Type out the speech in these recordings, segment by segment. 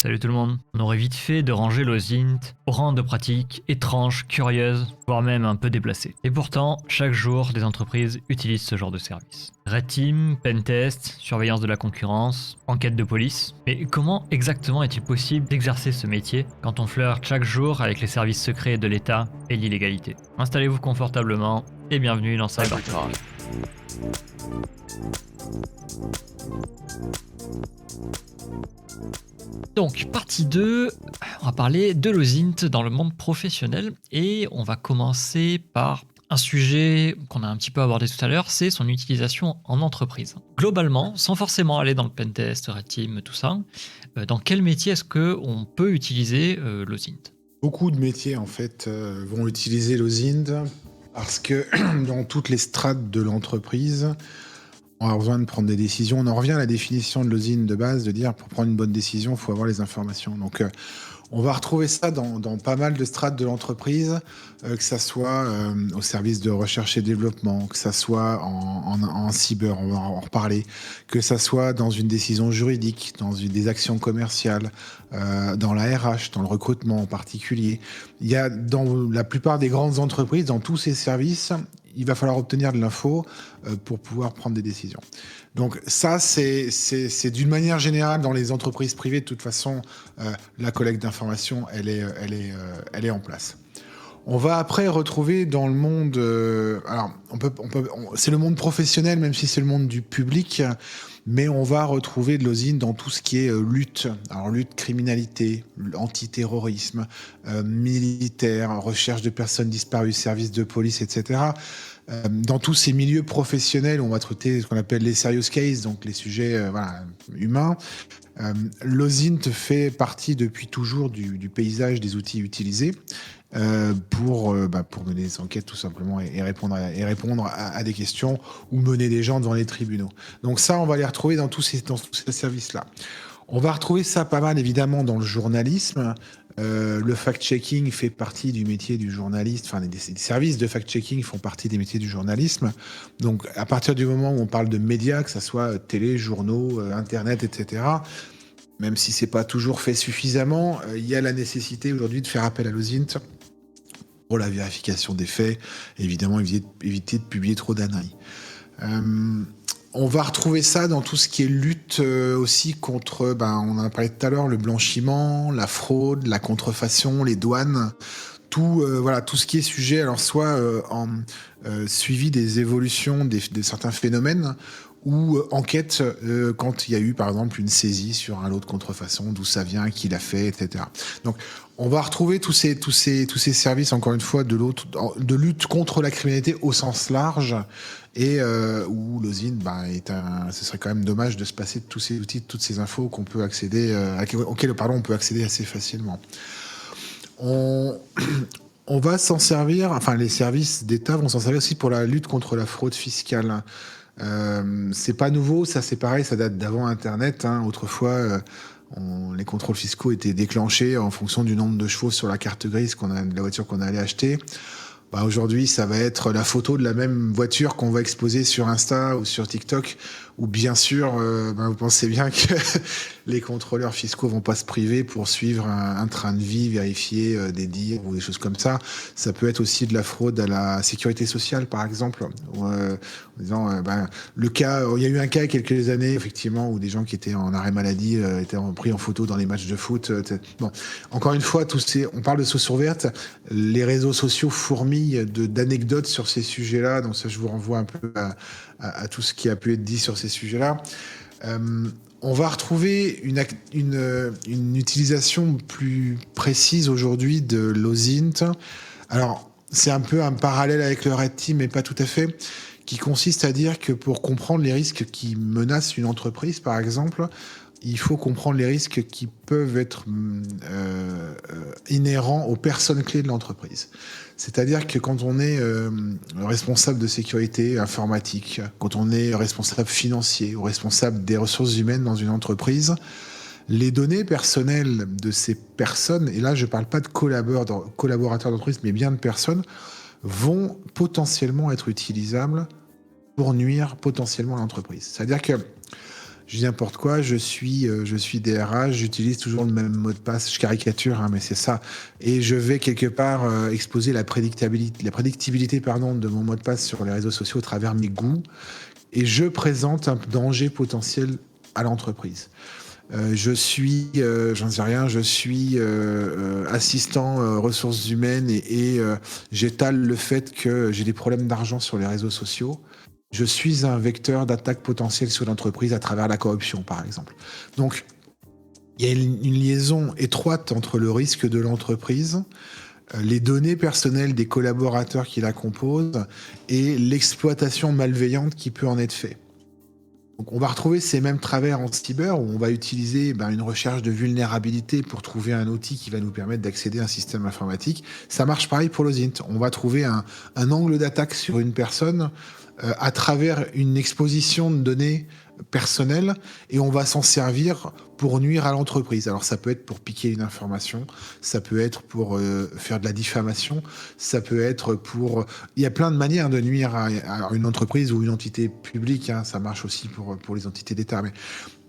Salut tout le monde. On aurait vite fait de ranger l'OSINT au rang de pratiques étranges, curieuses, voire même un peu déplacées. Et pourtant, chaque jour, des entreprises utilisent ce genre de service. Red Team, Pentest, surveillance de la concurrence, enquête de police. Mais comment exactement est-il possible d'exercer ce métier quand on flirte chaque jour avec les services secrets de l'État et l'illégalité? Installez-vous confortablement et bienvenue dans CyberTalk. Donc, partie 2, on va parler de l'OSINT dans le monde professionnel et on va commencer par un sujet qu'on a un petit peu abordé tout à l'heure, c'est son utilisation en entreprise. Globalement, sans forcément aller dans le pentest, red team, tout ça, dans quel métier est-ce qu'on peut utiliser l'OSINT? Beaucoup de métiers en fait vont utiliser l'OSINT parce que dans toutes les strates de l'entreprise, on a besoin de prendre des décisions. On en revient à la définition de l'OSINT de base, de dire pour prendre une bonne décision, il faut avoir les informations. Donc on va retrouver ça dans pas mal de strates de l'entreprise, que ça soit au service de recherche et développement, que ça soit en cyber, on va en reparler, que ça soit dans une décision juridique, des actions commerciales, dans la RH, dans le recrutement en particulier. Il y a dans la plupart des grandes entreprises, dans tous ces services, il va falloir obtenir de l'info pour pouvoir prendre des décisions. Donc ça, c'est d'une manière générale dans les entreprises privées, de toute façon, la collecte d'informations, elle est en place. On va après retrouver dans le monde, alors c'est le monde professionnel, même si c'est le monde du public, mais on va retrouver de l'OSINT dans tout ce qui est lutte. Alors lutte, criminalité, antiterrorisme, militaire, recherche de personnes disparues, services de police, etc. Dans tous ces milieux professionnels, on va traiter ce qu'on appelle les serious cases, donc les sujets humains. L'OSINT fait partie depuis toujours du paysage des outils utilisés pour mener des enquêtes tout simplement et répondre à des questions ou mener des gens devant les tribunaux. Donc ça, on va les retrouver dans tous ces services-là. On va retrouver ça pas mal évidemment dans le journalisme. Le fact-checking fait partie du métier du journaliste, enfin les services de fact-checking font partie des métiers du journalisme. Donc à partir du moment où on parle de médias, que ce soit télé, journaux, internet, etc., même si c'est pas toujours fait suffisamment, il y a la nécessité aujourd'hui de faire appel à l'OSINT pour la vérification des faits, et évidemment éviter de publier trop d'âneries. On va retrouver ça dans tout ce qui est lutte aussi contre, on en a parlé tout à l'heure, le blanchiment, la fraude, la contrefaçon, les douanes, tout ce qui est sujet, alors soit en suivi des évolutions de certains phénomènes, ou enquête quand il y a eu par exemple une saisie sur un lot de contrefaçon, d'où ça vient, qui l'a fait, etc. Donc on va retrouver tous ces services, encore une fois, de lutte contre la criminalité au sens large, et où l'OSINT, ce serait quand même dommage de se passer de tous ces outils, de toutes ces infos qu'on peut accéder, auxquelles on peut accéder assez facilement. On va s'en servir, enfin les services d'État vont s'en servir aussi pour la lutte contre la fraude fiscale. C'est pas nouveau, ça c'est pareil, ça date d'avant Internet. Autrefois, les contrôles fiscaux étaient déclenchés en fonction du nombre de chevaux sur la carte grise de la voiture qu'on allait acheter. Aujourd'hui, ça va être la photo de la même voiture qu'on va exposer sur Insta ou sur TikTok, où bien sûr, vous pensez bien que les contrôleurs fiscaux vont pas se priver pour suivre un train de vie, vérifier des dires ou des choses comme ça. Ça peut être aussi de la fraude à la sécurité sociale, par exemple, en disant, il y a eu un cas il y a quelques années, effectivement, où des gens qui étaient en arrêt maladie étaient pris en photo dans les matchs de foot. Bon, encore une fois, on parle de chaussures vertes, les réseaux sociaux fourmillent d'anecdotes sur ces sujets-là, donc ça, je vous renvoie un peu à tout ce qui a pu être dit sur ces sujets-là. On va retrouver une utilisation plus précise aujourd'hui de l'OSINT. Alors, c'est un peu un parallèle avec le Red Team, mais pas tout à fait, qui consiste à dire que pour comprendre les risques qui menacent une entreprise, par exemple, il faut comprendre les risques qui peuvent être inhérents aux personnes clés de l'entreprise. C'est-à-dire que quand on est responsable de sécurité informatique, quand on est responsable financier ou responsable des ressources humaines dans une entreprise, les données personnelles de ces personnes, et là je ne parle pas de collaborateurs d'entreprise, mais bien de personnes, vont potentiellement être utilisables pour nuire potentiellement à l'entreprise. C'est-à-dire que je dis n'importe quoi, je suis DRH, j'utilise toujours le même mot de passe, je caricature, hein, mais c'est ça. Et je vais quelque part exposer la prédictibilité de mon mot de passe sur les réseaux sociaux au travers de mes goûts. Et je présente un danger potentiel à l'entreprise. Je suis, j'en sais rien, je suis assistant ressources humaines et j'étale le fait que j'ai des problèmes d'argent sur les réseaux sociaux. Je suis un vecteur d'attaque potentielle sur l'entreprise à travers la corruption, par exemple. Donc, il y a une liaison étroite entre le risque de l'entreprise, les données personnelles des collaborateurs qui la composent et l'exploitation malveillante qui peut en être faite. Donc on va retrouver ces mêmes travers en cyber où on va utiliser une recherche de vulnérabilité pour trouver un outil qui va nous permettre d'accéder à un système informatique. Ça marche pareil pour l'OSINT. On va trouver un angle d'attaque sur une personne à travers une exposition de données personnelles et on va s'en servir pour nuire à l'entreprise. Alors ça peut être pour piquer une information, ça peut être pour faire de la diffamation, ça peut être pour... Il y a plein de manières de nuire à une entreprise ou une entité publique, hein. Ça marche aussi pour les entités d'État.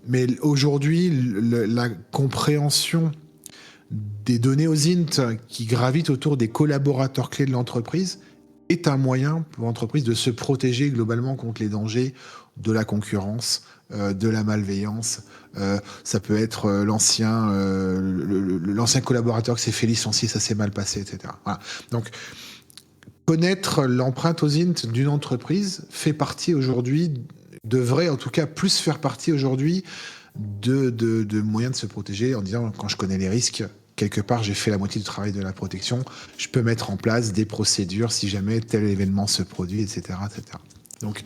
Mais aujourd'hui, la compréhension des données OSINT qui gravitent autour des collaborateurs clés de l'entreprise est un moyen pour l'entreprise de se protéger globalement contre les dangers de la concurrence, de la malveillance. Ça peut être l'ancien collaborateur qui s'est fait licencier, ça s'est mal passé, etc. Voilà. Donc, connaître l'empreinte OSINT d'une entreprise fait partie aujourd'hui, devrait en tout cas plus faire partie aujourd'hui de moyens de se protéger en disant, quand je connais les risques, quelque part, j'ai fait la moitié du travail de la protection. Je peux mettre en place des procédures si jamais tel événement se produit, etc. etc. Donc,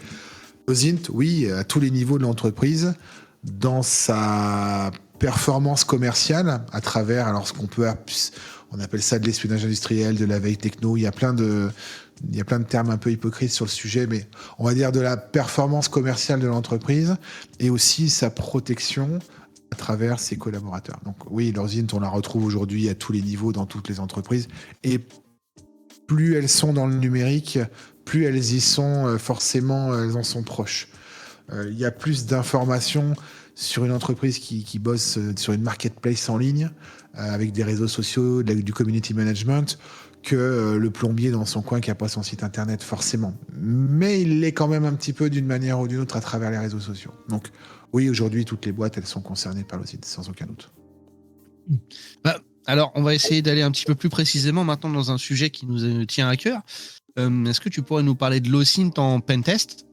OSINT, oui, à tous les niveaux de l'entreprise, dans sa performance commerciale, à travers, alors on appelle ça de l'espionnage industriel, de la veille techno, il y a plein de termes un peu hypocrites sur le sujet, mais on va dire de la performance commerciale de l'entreprise et aussi sa protection à travers ses collaborateurs. Donc oui, l'OSINT, on la retrouve aujourd'hui à tous les niveaux dans toutes les entreprises et plus elles sont dans le numérique, plus elles y sont, forcément, elles en sont proches. Il y a plus d'informations sur une entreprise qui bosse sur une marketplace en ligne, avec des réseaux sociaux, du community management, que le plombier dans son coin qui n'a pas son site internet, forcément. Mais il l'est quand même un petit peu d'une manière ou d'une autre à travers les réseaux sociaux. Donc oui, aujourd'hui, toutes les boîtes, elles sont concernées par l'OSINT, sans aucun doute. Alors, on va essayer d'aller un petit peu plus précisément maintenant dans un sujet qui nous tient à cœur. Est-ce que tu pourrais nous parler de l'OSINT en pentest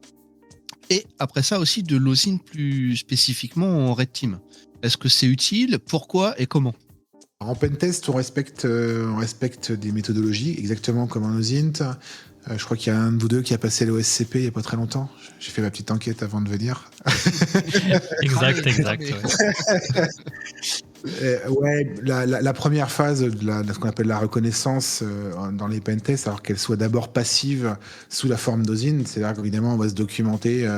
et après ça aussi de l'OSINT plus spécifiquement en Red Team? Est-ce que c'est utile? Pourquoi et comment? En pentest, on respecte des méthodologies, exactement comme en OSINT. Je crois qu'il y a un de vous deux qui a passé le OSCP il n'y a pas très longtemps. J'ai fait ma petite enquête avant de venir. Exact. Ouais, la première phase de ce qu'on appelle la reconnaissance dans les pentests, alors qu'elle soit d'abord passive sous la forme d'OSINT, c'est-à-dire qu'évidemment on va se documenter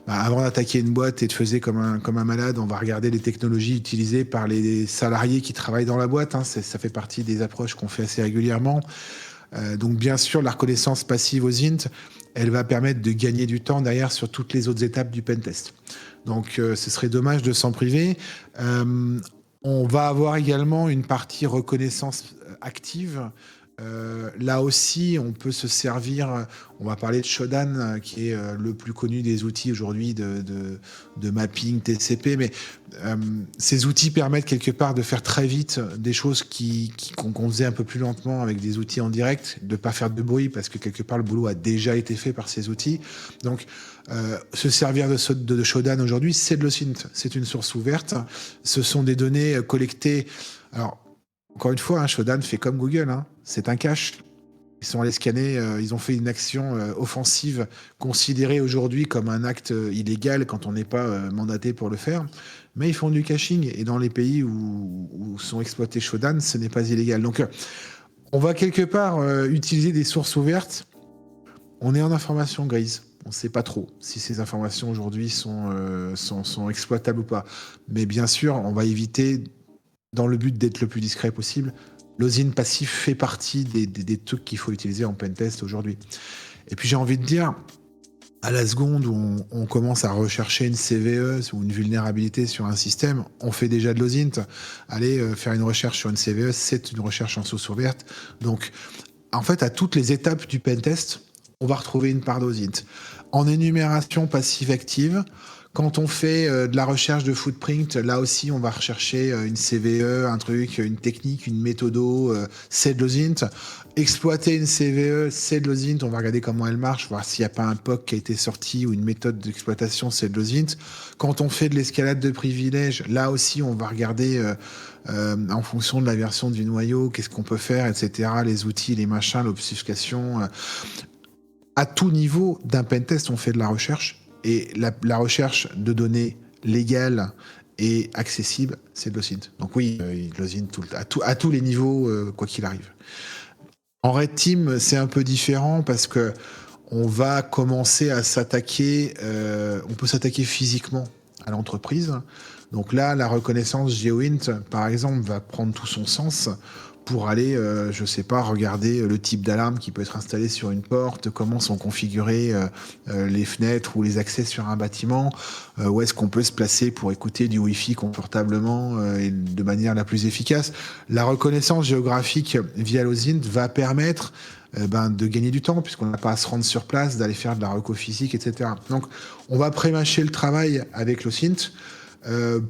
avant d'attaquer une boîte et de faire comme un malade, on va regarder les technologies utilisées par les salariés qui travaillent dans la boîte, hein. Ça fait partie des approches qu'on fait assez régulièrement. Donc bien sûr, la reconnaissance passive OSINT, elle va permettre de gagner du temps derrière sur toutes les autres étapes du pentest. Donc ce serait dommage de s'en priver. On va avoir également une partie reconnaissance active. Là aussi, on peut se servir, on va parler de Shodan, qui est le plus connu des outils aujourd'hui de mapping TCP, mais ces outils permettent quelque part de faire très vite des choses qu'on faisait un peu plus lentement avec des outils en direct, de ne pas faire de bruit parce que quelque part le boulot a déjà été fait par ces outils. Donc se servir de Shodan aujourd'hui, c'est de l'OSINT, c'est une source ouverte, ce sont des données collectées. Alors, encore une fois, Shodan fait comme Google, hein, c'est un cache. Ils sont allés scanner, ils ont fait une action offensive considérée aujourd'hui comme un acte illégal quand on n'est pas mandaté pour le faire. Mais ils font du caching et dans les pays où sont exploités Shodan, ce n'est pas illégal. Donc on va quelque part utiliser des sources ouvertes. On est en information grise. On ne sait pas trop si ces informations aujourd'hui sont exploitables ou pas. Mais bien sûr, on va éviter, dans le but d'être le plus discret possible, l'OSINT passif fait partie des trucs qu'il faut utiliser en pentest aujourd'hui. Et puis j'ai envie de dire, À la seconde où on commence à rechercher une CVE ou une vulnérabilité sur un système, on fait déjà de l'OSINT. Aller faire une recherche sur une CVE, c'est une recherche en source ouverte. Donc, en fait, à toutes les étapes du pentest, on va retrouver une part d'OSINT. En énumération passive-active, quand on fait de la recherche de footprint, là aussi, on va rechercher une CVE, un truc, une technique, une méthodo, c'est de l'OSINT. Exploiter une CVE, c'est de l'OSINT, on va regarder comment elle marche, voir s'il n'y a pas un POC qui a été sorti ou une méthode d'exploitation, c'est de l'OSINT. Quand on fait de l'escalade de privilèges, là aussi, on va regarder en fonction de la version du noyau, qu'est-ce qu'on peut faire, etc., les outils, les machins, l'obfuscation. À tout niveau d'un pentest, on fait de la recherche. Et la recherche de données légales et accessibles, c'est de l'OSINT. Donc oui, l'OSINT à tous les niveaux, quoi qu'il arrive. En Red Team, c'est un peu différent parce que on va commencer à s'attaquer, on peut s'attaquer physiquement à l'entreprise. Donc là, la reconnaissance GeoInt, par exemple, va prendre tout son sens pour aller, je sais pas, regarder le type d'alarme qui peut être installé sur une porte, comment sont configurées les fenêtres ou les accès sur un bâtiment, où est-ce qu'on peut se placer pour écouter du Wi-Fi confortablement et de manière la plus efficace. La reconnaissance géographique via l'OSINT va permettre de gagner du temps, puisqu'on n'a pas à se rendre sur place, d'aller faire de la reco physique, etc. Donc, on va prémâcher le travail avec l'OSINT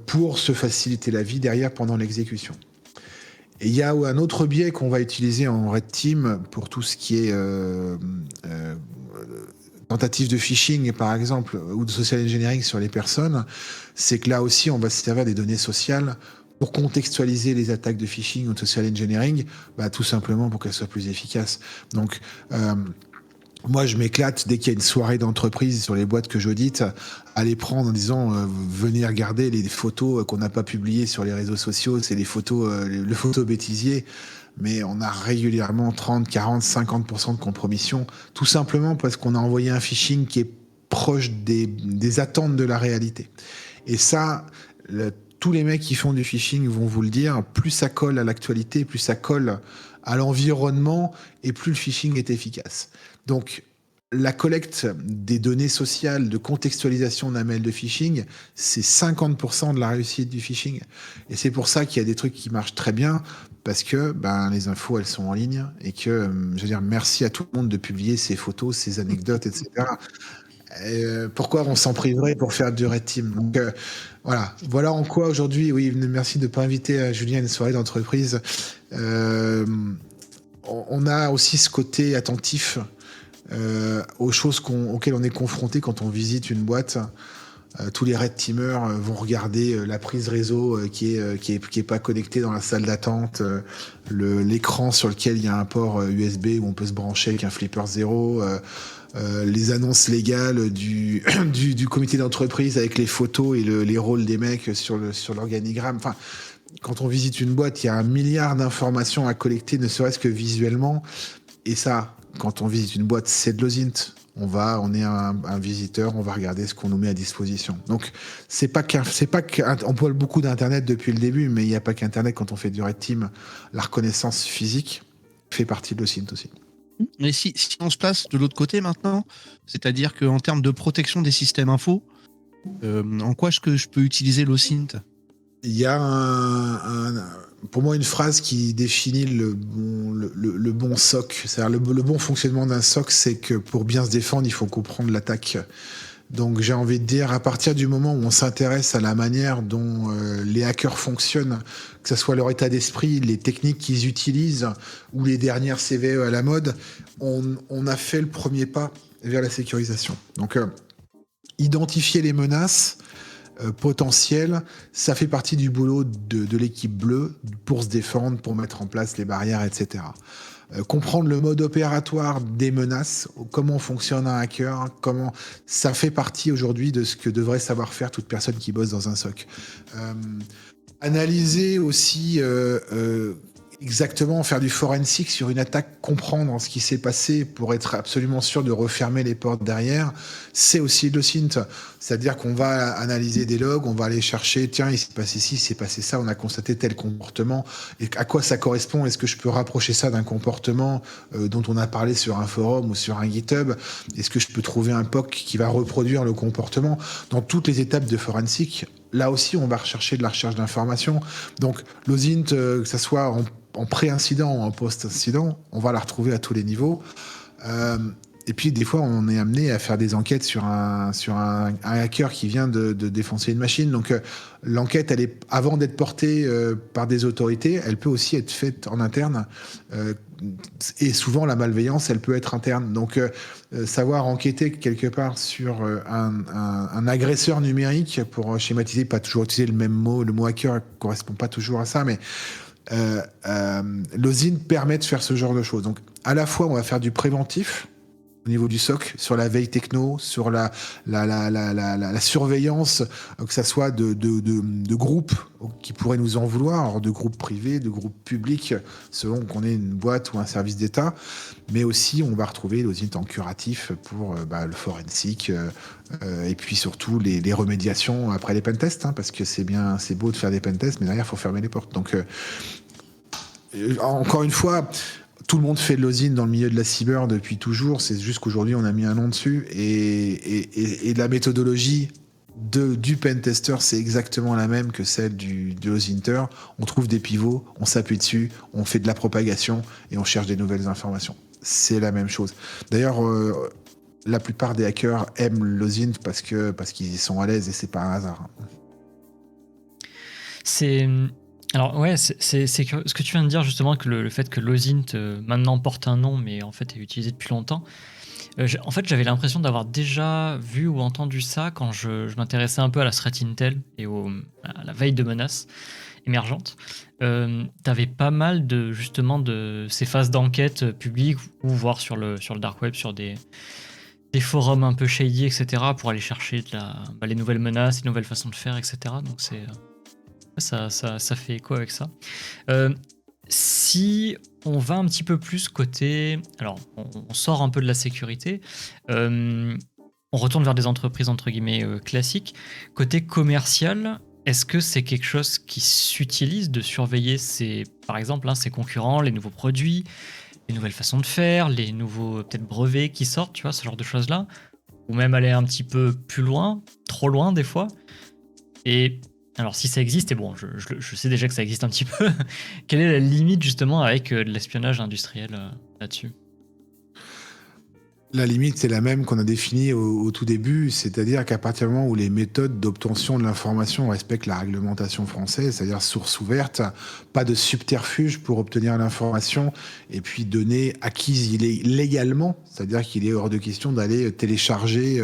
pour se faciliter la vie derrière pendant l'exécution. Et il y a un autre biais qu'on va utiliser en Red Team pour tout ce qui est tentative de phishing, par exemple, ou de social engineering sur les personnes, c'est que là aussi, on va se servir des données sociales pour contextualiser les attaques de phishing ou de social engineering, tout simplement pour qu'elles soient plus efficaces. Donc, moi, je m'éclate dès qu'il y a une soirée d'entreprise sur les boîtes que j'audite, à les prendre en disant venez regarder les photos qu'on n'a pas publiées sur les réseaux sociaux, c'est les photos, le photo bêtisier, mais on a régulièrement 30, 40, 50% de compromission, tout simplement parce qu'on a envoyé un phishing qui est proche des attentes de la réalité. Et ça, tous les mecs qui font du phishing vont vous le dire, plus ça colle à l'actualité, plus ça colle à l'environnement, et plus le phishing est efficace. Donc, la collecte des données sociales de contextualisation d'un mail de phishing, c'est 50% de la réussite du phishing. Et c'est pour ça qu'il y a des trucs qui marchent très bien, parce que les infos, elles sont en ligne, et que, je veux dire, merci à tout le monde de publier ces photos, ces anecdotes, etc. Pourquoi on s'en priverait pour faire du Red Team? Donc, voilà en quoi aujourd'hui, oui, merci de ne pas inviter Julien à une soirée d'entreprise. On a aussi ce côté attentif aux choses auxquelles on est confronté quand on visite une boîte. Tous les Red Teamers vont regarder la prise réseau qui est pas connectée dans la salle d'attente, l'écran sur lequel il y a un port USB où on peut se brancher avec un flipper 0, les annonces légales du comité d'entreprise avec les photos et les rôles des mecs sur l'organigramme. Enfin, quand on visite une boîte, il y a 1 milliard d'informations à collecter, ne serait-ce que visuellement. Et ça, quand on visite une boîte, c'est de l'OSINT. On est un visiteur, on va regarder ce qu'on nous met à disposition. Donc, on parle beaucoup d'Internet depuis le début, mais il n'y a pas qu'Internet quand on fait du Red Team. La reconnaissance physique fait partie de l'OSINT aussi. Et si on se place de l'autre côté maintenant, c'est-à-dire qu'en termes de protection des systèmes info, en quoi est-ce que je peux utiliser l'OSINT ? Il y a pour moi une phrase qui définit le bon SOC. C'est-à-dire le bon fonctionnement d'un SOC, c'est que pour bien se défendre, il faut comprendre l'attaque. Donc j'ai envie de dire, à partir du moment où on s'intéresse à la manière dont les hackers fonctionnent, que ce soit leur état d'esprit, les techniques qu'ils utilisent ou les dernières CVE à la mode, on a fait le premier pas vers la sécurisation. Donc identifier les menaces potentielles, ça fait partie du boulot de l'équipe bleue pour se défendre, pour mettre en place les barrières, etc. Comprendre le mode opératoire des menaces, comment fonctionne un hacker, ça fait partie aujourd'hui de ce que devrait savoir faire toute personne qui bosse dans un SOC. Analyser aussi Exactement, faire du forensic sur une attaque, comprendre ce qui s'est passé pour être absolument sûr de refermer les portes derrière, c'est aussi le synth. C'est-à-dire qu'on va analyser des logs, on va aller chercher, tiens, il s'est passé ci, il s'est passé ça, on a constaté tel comportement, et à quoi ça correspond? Est-ce que je peux rapprocher ça d'un comportement dont on a parlé sur un forum ou sur un GitHub? Est-ce que je peux trouver un POC qui va reproduire le comportement? Dans toutes les étapes de forensic, là aussi, on va rechercher de la recherche d'informations. Donc, l'OSINT, que ça soit en pré-incident ou en post-incident, on va la retrouver à tous les niveaux. Et puis, des fois, on est amené à faire des enquêtes sur un hacker qui vient de défoncer une machine. Donc, l'enquête, elle est, avant d'être portée par des autorités, elle peut aussi être faite en interne. Et souvent, la malveillance, elle peut être interne. Donc, savoir enquêter quelque part sur un agresseur numérique, pour schématiser, pas toujours utiliser le même mot, le mot hacker ne correspond pas toujours à ça, mais l'OSINT permet de faire ce genre de choses. Donc, à la fois, on va faire du préventif au niveau du SOC, sur la veille techno, sur la surveillance, que ça soit de groupes qui pourraient nous en vouloir, alors de groupes privés, de groupes publics, selon qu'on ait une boîte ou un service d'État, mais aussi on va retrouver l'OSINT en curatif pour le forensic, et puis surtout les remédiations après les pentests, parce que c'est beau de faire des pentests, mais derrière il faut fermer les portes. Donc encore une fois, tout le monde fait de l'OSINT dans le milieu de la cyber depuis toujours, c'est juste qu'aujourd'hui on a mis un nom dessus, et la méthodologie du pentester, c'est exactement la même que celle de l'OSINTer. On trouve des pivots, on s'appuie dessus, on fait de la propagation et on cherche des nouvelles informations. C'est la même chose. D'ailleurs, la plupart des hackers aiment l'OSINT parce qu'ils y sont à l'aise, et c'est pas un hasard. Alors ouais, c'est curieux. Ce que tu viens de dire justement, que le fait que l'OSINT maintenant porte un nom, mais en fait est utilisé depuis longtemps. En fait, j'avais l'impression d'avoir déjà vu ou entendu ça quand je m'intéressais un peu à la threat intel et à la veille de menaces émergentes. T'avais pas mal de ces phases d'enquête publiques, ou voire sur le dark web, sur des forums un peu shady, etc., pour aller chercher les nouvelles menaces, les nouvelles façons de faire, etc. Donc ça fait écho avec ça. Si on va un petit peu plus côté... Alors, on sort un peu de la sécurité. On retourne vers des entreprises, entre guillemets, classiques. Côté commercial, est-ce que c'est quelque chose qui s'utilise de surveiller par exemple, ses concurrents, les nouveaux produits, les nouvelles façons de faire, les nouveaux peut-être brevets qui sortent, tu vois, ce genre de choses-là? Ou même aller un petit peu plus loin, trop loin des fois. Et... alors, si ça existe, et bon, je sais déjà que ça existe un petit peu, quelle est la limite justement avec de l'espionnage industriel là-dessus? La limite, c'est la même qu'on a définie au tout début, c'est-à-dire qu'à partir du moment où les méthodes d'obtention de l'information respectent la réglementation française, c'est-à-dire source ouverte, pas de subterfuge pour obtenir l'information, et puis donner acquise légalement, c'est-à-dire qu'il est hors de question d'aller télécharger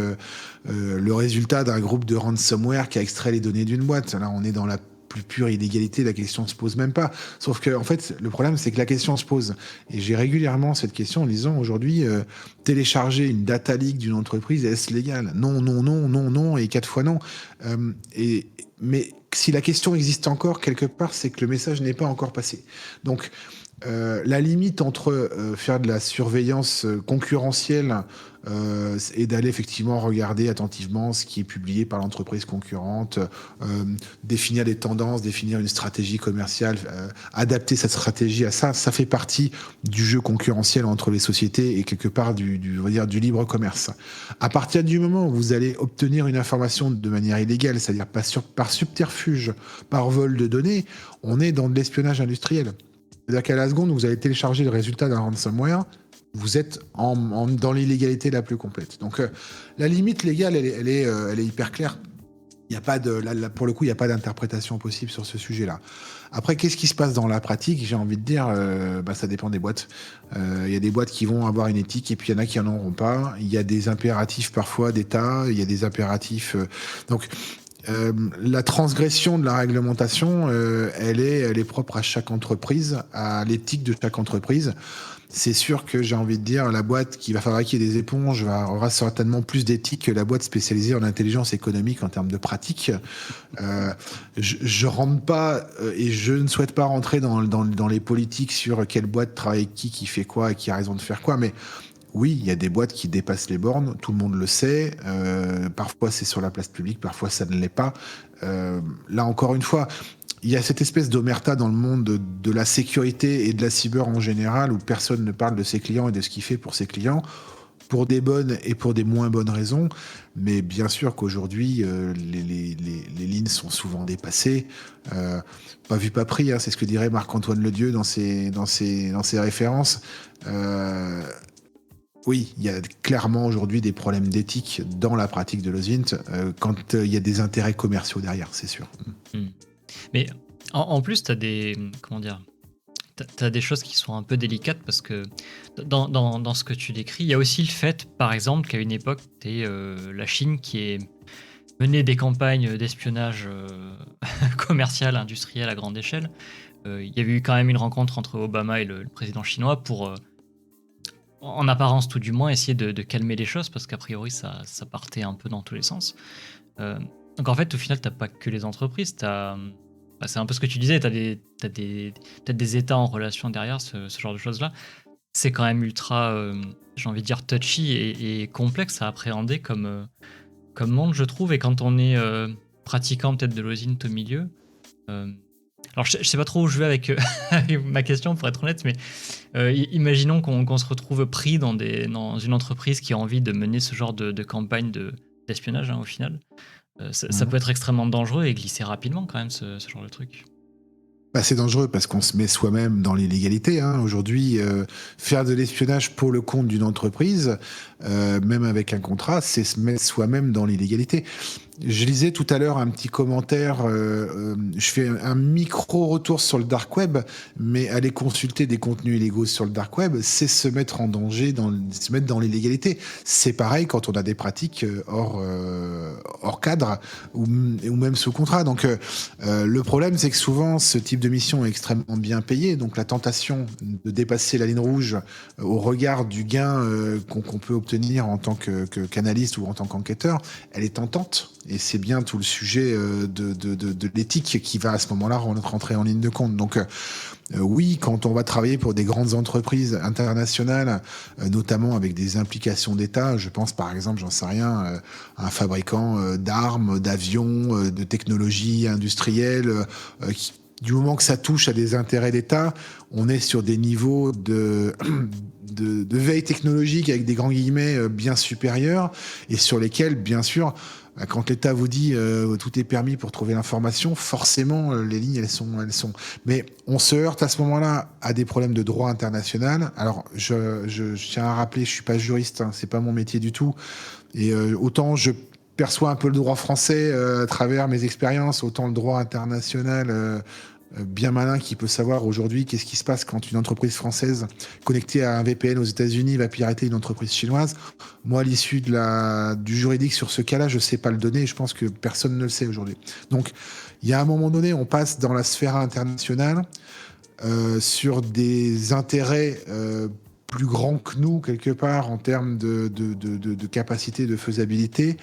le résultat d'un groupe de ransomware qui a extrait les données d'une boîte. Là, on est dans la plus pure illégalité, la question se pose même pas. Sauf que, en fait, le problème, c'est que la question se pose. Et j'ai régulièrement cette question en disant, aujourd'hui, télécharger une data leak d'une entreprise, est-ce légal? Non, non, non, non, non, et 4 fois non. Mais si la question existe encore, quelque part, c'est que le message n'est pas encore passé. Donc, la limite entre faire de la surveillance concurrentielle et d'aller effectivement regarder attentivement ce qui est publié par l'entreprise concurrente, définir des tendances, définir une stratégie commerciale, adapter sa stratégie à ça, ça fait partie du jeu concurrentiel entre les sociétés et quelque part on va dire, du libre commerce. À partir du moment où vous allez obtenir une information de manière illégale, c'est-à-dire par subterfuge, par vol de données, on est dans de l'espionnage industriel. C'est-à-dire qu'à la seconde où vous allez télécharger le résultat d'un ransomware, vous êtes dans l'illégalité la plus complète. Donc la limite légale, elle est hyper claire. Il y a pas pour le coup, il n'y a pas d'interprétation possible sur ce sujet-là. Après, qu'est-ce qui se passe dans la pratique? J'ai envie de dire, ça dépend des boîtes. Il y a des boîtes qui vont avoir une éthique et puis il y en a qui n'en auront pas. Il y a des impératifs parfois d'État, il y a des impératifs... donc, la transgression de la réglementation, elle est propre à chaque entreprise, à l'éthique de chaque entreprise. C'est sûr que j'ai envie de dire, la boîte qui va fabriquer des éponges aura certainement plus d'éthique que la boîte spécialisée en intelligence économique en termes de pratique. Je rentre pas et je ne souhaite pas rentrer dans les politiques sur quelle boîte travaille avec qui fait quoi et qui a raison de faire quoi, mais oui, il y a des boîtes qui dépassent les bornes, tout le monde le sait. Parfois, c'est sur la place publique, parfois, ça ne l'est pas. Là, encore une fois, il y a cette espèce d'omerta dans le monde de la sécurité et de la cyber en général, où personne ne parle de ses clients et de ce qu'il fait pour ses clients, pour des bonnes et pour des moins bonnes raisons. Mais bien sûr qu'aujourd'hui, les lignes sont souvent dépassées. Pas vu, pas pris, hein, c'est ce que dirait Marc-Antoine Ledieu dans ses références. Oui, il y a clairement aujourd'hui des problèmes d'éthique dans la pratique de l'OSINT quand il y a des intérêts commerciaux derrière, c'est sûr. Mais en plus, t'as des choses qui sont un peu délicates parce que dans ce que tu décris, il y a aussi le fait, par exemple, qu'à une époque, t'es la Chine qui menait des campagnes d'espionnage commercial, industriel à grande échelle. Il y avait eu quand même une rencontre entre Obama et le président chinois pour, en apparence tout du moins, essayer de calmer les choses parce qu'a priori, ça partait un peu dans tous les sens. Donc en fait, au final, t'as pas que les entreprises, c'est un peu ce que tu disais, t'as des États en relation derrière, ce genre de choses-là. C'est quand même ultra, j'ai envie de dire, touchy et complexe à appréhender comme monde, je trouve. Et quand on est pratiquant peut-être de l'OSINT au milieu, alors je sais pas trop où je vais avec ma question, pour être honnête, mais imaginons qu'on se retrouve pris dans une entreprise qui a envie de mener ce genre de campagne d'espionnage, hein, au final. Ça peut être extrêmement dangereux et glisser rapidement quand même ce genre de truc. Bah, c'est dangereux parce qu'on se met soi-même dans l'illégalité. Hein. Aujourd'hui, faire de l'espionnage pour le compte d'une entreprise, même avec un contrat, c'est se mettre soi-même dans l'illégalité. Je lisais tout à l'heure un petit commentaire, je fais un micro-retour sur le dark web, mais aller consulter des contenus illégaux sur le dark web, c'est se mettre en danger, se mettre dans l'illégalité. C'est pareil quand on a des pratiques hors cadre ou même sous contrat. Donc le problème, c'est que souvent, ce type de mission est extrêmement bien payé, donc la tentation de dépasser la ligne rouge au regard du gain qu'on peut obtenir en tant qu'analyste ou en tant qu'enquêteur, elle est tentante. Et c'est bien tout le sujet de l'éthique qui va à ce moment-là rentrer en ligne de compte. Donc oui, quand on va travailler pour des grandes entreprises internationales, notamment avec des implications d'État, je pense par exemple, j'en sais rien, à un fabricant d'armes, d'avions, de technologies industrielles, du moment que ça touche à des intérêts d'État, on est sur des niveaux de veille technologique avec des grands guillemets bien supérieurs et sur lesquels, bien sûr, quand l'État vous dit tout est permis pour trouver l'information, forcément les lignes elles sont. Mais on se heurte à ce moment-là à des problèmes de droit international. Alors je tiens à rappeler, je suis pas juriste, hein, c'est pas mon métier du tout. Et autant je perçois un peu le droit français à travers mes expériences, autant le droit international bien malin qui peut savoir aujourd'hui qu'est-ce qui se passe quand une entreprise française connectée à un VPN aux États-Unis va pirater une entreprise chinoise. Moi, à l'issue du juridique sur ce cas-là, je sais pas le donner et je pense que personne ne le sait aujourd'hui. Donc, il y a un moment donné, on passe dans la sphère internationale sur des intérêts plus grands que nous, quelque part, en termes de capacité de faisabilité.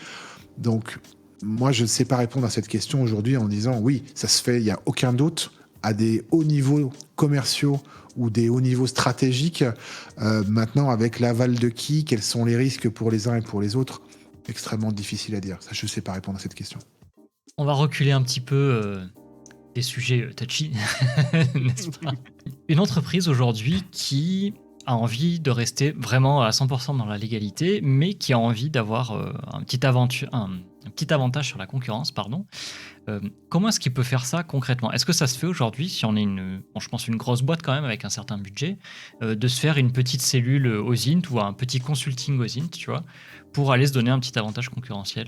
Donc, moi, je ne sais pas répondre à cette question aujourd'hui en disant oui, ça se fait, il n'y a aucun doute, à des hauts niveaux commerciaux ou des hauts niveaux stratégiques. Maintenant, avec l'aval de qui, quels sont les risques pour les uns et pour les autres, extrêmement difficile à dire. Ça, je ne sais pas répondre à cette question. On va reculer un petit peu des sujets touchy, n'est-ce pas ? Une entreprise aujourd'hui qui a envie de rester vraiment à 100% dans la légalité, mais qui a envie d'avoir un petit avantage sur la concurrence, pardon. Comment est-ce qu'il peut faire ça concrètement ? Est-ce que ça se fait aujourd'hui, si on est je pense une grosse boîte quand même avec un certain budget, de se faire une petite cellule OSINT ou un petit consulting OSINT, tu vois, pour aller se donner un petit avantage concurrentiel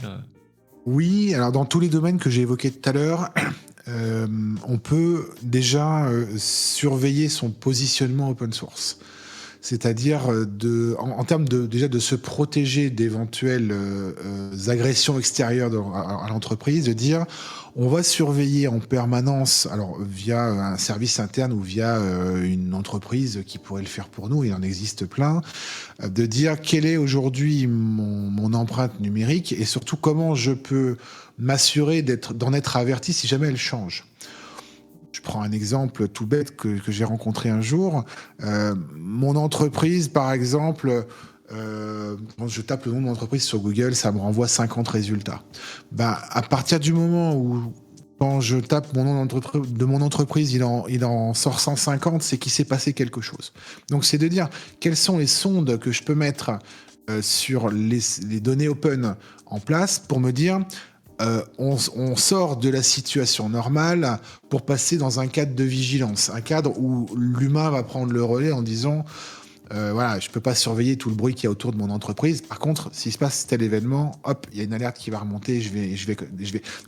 Oui, alors dans tous les domaines que j'ai évoqués tout à l'heure, on peut déjà surveiller son positionnement open source. c'est-à-dire en termes déjà de se protéger d'éventuelles agressions extérieures à l'entreprise, de dire on va surveiller en permanence, alors via un service interne ou via une entreprise qui pourrait le faire pour nous, il en existe plein, de dire quelle est aujourd'hui mon empreinte numérique et surtout comment je peux m'assurer d'en être averti si jamais elle change. Je prends un exemple tout bête que j'ai rencontré un jour. Mon entreprise, par exemple, quand je tape le nom de mon entreprise sur Google, ça me renvoie 50 résultats. À partir du moment où, quand je tape mon nom de mon entreprise, il en sort 150, c'est qu'il s'est passé quelque chose. Donc, c'est de dire quelles sont les sondes que je peux mettre sur les données open en place pour me dire... on sort de la situation normale pour passer dans un cadre de vigilance, un cadre où l'humain va prendre le relais en disant voilà, je peux pas surveiller tout le bruit qu'il y a autour de mon entreprise. Par contre, s'il se passe tel événement, hop, il y a une alerte qui va remonter, je vais.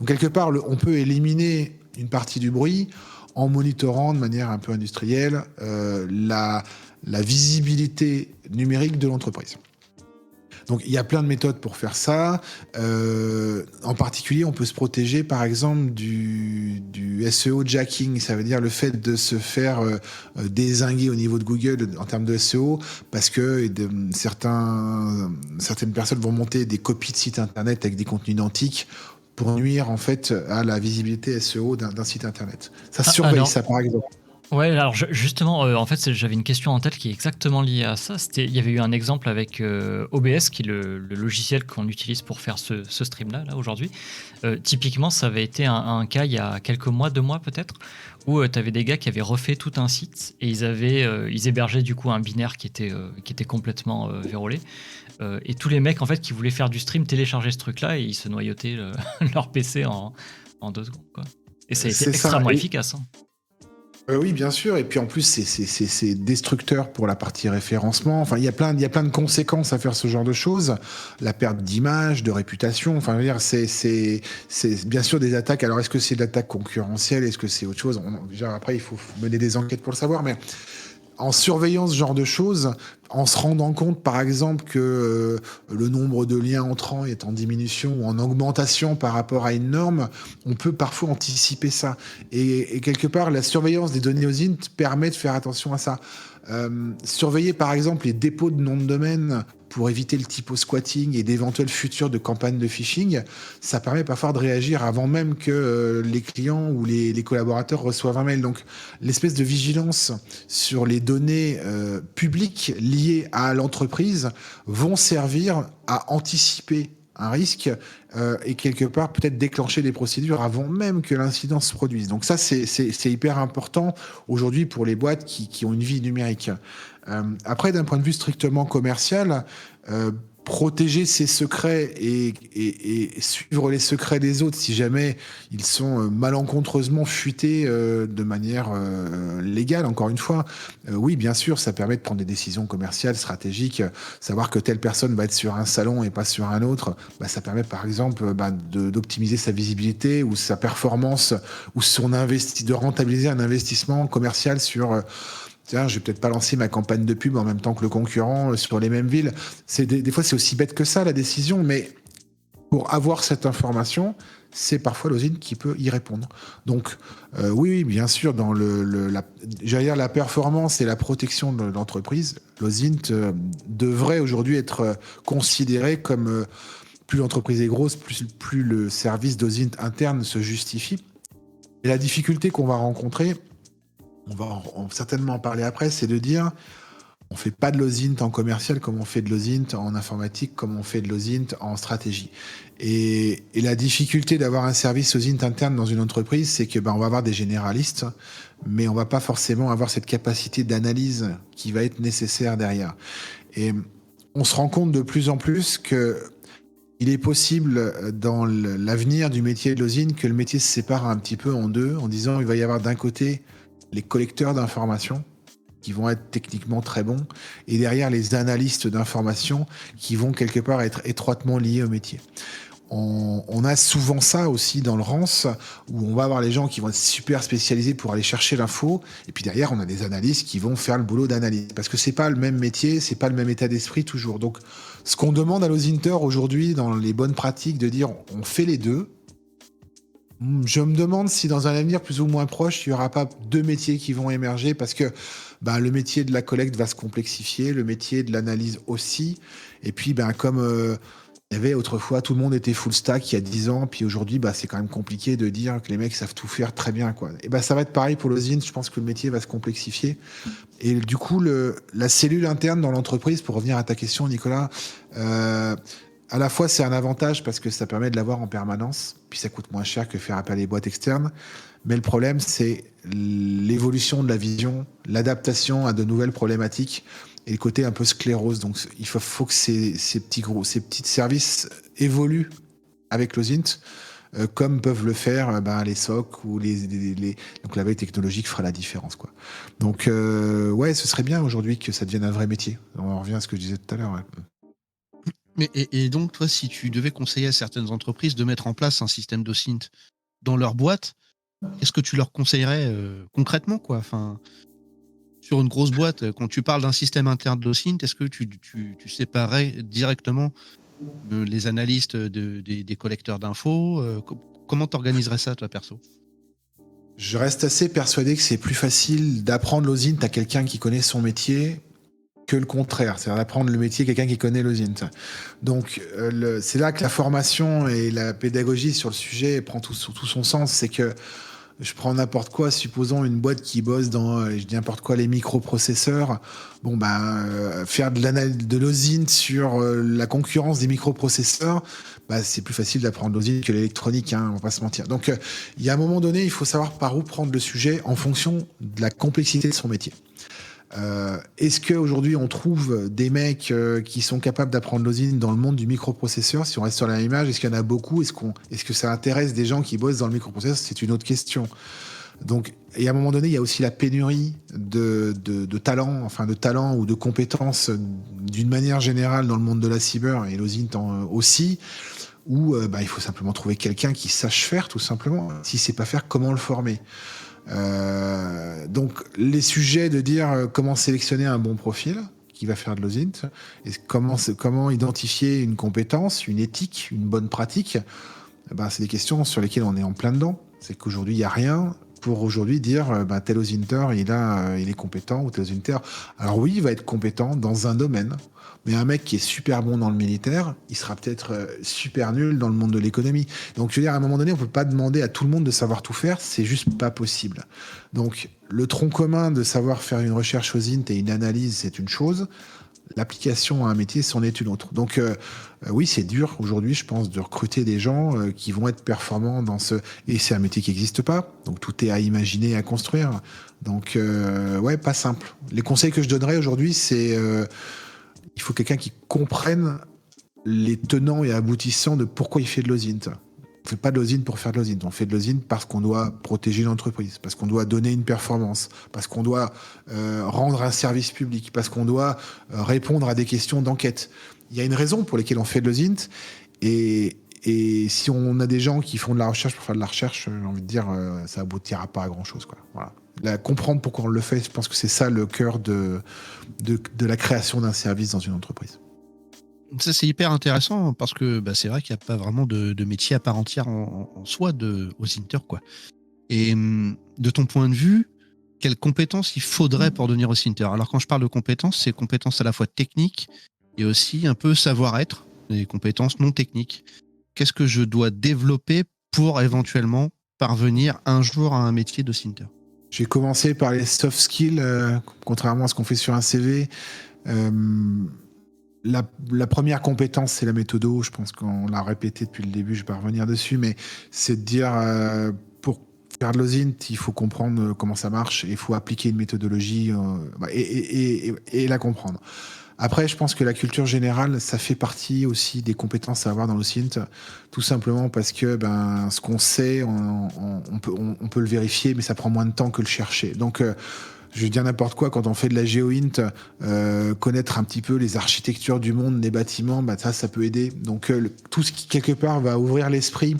Donc quelque part, on peut éliminer une partie du bruit en monitorant de manière un peu industrielle la visibilité numérique de l'entreprise. Donc, il y a plein de méthodes pour faire ça. En particulier, on peut se protéger, par exemple, du SEO jacking. Ça veut dire le fait de se faire dézinguer au niveau de Google en termes de SEO, parce que certaines personnes vont monter des copies de sites internet avec des contenus identiques pour nuire, en fait, à la visibilité SEO d'un site internet. Ça surveille ça, par exemple. Ouais, alors justement, en fait, j'avais une question en tête qui est exactement liée à ça. Il y avait eu un exemple avec OBS, qui est le logiciel qu'on utilise pour faire ce stream-là, aujourd'hui. Typiquement, ça avait été un cas il y a quelques mois, 2 mois peut-être, où tu avais des gars qui avaient refait tout un site et ils hébergeaient du coup un binaire qui était complètement vérolé. Et tous les mecs en fait qui voulaient faire du stream téléchargeaient ce truc-là et ils se noyautaient leur PC en 2 secondes, quoi. Et ça a été extrêmement efficace. Hein. Oui, bien sûr. Et puis en plus, c'est destructeur pour la partie référencement. Enfin, il y a plein de conséquences à faire ce genre de choses. La perte d'image, de réputation. Enfin, je veux dire, c'est bien sûr des attaques. Alors, est-ce que c'est de l'attaque concurrentielle? Est-ce que c'est autre chose? Déjà, après, il faut mener des enquêtes pour le savoir. Mais en surveillant ce genre de choses, en se rendant compte, par exemple, que le nombre de liens entrants est en diminution ou en augmentation par rapport à une norme, on peut parfois anticiper ça. Et quelque part, la surveillance des données OSINT permet de faire attention à ça. Surveiller, par exemple, les dépôts de noms de domaine pour éviter le typo-squatting et d'éventuels futurs de campagnes de phishing, ça permet parfois de réagir avant même que les clients ou les collaborateurs reçoivent un mail. Donc, l'espèce de vigilance sur les données publiques liées à l'entreprise vont servir à anticiper un risque et quelque part peut-être déclencher des procédures avant même que l'incident se produise. Donc ça, c'est hyper important aujourd'hui pour les boîtes qui ont une vie numérique. Après, d'un point de vue strictement commercial, protéger ses secrets et suivre les secrets des autres si jamais ils sont malencontreusement fuités de manière légale, encore une fois, oui, bien sûr, ça permet de prendre des décisions commerciales, stratégiques, savoir que telle personne va être sur un salon et pas sur un autre, ça permet par exemple d'optimiser sa visibilité ou sa performance ou de rentabiliser un investissement commercial sur... Tiens, je vais peut-être pas lancer ma campagne de pub en même temps que le concurrent sur les mêmes villes. Des fois, c'est aussi bête que ça, la décision, mais pour avoir cette information, c'est parfois l'OSINT qui peut y répondre. Donc, oui, bien sûr, dans la performance et la protection de l'entreprise, l'OSINT devrait aujourd'hui être considéré comme plus l'entreprise est grosse, plus le service d'OSINT interne se justifie. Et la difficulté qu'on va rencontrer, on va certainement en parler après, c'est de dire on fait pas de l'OSINT en commercial comme on fait de l'OSINT en informatique, comme on fait de l'OSINT en stratégie. Et la difficulté d'avoir un service OSINT interne dans une entreprise, c'est que on va avoir des généralistes, mais on va pas forcément avoir cette capacité d'analyse qui va être nécessaire derrière. Et on se rend compte de plus en plus que il est possible dans l'avenir du métier de l'OSINT que le métier se sépare un petit peu en deux, en disant il va y avoir d'un côté les collecteurs d'informations qui vont être techniquement très bons, et derrière les analystes d'informations qui vont quelque part être étroitement liés au métier. on a souvent ça aussi dans le Rance, où on va avoir les gens qui vont être super spécialisés pour aller chercher l'info, et puis derrière, on a des analystes qui vont faire le boulot d'analyse. Parce que c'est pas le même métier, c'est pas le même état d'esprit toujours. Donc, ce qu'on demande à nos Inter aujourd'hui, dans les bonnes pratiques, de dire on fait les deux. Je me demande si dans un avenir plus ou moins proche, il n'y aura pas deux métiers qui vont émerger, parce que le métier de la collecte va se complexifier, le métier de l'analyse aussi. Et puis, comme il y avait autrefois, tout le monde était full stack il y a 10 ans, puis aujourd'hui, c'est quand même compliqué de dire que les mecs savent tout faire très bien, quoi. Et ça va être pareil pour l'osine, je pense que le métier va se complexifier. Et du coup, la cellule interne dans l'entreprise, pour revenir à ta question, Nicolas, à la fois, c'est un avantage parce que ça permet de l'avoir en permanence, puis ça coûte moins cher que faire appel à des boîtes externes. Mais le problème, c'est l'évolution de la vision, l'adaptation à de nouvelles problématiques et le côté un peu sclérose. Donc, il faut que ces petits services évoluent avec l'OSINT, comme peuvent le faire les SOC ou donc la veille technologique fera la différence, quoi. Donc, ce serait bien aujourd'hui que ça devienne un vrai métier. On revient à ce que je disais tout à l'heure. Ouais. Mais, et donc, toi, si tu devais conseiller à certaines entreprises de mettre en place un système d'OSINT dans leur boîte, qu'est-ce que tu leur conseillerais concrètement, quoi? Enfin, sur une grosse boîte, quand tu parles d'un système interne d'OSINT, est-ce que tu séparais directement les analystes des collecteurs d'infos? Comment t'organiserais ça, toi, perso? Je reste assez persuadé que c'est plus facile d'apprendre l'OSINT à quelqu'un qui connaît son métier que le contraire, c'est-à-dire d'apprendre le métier à quelqu'un qui connaît l'OSINT. Donc, c'est là que la formation et la pédagogie sur le sujet prend tout son sens. C'est que je prends n'importe quoi, supposons une boîte qui bosse dans, je dis n'importe quoi, les microprocesseurs. Faire de l'OSINT sur la concurrence des microprocesseurs, c'est plus facile d'apprendre l'OSINT que l'électronique, on va pas se mentir. Donc, il y a un moment donné, il faut savoir par où prendre le sujet en fonction de la complexité de son métier. Est-ce qu'aujourd'hui on trouve des mecs qui sont capables d'apprendre l'OSINT dans le monde du microprocesseur? Si on reste sur la même image, est-ce qu'il y en a beaucoup? Est-ce que ça intéresse des gens qui bossent dans le microprocesseur? C'est une autre question. Donc, et à un moment donné, il y a aussi la pénurie de talent ou de compétences d'une manière générale dans le monde de la cyber, et l'OSINT aussi, où il faut simplement trouver quelqu'un qui sache faire, tout simplement. Si c'est pas faire, comment le former? Donc les sujets de dire comment sélectionner un bon profil qui va faire de l'OSINT, et comment identifier une compétence, une éthique, une bonne pratique, c'est des questions sur lesquelles on est en plein dedans. C'est qu'aujourd'hui il n'y a rien pour aujourd'hui dire tel OSINTer il est compétent, ou tel OSINTer, alors oui, il va être compétent dans un domaine, mais un mec qui est super bon dans le militaire, il sera peut-être super nul dans le monde de l'économie. Donc je veux dire, à un moment donné, on peut pas demander à tout le monde de savoir tout faire, c'est juste pas possible. Donc le tronc commun de savoir faire une recherche OSINT et une analyse, c'est une chose. L'application à un métier, c'en est une autre. Donc oui, c'est dur aujourd'hui, je pense, de recruter des gens qui vont être performants dans ce... Et c'est un métier qui n'existe pas, donc tout est à imaginer, à construire. Donc pas simple. Les conseils que je donnerais aujourd'hui, c'est... il faut quelqu'un qui comprenne les tenants et aboutissants de pourquoi il fait de l'OSINT. On ne fait pas de l'OSINT pour faire de l'OSINT. On fait de l'OSINT parce qu'on doit protéger une entreprise, parce qu'on doit donner une performance, parce qu'on doit rendre un service public, parce qu'on doit répondre à des questions d'enquête. Il y a une raison pour laquelle on fait de l'OSINT. Et si on a des gens qui font de la recherche pour faire de la recherche, j'ai envie de dire, ça aboutira pas à grand-chose, quoi. Voilà. Comprendre pourquoi on le fait, je pense que c'est ça le cœur de la création d'un service dans une entreprise. Ça, c'est hyper intéressant parce que c'est vrai qu'il n'y a pas vraiment de métier à part entière en soi OSINTer, quoi. Et de ton point de vue, quelles compétences il faudrait pour devenir OSINTer? Alors, quand je parle de compétences, c'est compétences à la fois techniques et aussi un peu savoir-être, des compétences non techniques. Qu'est-ce que je dois développer pour éventuellement parvenir un jour à un métier d'OSINTer? J'ai commencé par les soft skills, contrairement à ce qu'on fait sur un CV. La première compétence, c'est la méthodo. Je pense qu'on l'a répété depuis le début, je ne vais pas revenir dessus, mais c'est de dire, pour faire de l'OSINT, il faut comprendre comment ça marche, et il faut appliquer une méthodologie et la comprendre. Après, je pense que la culture générale, ça fait partie aussi des compétences à avoir dans l'OSINT, tout simplement parce que ce qu'on sait, on peut le vérifier, mais ça prend moins de temps que le chercher. Donc, je vais dire n'importe quoi, quand on fait de la GeoInt, connaître un petit peu les architectures du monde, des bâtiments, bah, ça peut aider. Donc tout ce qui, quelque part, va ouvrir l'esprit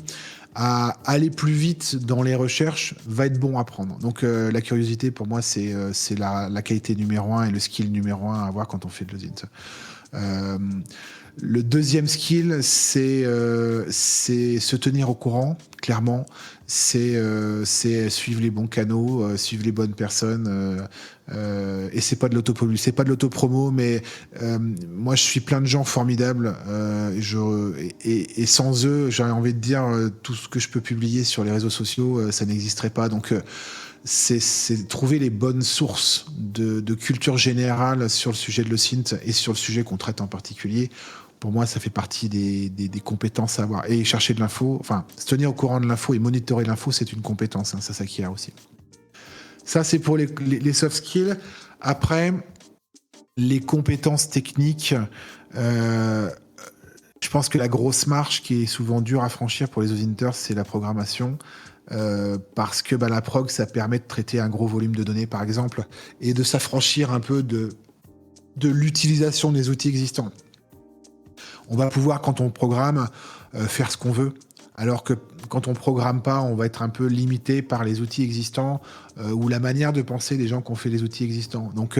à aller plus vite dans les recherches va être bon à prendre. Donc la curiosité, pour moi, c'est la qualité numéro 1 et le skill numéro 1 à avoir quand on fait de l'OSINT. Le deuxième skill, c'est se tenir au courant, clairement. C'est suivre les bons canaux, suivre les bonnes personnes. Et c'est pas de c'est pas de l'autopromo, mais moi je suis plein de gens formidables. Et sans eux, j'aurais envie de dire tout ce que je peux publier sur les réseaux sociaux, ça n'existerait pas. Donc c'est trouver les bonnes sources de culture générale sur le sujet de l'OSINT et sur le sujet qu'on traite en particulier. Pour moi, ça fait partie des compétences à avoir. Et chercher de l'info, enfin, se tenir au courant de l'info et monitorer l'info, c'est une compétence. Hein, ça s'acquiert aussi. Ça, c'est pour les soft skills. Après, les compétences techniques, je pense que la grosse marche qui est souvent dure à franchir pour les OSINTers, c'est la programmation. Parce que la prog, ça permet de traiter un gros volume de données, par exemple, et de s'affranchir un peu de l'utilisation des outils existants. On va pouvoir, quand on programme, faire ce qu'on veut, alors que quand on programme pas, on va être un peu limité par les outils existants ou la manière de penser des gens qui ont fait les outils existants. Donc,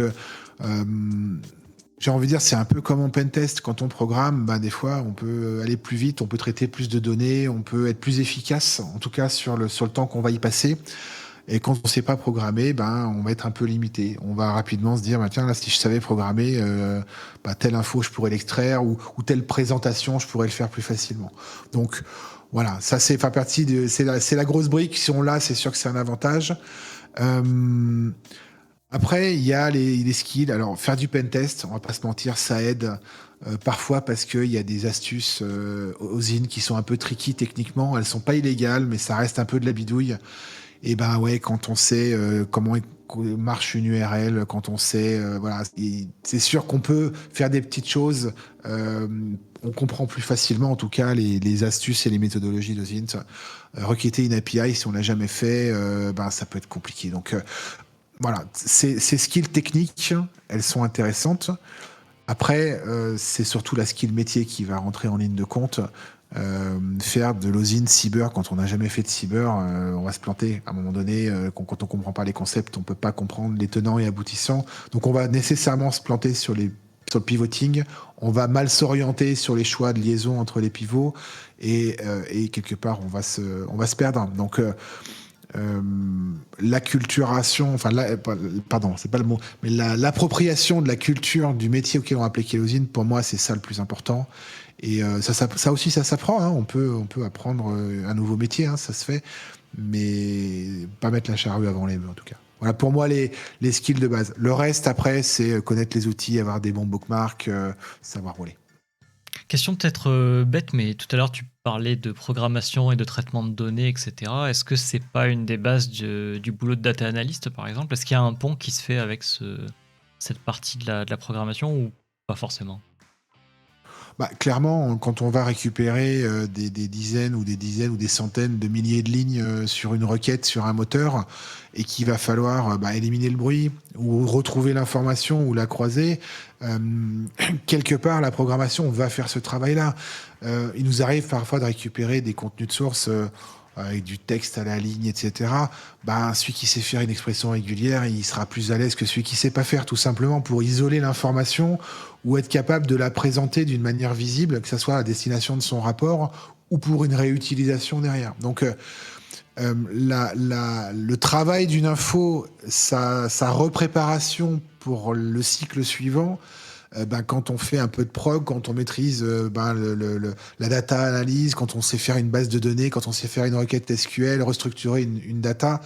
j'ai envie de dire, c'est un peu comme en pentest. Quand on programme, des fois, on peut aller plus vite, on peut traiter plus de données, on peut être plus efficace, en tout cas sur le temps qu'on va y passer. Et quand on ne sait pas programmer, on va être un peu limité. On va rapidement se dire, tiens, là, si je savais programmer, telle info, je pourrais l'extraire, ou telle présentation, je pourrais le faire plus facilement. Donc, voilà, ça, c'est la grosse brique. Si on l'a, c'est sûr que c'est un avantage. Après, il y a les skills. Alors, faire du pentest, on va pas se mentir, ça aide. Parfois parce qu'il y a des astuces OSINT qui sont un peu tricky techniquement. Elles sont pas illégales, mais ça reste un peu de la bidouille. Et quand on sait comment marche une URL, quand on sait, c'est sûr qu'on peut faire des petites choses. On comprend plus facilement, en tout cas, les astuces et les méthodologies d'OSINT. Requêter une API, si on l'a jamais fait, ça peut être compliqué. Donc voilà, ces skills techniques, elles sont intéressantes. Après, c'est surtout la skill métier qui va rentrer en ligne de compte. Faire de l'OSINT cyber quand on n'a jamais fait de cyber, on va se planter à un moment donné. Quand on comprend pas les concepts, on peut pas comprendre les tenants et aboutissants. Donc on va nécessairement se planter sur le pivoting. On va mal s'orienter sur les choix de liaison entre les pivots et quelque part on va se perdre. Donc l'acculturation, pardon, c'est pas le mot, mais l'appropriation de la culture du métier auquel on va appliquer l'OSINT, pour moi, c'est ça le plus important. Et ça aussi, ça s'apprend. Hein. On peut apprendre un nouveau métier, hein, ça se fait, mais pas mettre la charrue avant les bœufs, en tout cas. Voilà, pour moi, les skills de base. Le reste, après, c'est connaître les outils, avoir des bons bookmarks, savoir rouler. Question peut-être bête, mais tout à l'heure tu parlais de programmation et de traitement de données, etc. Est-ce que c'est pas une des bases du boulot de data analyst, par exemple? Est-ce qu'il y a un pont qui se fait avec cette partie de la programmation ou pas forcément? Clairement, quand on va récupérer des dizaines ou des centaines de milliers de lignes sur une requête, sur un moteur, et qu'il va falloir éliminer le bruit ou retrouver l'information ou la croiser, quelque part, la programmation va faire ce travail-là. Il nous arrive parfois de récupérer des contenus de source avec du texte à la ligne, etc. Celui qui sait faire une expression régulière, il sera plus à l'aise que celui qui sait pas faire, tout simplement pour isoler l'information ou être capable de la présenter d'une manière visible, que ce soit à destination de son rapport ou pour une réutilisation derrière. Donc, le travail d'une info, sa repréparation pour le cycle suivant, quand on fait un peu de prog, quand on maîtrise la data analyse, quand on sait faire une base de données, quand on sait faire une requête SQL, restructurer une data,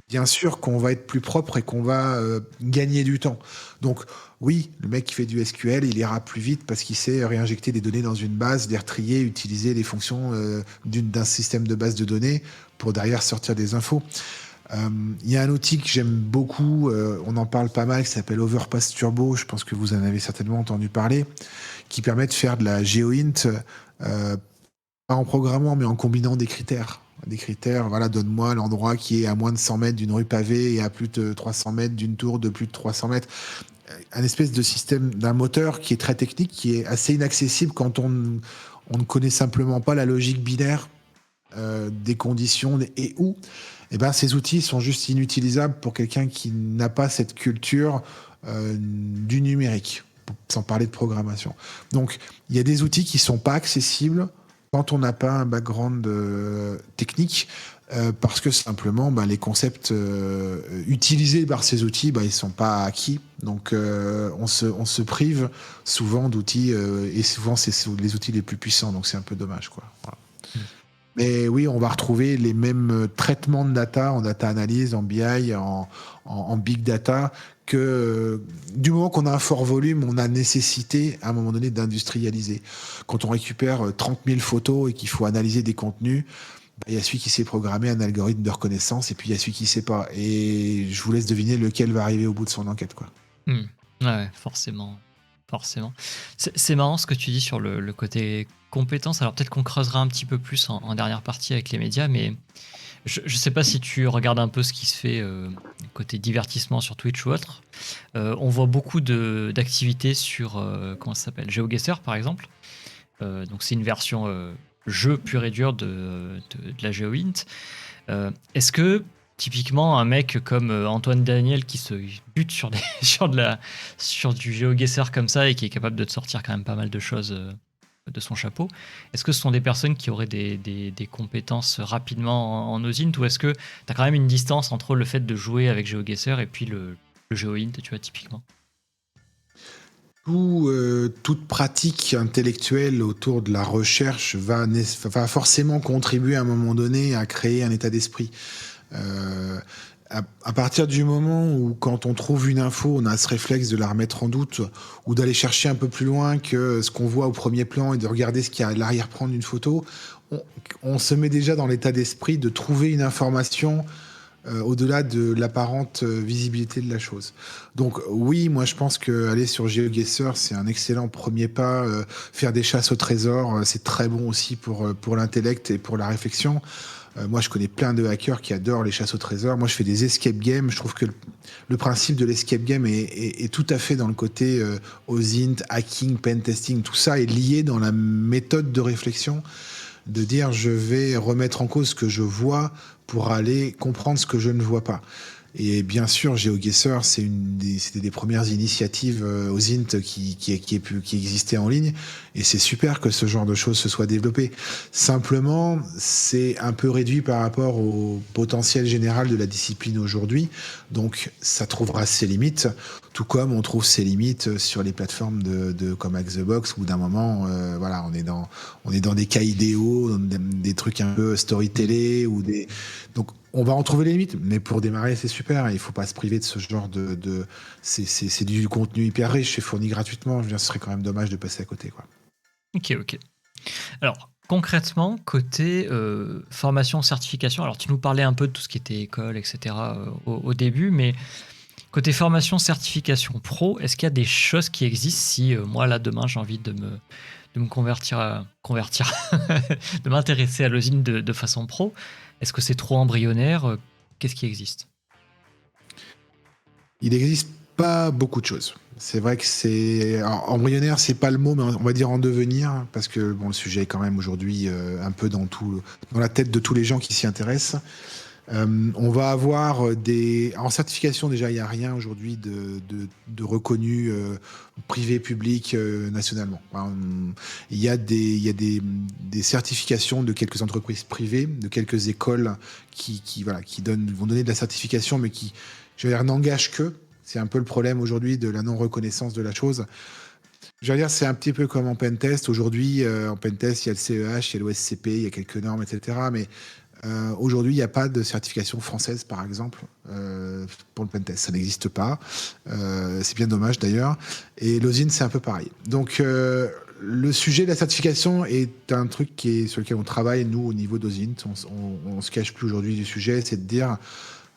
bien sûr qu'on va être plus propre et qu'on va gagner du temps. Donc oui, le mec qui fait du SQL, il ira plus vite parce qu'il sait réinjecter des données dans une base, les retrier, utiliser les fonctions d'un système de base de données pour derrière sortir des infos. Il y a un outil que j'aime beaucoup, on en parle pas mal, qui s'appelle Overpass Turbo, je pense que vous en avez certainement entendu parler, qui permet de faire de la GeoInt, pas en programmant, mais en combinant des critères. des critères. Voilà, donne-moi l'endroit qui est à moins de 100 mètres d'une rue pavée et à plus de 300 mètres d'une tour de plus de 300 mètres. Un espèce de système d'un moteur qui est très technique, qui est assez inaccessible quand on ne connaît simplement pas la logique binaire des conditions et où. Eh ben, ces outils sont juste inutilisables pour quelqu'un qui n'a pas cette culture du numérique, sans parler de programmation. Donc, il y a des outils qui sont pas accessibles quand on n'a pas un background technique, parce que simplement, les concepts utilisés par ces outils, ils sont pas acquis. Donc, on se prive souvent d'outils, et souvent, c'est les outils les plus puissants. Donc, c'est un peu dommage, quoi. Voilà. Mais oui, on va retrouver les mêmes traitements de data en data analyse, en BI, en big data, que du moment qu'on a un fort volume, on a nécessité à un moment donné d'industrialiser. Quand on récupère 30 000 photos et qu'il faut analyser des contenus, il y a celui qui sait programmer un algorithme de reconnaissance et puis il y a celui qui ne sait pas. Et je vous laisse deviner lequel va arriver au bout de son enquête, quoi. Ouais, forcément. C'est marrant ce que tu dis sur le côté compétence. Alors peut-être qu'on creusera un petit peu plus en dernière partie avec les médias, mais je ne sais pas si tu regardes un peu ce qui se fait côté divertissement sur Twitch ou autre. On voit beaucoup d'activités sur, comment ça s'appelle, GeoGuessr par exemple. Donc c'est une version jeu pur et dur de la GeoInt. Est-ce que typiquement un mec comme Antoine Daniel qui se bute sur du GeoGuessr comme ça et qui est capable de te sortir quand même pas mal de choses de son chapeau, est-ce que ce sont des personnes qui auraient des compétences rapidement en OSINT, ou est-ce que tu as quand même une distance entre le fait de jouer avec GeoGuessr et puis le GeoInt, tu vois, typiquement? Toute pratique intellectuelle autour de la recherche va forcément contribuer à un moment donné à créer un état d'esprit. À partir du moment où, quand on trouve une info, on a ce réflexe de la remettre en doute ou d'aller chercher un peu plus loin que ce qu'on voit au premier plan et de regarder ce qu'il y a à l'arrière-plan d'une photo, on se met déjà dans l'état d'esprit de trouver une information au-delà de l'apparente visibilité de la chose. Donc oui, moi je pense qu'aller sur GeoGuessr, c'est un excellent premier pas. Faire des chasses au trésor, c'est très bon aussi pour l'intellect et pour la réflexion. Moi, je connais plein de hackers qui adorent les chasses au trésor. Moi, je fais des escape games. Je trouve que le principe de l'escape game est tout à fait dans le côté OSINT, hacking, pen testing. Tout ça est lié dans la méthode de réflexion, de dire je vais remettre en cause ce que je vois pour aller comprendre ce que je ne vois pas. Et bien sûr, GeoGuessr, c'était des premières initiatives OSINT qui existaient en ligne. Et c'est super que ce genre de choses se soit développé. Simplement, c'est un peu réduit par rapport au potentiel général de la discipline aujourd'hui. Donc, ça trouvera ses limites, tout comme on trouve ses limites sur les plateformes comme Hack the Box, où d'un moment, voilà, on est dans des cas idéaux, dans des trucs un peu storytellés, donc, on va en trouver les limites, mais pour démarrer, c'est super. Il ne faut pas se priver de ce genre c'est du contenu hyper riche et fourni gratuitement. Je veux dire, ce serait quand même dommage de passer à côté, quoi. Ok. Alors, concrètement, côté formation, certification, alors tu nous parlais un peu de tout ce qui était école, etc. Au début, mais côté formation, certification pro, est-ce qu'il y a des choses qui existent si moi, là, demain, j'ai envie de me convertir, de m'intéresser à l'usine de façon pro? Est-ce que c'est trop embryonnaire? Qu'est-ce qui existe? Il n'existe pas beaucoup de choses. C'est vrai que embryonnaire, c'est pas le mot, mais on va dire en devenir, parce que bon, le sujet est quand même aujourd'hui un peu dans la tête de tous les gens qui s'y intéressent. On va avoir en certification, déjà, il n'y a rien aujourd'hui de reconnu privé, public, nationalement. Il y a des certifications de quelques entreprises privées, de quelques écoles qui vont donner de la certification, mais qui, je veux dire, n'engagent que. C'est un peu le problème aujourd'hui de la non-reconnaissance de la chose. Je veux dire, c'est un petit peu comme en pentest. Aujourd'hui, en pentest, il y a le CEH, il y a l'OSCP, il y a quelques normes, etc. Mais aujourd'hui, il n'y a pas de certification française, par exemple, pour le pentest. Ça n'existe pas. C'est bien dommage, d'ailleurs. Et l'OSINT, c'est un peu pareil. Donc, le sujet de la certification est un truc sur lequel on travaille, nous, au niveau d'OSINT. On ne se cache plus aujourd'hui du sujet. C'est de dire,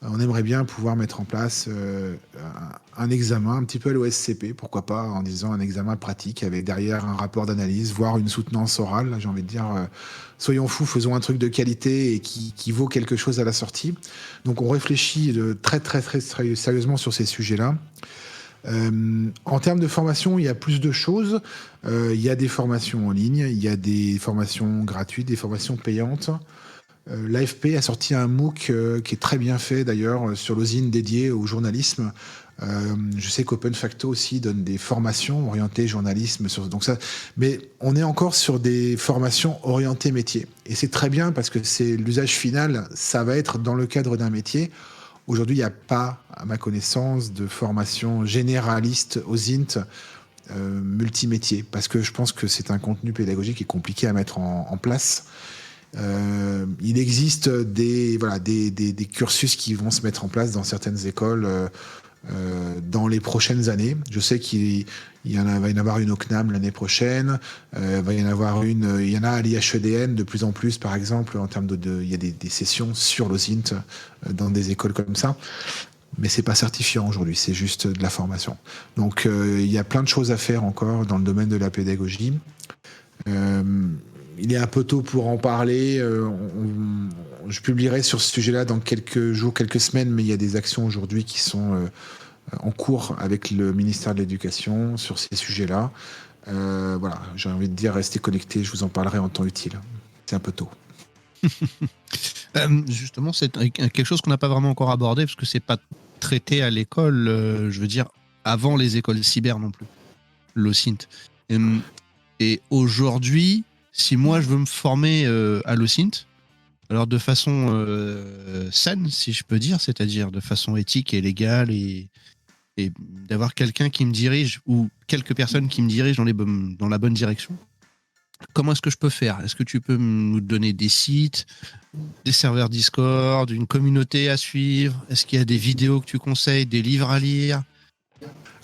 On aimerait bien pouvoir mettre en place un examen, un petit peu à l'OSCP, pourquoi pas, en disant un examen pratique avec derrière un rapport d'analyse, voire une soutenance orale. Là, j'ai envie de dire, soyons fous, faisons un truc de qualité et qui vaut quelque chose à la sortie. Donc on réfléchit très, très, très, très sérieusement sur ces sujets-là. En termes de formation, il y a plus de choses. Il y a des formations en ligne, il y a des formations gratuites, des formations payantes. L'AFP a sorti un MOOC qui est très bien fait d'ailleurs sur l'osine dédié au journalisme. Je sais qu'Open Facto aussi donne des formations orientées journalisme. Donc ça, mais on est encore sur des formations orientées métier. Et c'est très bien parce que c'est l'usage final, ça va être dans le cadre d'un métier. Aujourd'hui, il n'y a pas, à ma connaissance, de formation généraliste aux INT multimétier, parce que je pense que c'est un contenu pédagogique qui est compliqué à mettre en place. Il existe des cursus qui vont se mettre en place dans certaines écoles dans les prochaines années. Je sais qu'il va y en avoir une au CNAM l'année prochaine. Va y en avoir une. Il y en a à l'IHEDN de plus en plus, par exemple, en termes il y a des sessions sur l'OSINT dans des écoles comme ça. Mais c'est pas certifiant aujourd'hui, c'est juste de la formation. Donc il y a plein de choses à faire encore dans le domaine de la pédagogie. Il est un peu tôt pour en parler. Je publierai sur ce sujet-là dans quelques jours, quelques semaines, mais il y a des actions aujourd'hui qui sont en cours avec le ministère de l'Éducation sur ces sujets-là. Voilà, j'ai envie de dire, restez connectés, je vous en parlerai en temps utile. C'est un peu tôt. Justement, c'est quelque chose qu'on n'a pas vraiment encore abordé, parce que c'est pas traité à l'école, je veux dire, avant les écoles cyber non plus, l'OSINT. Et aujourd'hui, si moi je veux me former à l'OSINT, alors de façon saine, si je peux dire, c'est-à-dire de façon éthique et légale, et d'avoir quelqu'un qui me dirige, ou quelques personnes qui me dirigent dans la bonne direction, comment est-ce que je peux faire? Est-ce que tu peux nous donner des sites, des serveurs Discord, une communauté à suivre? Est-ce qu'il y a des vidéos que tu conseilles, des livres à lire?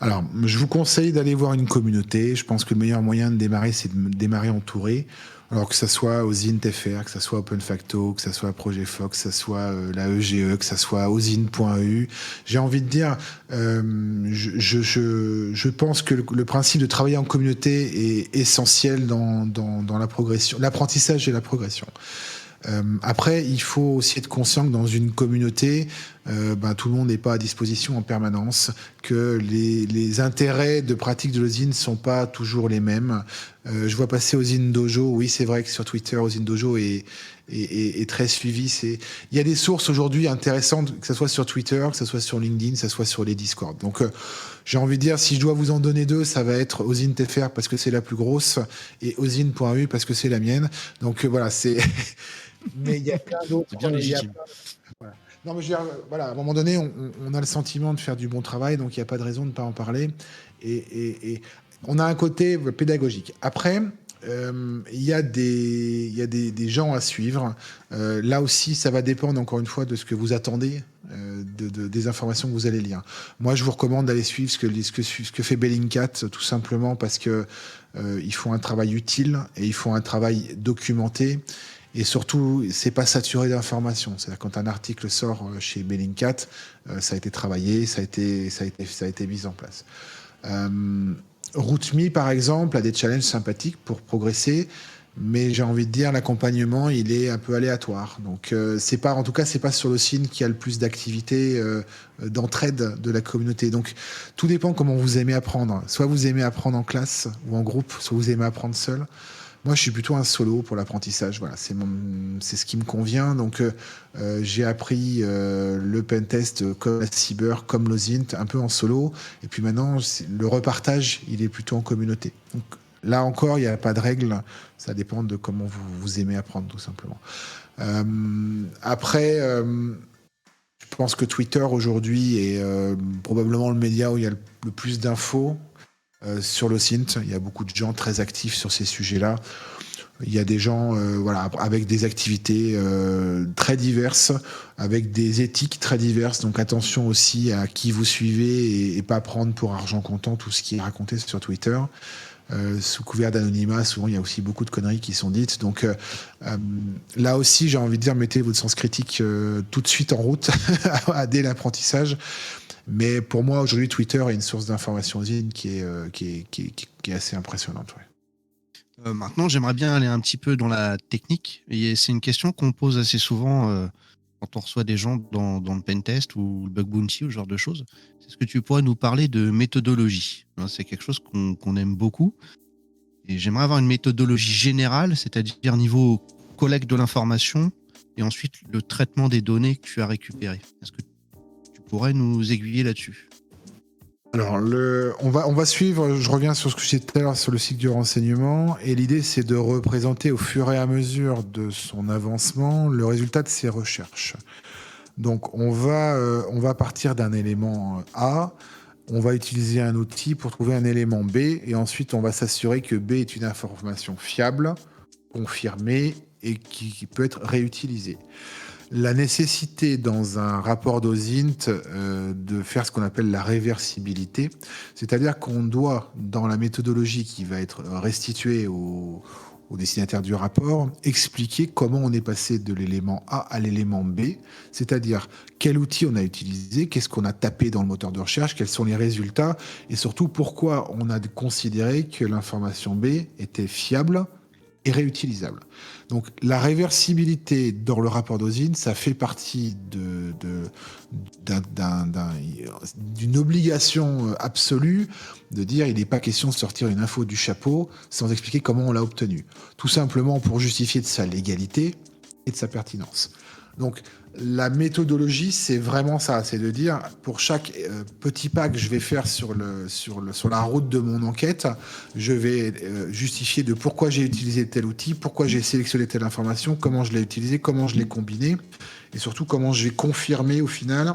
Alors, je vous conseille d'aller voir une communauté. Je pense que le meilleur moyen de démarrer, c'est de démarrer entouré. Alors que ça soit OSINT.fr, que ça soit Open Facto, que ça soit Projet Fox, que ça soit la EGE, que ça soit osint.eu. J'ai envie de dire, je pense que le principe de travailler en communauté est essentiel dans la progression, l'apprentissage et la progression. Après, il faut aussi être conscient que dans une communauté, tout le monde n'est pas à disposition en permanence, que les intérêts de pratique de l'OSINT ne sont pas toujours les mêmes. Je vois passer OSINT Dojo, oui c'est vrai que sur Twitter, OSINT Dojo est très suivi. Il y a des sources aujourd'hui intéressantes, que ce soit sur Twitter, que ce soit sur LinkedIn, que ce soit sur les Discord. Donc j'ai envie de dire, si je dois vous en donner deux, ça va être OSINT.fr parce que c'est la plus grosse et osint.eu parce que c'est la mienne. Donc voilà, c'est... Mais il y a plein d'autres. C'est bien légitime. Voilà. Non, mais je veux dire, voilà, à un moment donné, on a le sentiment de faire du bon travail, donc il n'y a pas de raison de ne pas en parler. Et on a un côté pédagogique. Après, il y a des gens à suivre. Là aussi, ça va dépendre encore une fois de ce que vous attendez, des informations que vous allez lire. Moi, je vous recommande d'aller suivre ce que fait Bellingcat, tout simplement parce que ils font un travail utile et ils font un travail documenté. Et surtout, c'est pas saturé d'informations. C'est-à-dire quand un article sort chez Bellingcat, ça a été travaillé, ça a été mis en place. RouteMe, par exemple, a des challenges sympathiques pour progresser, mais j'ai envie de dire l'accompagnement, il est un peu aléatoire. Donc c'est pas sur l'OSINT qu'il y a le plus d'activités d'entraide de la communauté. Donc tout dépend comment vous aimez apprendre. Soit vous aimez apprendre en classe ou en groupe, soit vous aimez apprendre seul. Moi, je suis plutôt un solo pour l'apprentissage. Voilà, c'est ce qui me convient. Donc, j'ai appris le pentest comme la cyber, comme l'OSINT, un peu en solo. Et puis maintenant, le repartage, il est plutôt en communauté. Donc, là encore, il n'y a pas de règle. Ça dépend de comment vous aimez apprendre, tout simplement. Après, je pense que Twitter, aujourd'hui, est probablement le média où il y a le plus d'infos. Sur l'OSINT, il y a beaucoup de gens très actifs sur ces sujets-là. Il y a des gens avec des activités très diverses, avec des éthiques très diverses. Donc attention aussi à qui vous suivez et pas prendre pour argent comptant tout ce qui est raconté sur Twitter. sous couvert d'anonymat. Souvent, il y a aussi beaucoup de conneries qui sont dites. Donc là aussi, j'ai envie de dire, mettez votre sens critique tout de suite en route dès l'apprentissage. Mais pour moi, aujourd'hui, Twitter est une source d'information qui est assez impressionnante. Ouais. Maintenant, j'aimerais bien aller un petit peu dans la technique. Et c'est une question qu'on pose assez souvent quand on reçoit des gens dans le pentest ou le bug bounty ou ce genre de choses. Est-ce que tu pourrais nous parler de méthodologie ? C'est quelque chose qu'on aime beaucoup. Et j'aimerais avoir une méthodologie générale, c'est-à-dire niveau collecte de l'information et ensuite le traitement des données que tu as récupérées. Est-ce que tu pourrais nous aiguiller là-dessus ? Alors, on va suivre, je reviens sur ce que je disais tout à l'heure sur le cycle du renseignement, et l'idée c'est de représenter au fur et à mesure de son avancement le résultat de ses recherches. Donc on va partir d'un élément A, on va utiliser un outil pour trouver un élément B, et ensuite on va s'assurer que B est une information fiable, confirmée, et qui peut être réutilisée. La nécessité dans un rapport d'OSINT de faire ce qu'on appelle la réversibilité, c'est-à-dire qu'on doit, dans la méthodologie qui va être restituée au destinataire du rapport, expliquer comment on est passé de l'élément A à l'élément B, c'est-à-dire quel outil on a utilisé, qu'est-ce qu'on a tapé dans le moteur de recherche, quels sont les résultats, et surtout pourquoi on a considéré que l'information B était fiable et réutilisable. Donc la réversibilité dans le rapport d'OSINT, ça fait partie d'une obligation absolue de dire il n'est pas question de sortir une info du chapeau sans expliquer comment on l'a obtenue. Tout simplement pour justifier de sa légalité et de sa pertinence. Donc la méthodologie, c'est vraiment ça, c'est de dire pour chaque petit pas que je vais faire sur la route de mon enquête, je vais justifier de pourquoi j'ai utilisé tel outil, pourquoi j'ai sélectionné telle information, comment je l'ai utilisé, comment je l'ai combiné, et surtout comment j'ai confirmé au final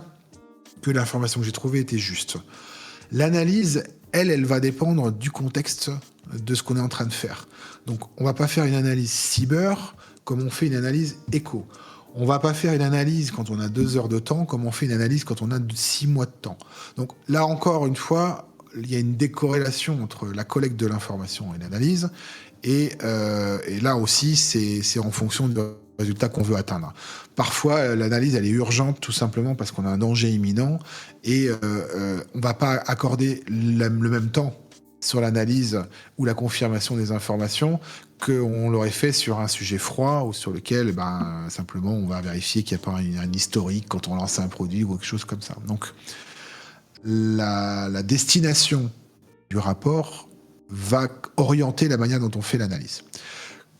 que l'information que j'ai trouvée était juste. L'analyse, elle va dépendre du contexte de ce qu'on est en train de faire. Donc on va pas faire une analyse cyber comme on fait une analyse écho. On va pas faire une analyse quand on a 2 heures de temps, comme on fait une analyse quand on a 6 mois de temps. Donc là, encore une fois, il y a une décorrélation entre la collecte de l'information et l'analyse. Et là aussi, c'est en fonction du résultat qu'on veut atteindre. Parfois, l'analyse, elle est urgente tout simplement parce qu'on a un danger imminent et on va pas accorder le même temps sur l'analyse ou la confirmation des informations qu'on l'aurait fait sur un sujet froid ou sur lequel simplement on va vérifier qu'il n'y a pas un historique quand on lance un produit ou quelque chose comme ça. Donc la destination du rapport va orienter la manière dont on fait l'analyse.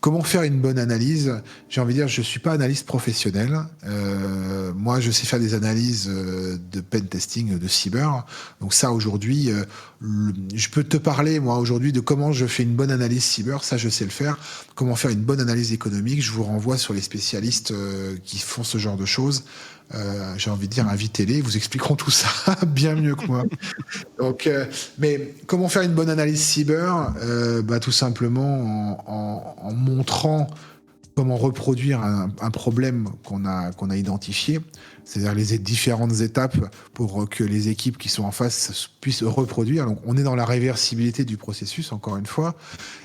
Comment faire une bonne analyse ? J'ai envie de dire, je ne suis pas analyste professionnel. Moi, je sais faire des analyses de pen testing, de cyber. Donc ça, aujourd'hui, je peux te parler, moi, aujourd'hui, de comment je fais une bonne analyse cyber. Ça, je sais le faire. Comment faire une bonne analyse économique. Je vous renvoie sur les spécialistes qui font ce genre de choses. J'ai envie de dire, invitez-les, ils vous expliqueront tout ça bien mieux que moi. Donc, mais comment faire une bonne analyse cyber ? Tout simplement en montrant comment reproduire un problème qu'on a identifié, c'est-à-dire les différentes étapes pour que les équipes qui sont en face puissent reproduire. Donc, on est dans la réversibilité du processus, encore une fois.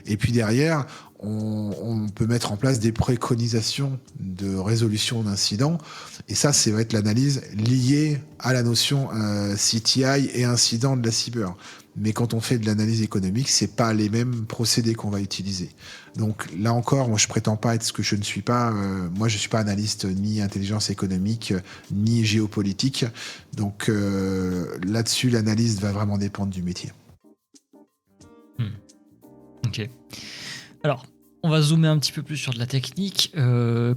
Et puis derrière, on peut mettre en place des préconisations de résolution d'incidents. Et ça va être l'analyse liée à la notion CTI et incident de la cyber. Mais quand on fait de l'analyse économique, c'est pas les mêmes procédés qu'on va utiliser. Donc là encore, moi je prétends pas être ce que je ne suis pas. Moi je suis pas analyste ni intelligence économique ni géopolitique. Donc là-dessus, l'analyse va vraiment dépendre du métier. Ok. Alors, on va zoomer un petit peu plus sur de la technique.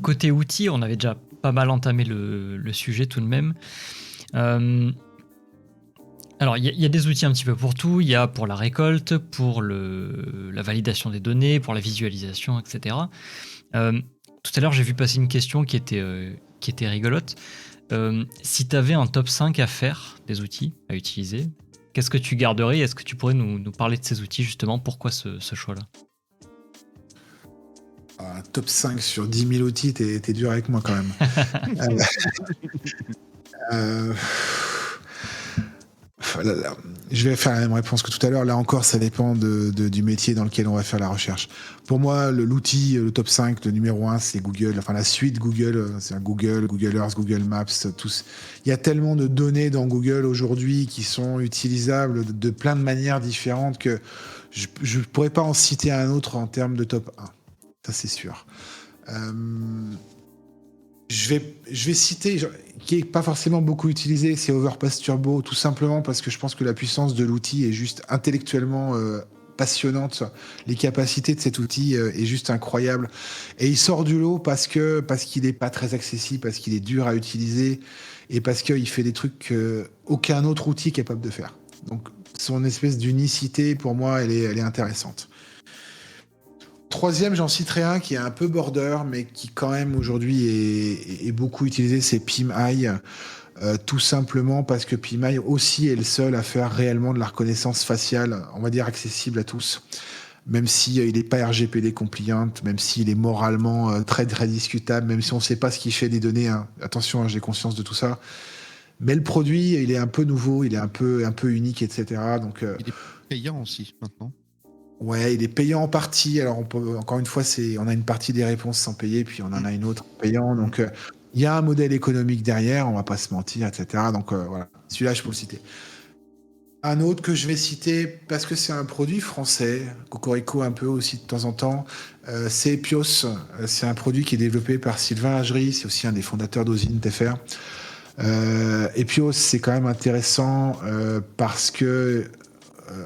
Côté outils, on avait déjà pas mal entamé le sujet tout de même. Alors, il y a des outils un petit peu pour tout. Il y a pour la récolte, pour la validation des données, pour la visualisation, etc. Tout à l'heure, j'ai vu passer une question qui était rigolote. Si tu avais un top 5 à faire des outils à utiliser, qu'est-ce que tu garderais ? Est-ce que tu pourrais nous parler de ces outils, justement ? Pourquoi ce choix-là ? Top 5 sur 10 000 outils, t'es dur avec moi quand même. Je vais faire la même réponse que tout à l'heure. Là encore, ça dépend du métier dans lequel on va faire la recherche. Pour moi, l'outil, le top 5, le numéro 1, c'est Google. Enfin, la suite Google, c'est un Google Earth, Google Maps, tous. Il y a tellement de données dans Google aujourd'hui qui sont utilisables de plein de manières différentes que je ne pourrais pas en citer un autre en termes de top 1. Ça, c'est sûr. Je vais citer, qui n'est pas forcément beaucoup utilisé, c'est Overpass Turbo, tout simplement parce que je pense que la puissance de l'outil est juste intellectuellement passionnante. Les capacités de cet outil est juste incroyable. Et il sort du lot parce qu'il n'est pas très accessible, parce qu'il est dur à utiliser et parce qu'il fait des trucs qu'aucun autre outil est capable de faire. Donc son espèce d'unicité, pour moi, elle est intéressante. Troisième, j'en citerai un qui est un peu border, mais qui quand même aujourd'hui est beaucoup utilisé, c'est PimEye. Tout simplement parce que PimEye aussi est le seul à faire réellement de la reconnaissance faciale, on va dire accessible à tous. Même s'il n'est pas RGPD compliant, même s'il est moralement très très discutable, même si on ne sait pas ce qu'il fait des données. Hein. Attention, hein, j'ai conscience de tout ça. Mais le produit, il est un peu nouveau, il est un peu unique, etc. Donc, il est payant aussi maintenant. Ouais, il est payant en partie. Alors, encore une fois, on a une partie des réponses sans payer, puis on en a une autre payant. Donc, il y a un modèle économique derrière, on va pas se mentir, etc. Donc, voilà. Celui-là, je peux le citer. Un autre que je vais citer, parce que c'est un produit français, Cocorico un peu aussi de temps en temps, c'est Epios. C'est un produit qui est développé par Sylvain Hagery, c'est aussi un des fondateurs d'Ozint.fr. Epios, c'est quand même intéressant parce que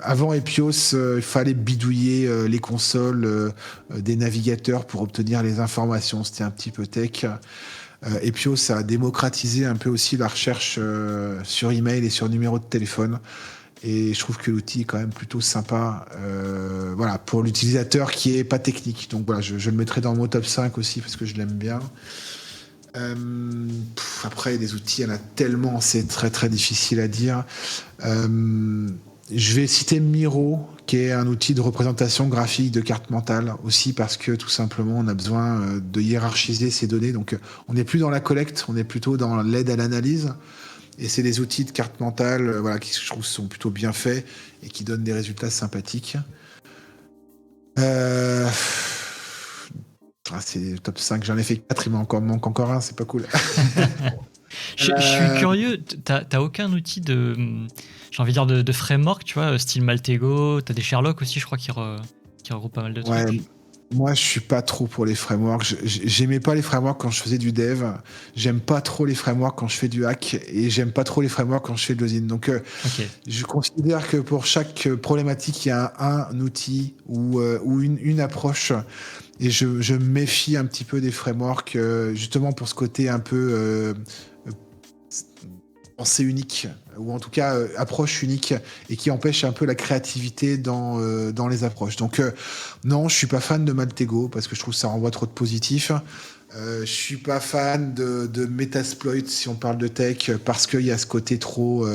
avant Epios, il fallait bidouiller les consoles des navigateurs pour obtenir les informations. C'était un petit peu tech. Epios a démocratisé un peu aussi la recherche sur email et sur numéro de téléphone. Et je trouve que l'outil est quand même plutôt sympa voilà, pour l'utilisateur qui est pas technique. Donc voilà, je le mettrai dans mon top 5 aussi parce que je l'aime bien. Après, des outils, il y en a tellement, c'est très très difficile à dire. Je vais citer Miro, qui est un outil de représentation graphique de carte mentale, aussi parce que tout simplement on a besoin de hiérarchiser ces données. Donc on n'est plus dans la collecte, on est plutôt dans l'aide à l'analyse. Et c'est des outils de carte mentale voilà, qui je trouve sont plutôt bien faits et qui donnent des résultats sympathiques. C'est le top 5, j'en ai fait 4, il manque encore un, c'est pas cool. Je suis curieux, t'as aucun outil j'ai envie de dire de framework, tu vois, style Maltego, t'as des Sherlock aussi, je crois, qui regroupent pas mal de trucs. Moi, je suis pas trop pour les frameworks. J'aimais pas les frameworks quand je faisais du dev. J'aime pas trop les frameworks quand je fais du hack. Et j'aime pas trop les frameworks quand je fais de l'osine. Donc, je considère que pour chaque problématique, il y a un outil ou une approche. Et je me méfie un petit peu des frameworks, justement pour ce côté un peu pensée unique, ou en tout cas approche unique, et qui empêche un peu la créativité dans les approches. Donc non, je suis pas fan de Maltego, parce que je trouve que ça renvoie trop de positif. Je suis pas fan de Metasploit, si on parle de tech, parce qu'il y a ce côté trop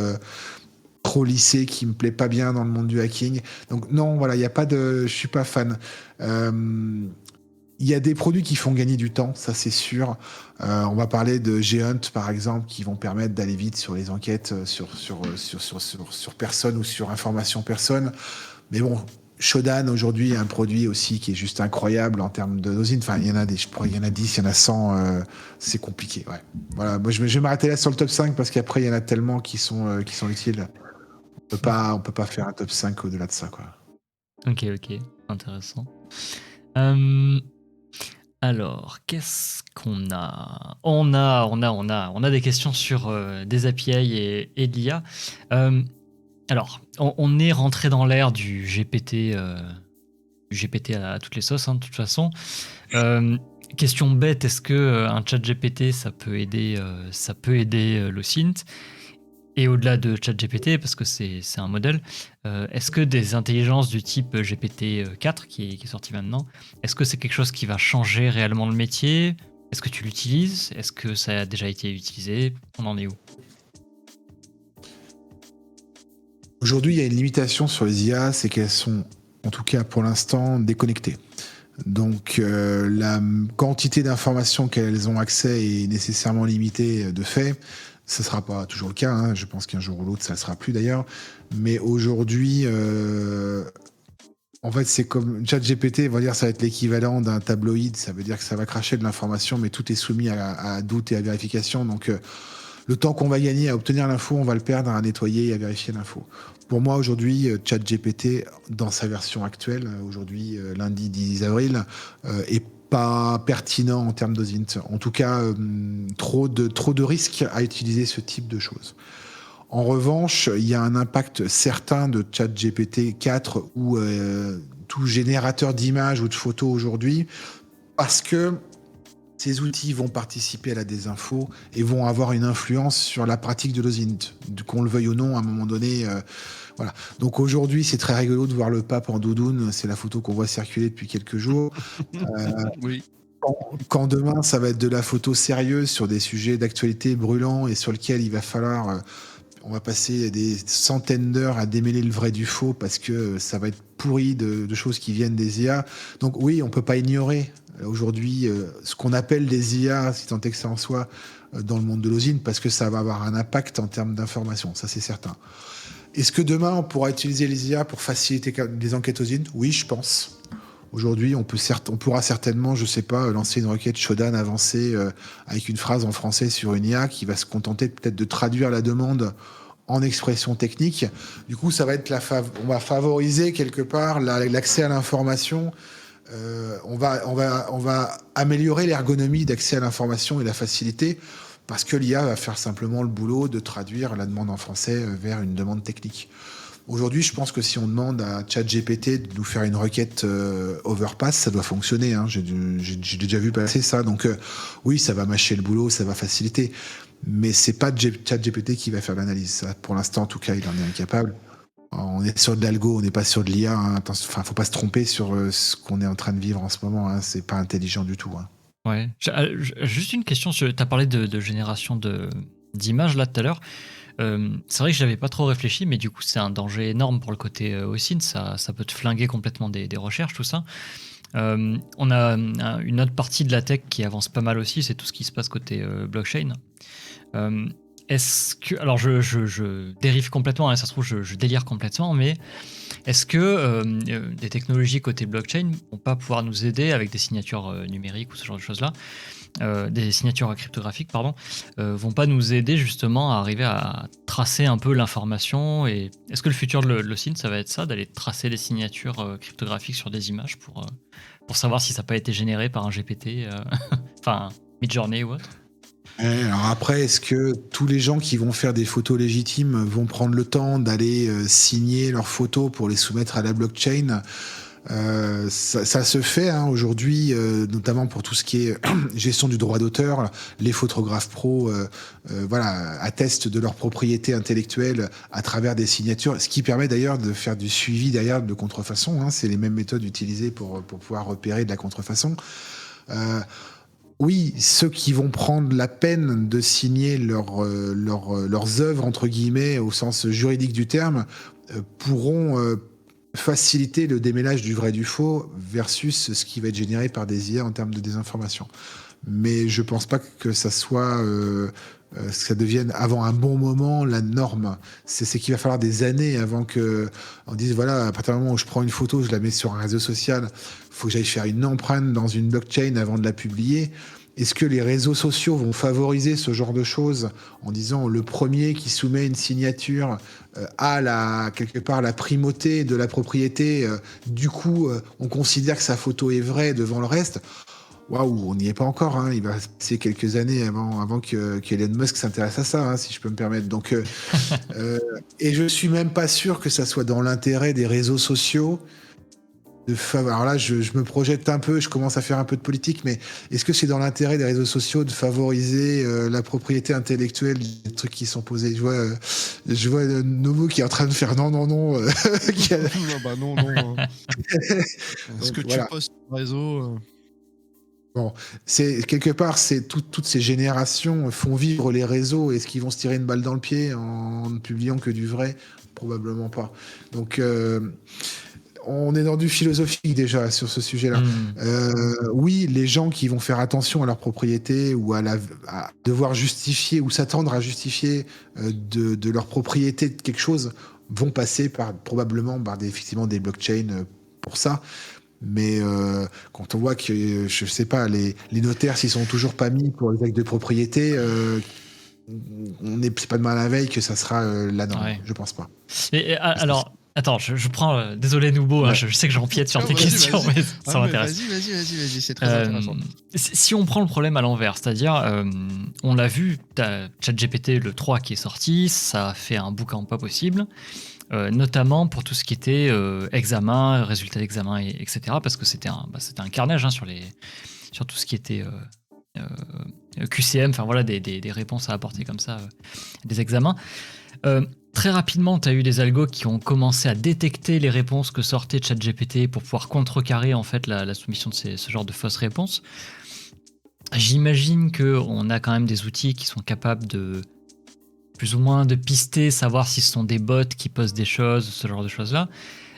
lissé qui me plaît pas bien dans le monde du hacking. Donc non, voilà, je suis pas fan. Il y a des produits qui font gagner du temps, ça c'est sûr. On va parler de Ghunt par exemple, qui vont permettre d'aller vite sur les enquêtes sur personne ou sur information personne. Mais bon, Shodan aujourd'hui est un produit aussi qui est juste incroyable en termes de dosing. Enfin, il y en a 10, il y en a 100. C'est compliqué. Ouais. Voilà. Moi, je vais m'arrêter là sur le top 5 parce qu'après il y en a tellement qui sont utiles. On peut pas faire un top 5 au-delà de ça, quoi. Ok, intéressant. Alors, qu'est-ce qu'on a ? On a des questions sur des API et de l'IA. Alors, on est rentré dans l'ère du GPT à toutes les sauces, hein, de toute façon. Question bête, est-ce que un chat GPT ça peut aider l'OSINT ? Et au-delà de ChatGPT, parce que c'est un modèle, est-ce que des intelligences du type GPT-4 qui est sorti maintenant, est-ce que c'est quelque chose qui va changer réellement le métier ? Est-ce que tu l'utilises ? Est-ce que ça a déjà été utilisé ? On en est où ? Aujourd'hui, il y a une limitation sur les IA, c'est qu'elles sont, en tout cas pour l'instant, déconnectées. Donc la quantité d'informations qu'elles ont accès est nécessairement limitée de fait. Ce ne sera pas toujours le cas, hein. Je pense qu'un jour ou l'autre, ça ne le sera plus d'ailleurs. Mais aujourd'hui, en fait, c'est comme ChatGPT, on va dire ça va être l'équivalent d'un tabloïd. Ça veut dire que ça va cracher de l'information, mais tout est soumis à doute et à vérification. Donc, le temps qu'on va gagner à obtenir l'info, on va le perdre à nettoyer et à vérifier l'info. Pour moi, aujourd'hui, ChatGPT, dans sa version actuelle, aujourd'hui, lundi 10 avril, est pas pertinent en termes d'OSINT. En tout cas, trop de risques à utiliser ce type de choses. En revanche, il y a un impact certain de ChatGPT 4 ou tout générateur d'images ou de photos aujourd'hui, parce que ces outils vont participer à la désinfo et vont avoir une influence sur la pratique de l'OSINT, qu'on le veuille ou non, à un moment donné. Voilà. Donc aujourd'hui, c'est très rigolo de voir le pape en doudoune. C'est la photo qu'on voit circuler depuis quelques jours. Oui. Quand demain, ça va être de la photo sérieuse sur des sujets d'actualité brûlants et sur lesquels il va falloir... on va passer des centaines d'heures à démêler le vrai du faux parce que ça va être pourri de choses qui viennent des IA. Donc oui, on peut pas ignorer aujourd'hui ce qu'on appelle des IA, si tant est que ça en soit, dans le monde de l'OSINT, parce que ça va avoir un impact en termes d'information, ça c'est certain. Est-ce que demain, on pourra utiliser les IA pour faciliter des enquêtes OSINT ? Oui, je pense. Aujourd'hui, on pourra certainement, je sais pas, lancer une requête Shodan avancée avec une phrase en français sur une IA qui va se contenter peut-être de traduire la demande en expression technique. Du coup, ça va être on va favoriser quelque part l'accès à l'information. On va améliorer l'ergonomie d'accès à l'information et la facilité parce que l'IA va faire simplement le boulot de traduire la demande en français vers une demande technique. Aujourd'hui, je pense que si on demande à ChatGPT de nous faire une requête Overpass, ça doit fonctionner. Hein. J'ai déjà vu passer ça. Donc oui, ça va mâcher le boulot, ça va faciliter. Mais c'est pas ChatGPT qui va faire l'analyse. Ça, pour l'instant, en tout cas, il en est incapable. On est sur de l'algo, on n'est pas sur de l'IA. Hein. Enfin, faut pas se tromper sur ce qu'on est en train de vivre en ce moment. Hein. C'est pas intelligent du tout. Hein. Ouais. Juste une question. Tu as parlé de génération d'images là tout à l'heure. C'est vrai que je n'avais pas trop réfléchi, mais du coup, c'est un danger énorme pour le côté OSINT. Ça peut te flinguer complètement des recherches, tout ça. On a une autre partie de la tech qui avance pas mal aussi, c'est tout ce qui se passe côté blockchain. Est-ce que, alors je dérive complètement, hein, ça se trouve je délire complètement, mais est-ce que des technologies côté blockchain vont pas pouvoir nous aider avec des signatures numériques ou ce genre de choses-là, des signatures cryptographiques, pardon, vont pas nous aider justement à arriver à tracer un peu l'information? Et est-ce que le futur de l'OSINT, ça va être ça, d'aller tracer les signatures cryptographiques sur des images pour savoir si ça n'a pas été généré par un GPT, enfin Midjourney ou autre? Alors après, est-ce que tous les gens qui vont faire des photos légitimes vont prendre le temps d'aller signer leurs photos pour les soumettre à la blockchain ? Ça se fait hein, aujourd'hui, notamment pour tout ce qui est gestion du droit d'auteur. Les photographes pros voilà, attestent de leur propriété intellectuelle à travers des signatures, ce qui permet d'ailleurs de faire du suivi derrière de contrefaçon. Hein. C'est les mêmes méthodes utilisées pour pouvoir repérer de la contrefaçon. Oui, ceux qui vont prendre la peine de signer leurs œuvres, entre guillemets, au sens juridique du terme, pourront faciliter le démêlage du vrai du faux versus ce qui va être généré par des IA en termes de désinformation. Mais je pense pas que ça soit... que ça devienne avant un bon moment la norme. C'est qu'il va falloir des années avant qu'on dise voilà, à partir du moment où je prends une photo, je la mets sur un réseau social, il faut que j'aille faire une empreinte dans une blockchain avant de la publier. Est-ce que les réseaux sociaux vont favoriser ce genre de choses en disant le premier qui soumet une signature a quelque part la primauté de la propriété, du coup on considère que sa photo est vraie devant le reste? Waouh, on n'y est pas encore. Hein. Il va se passer quelques années avant qu'Elon Musk s'intéresse à ça, hein, si je peux me permettre. Donc, et je suis même pas sûr que ça soit dans l'intérêt des réseaux sociaux. Alors là, je me projette un peu, je commence à faire un peu de politique, mais est-ce que c'est dans l'intérêt des réseaux sociaux de favoriser la propriété intellectuelle des trucs qui sont posés? Je vois Nomo qui est en train de faire non. Non, bah non. Est-ce que voilà. tu postes sur le réseau Bon, c'est quelque part, toutes ces générations font vivre les réseaux. Est-ce qu'ils vont se tirer une balle dans le pied en ne publiant que du vrai? Probablement pas. Donc, on est dans du philosophique déjà sur ce sujet-là. Oui, les gens qui vont faire attention à leur propriété ou à devoir justifier ou s'attendre à justifier de leur propriété de quelque chose vont passer probablement par effectivement des blockchains pour ça. Mais quand on voit que, je sais pas, les notaires s'y sont toujours pas mis pour les actes de propriété, c'est pas demain la veille que ça sera la norme. Je pense pas. Alors, attends, je prends. Désolé, Noubo, hein, je sais que j'empiète sur tes questions, mais ça m'intéresse. Vas-y, c'est très intéressant. Si on prend le problème à l'envers, c'est-à-dire, on l'a vu, t'as ChatGPT le 3 qui est sorti, ça a fait un boucan pas possible. Notamment pour tout ce qui était examen, résultats d'examen, etc. Parce que c'était un carnage hein, sur tout ce qui était QCM, enfin voilà, des réponses à apporter comme ça, des examens. Très rapidement, tu as eu des algos qui ont commencé à détecter les réponses que sortait ChatGPT pour pouvoir contrecarrer en fait la soumission de ce genre de fausses réponses. J'imagine qu'on a quand même des outils qui sont capables de plus ou moins de pister, savoir si ce sont des bots qui postent des choses, ce genre de choses-là.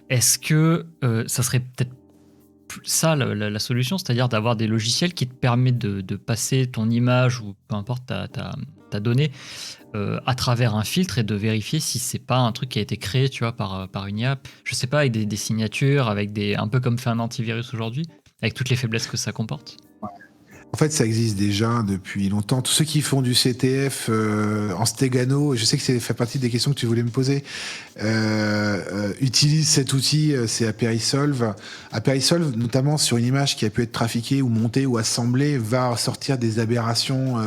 Est-ce que ça serait peut-être ça la solution, c'est-à-dire d'avoir des logiciels qui te permettent de passer ton image ou peu importe ta donnée à travers un filtre et de vérifier si c'est pas un truc qui a été créé, tu vois, par une IA, je sais pas, avec des signatures, avec un peu comme fait un antivirus aujourd'hui, avec toutes les faiblesses que ça comporte. En fait, ça existe déjà depuis longtemps. Tous ceux qui font du CTF en Stegano, je sais que ça fait partie des questions que tu voulais me poser, utilisent cet outil, c'est Aperisolve. Aperisolve, notamment sur une image qui a pu être trafiquée ou montée ou assemblée, va sortir des aberrations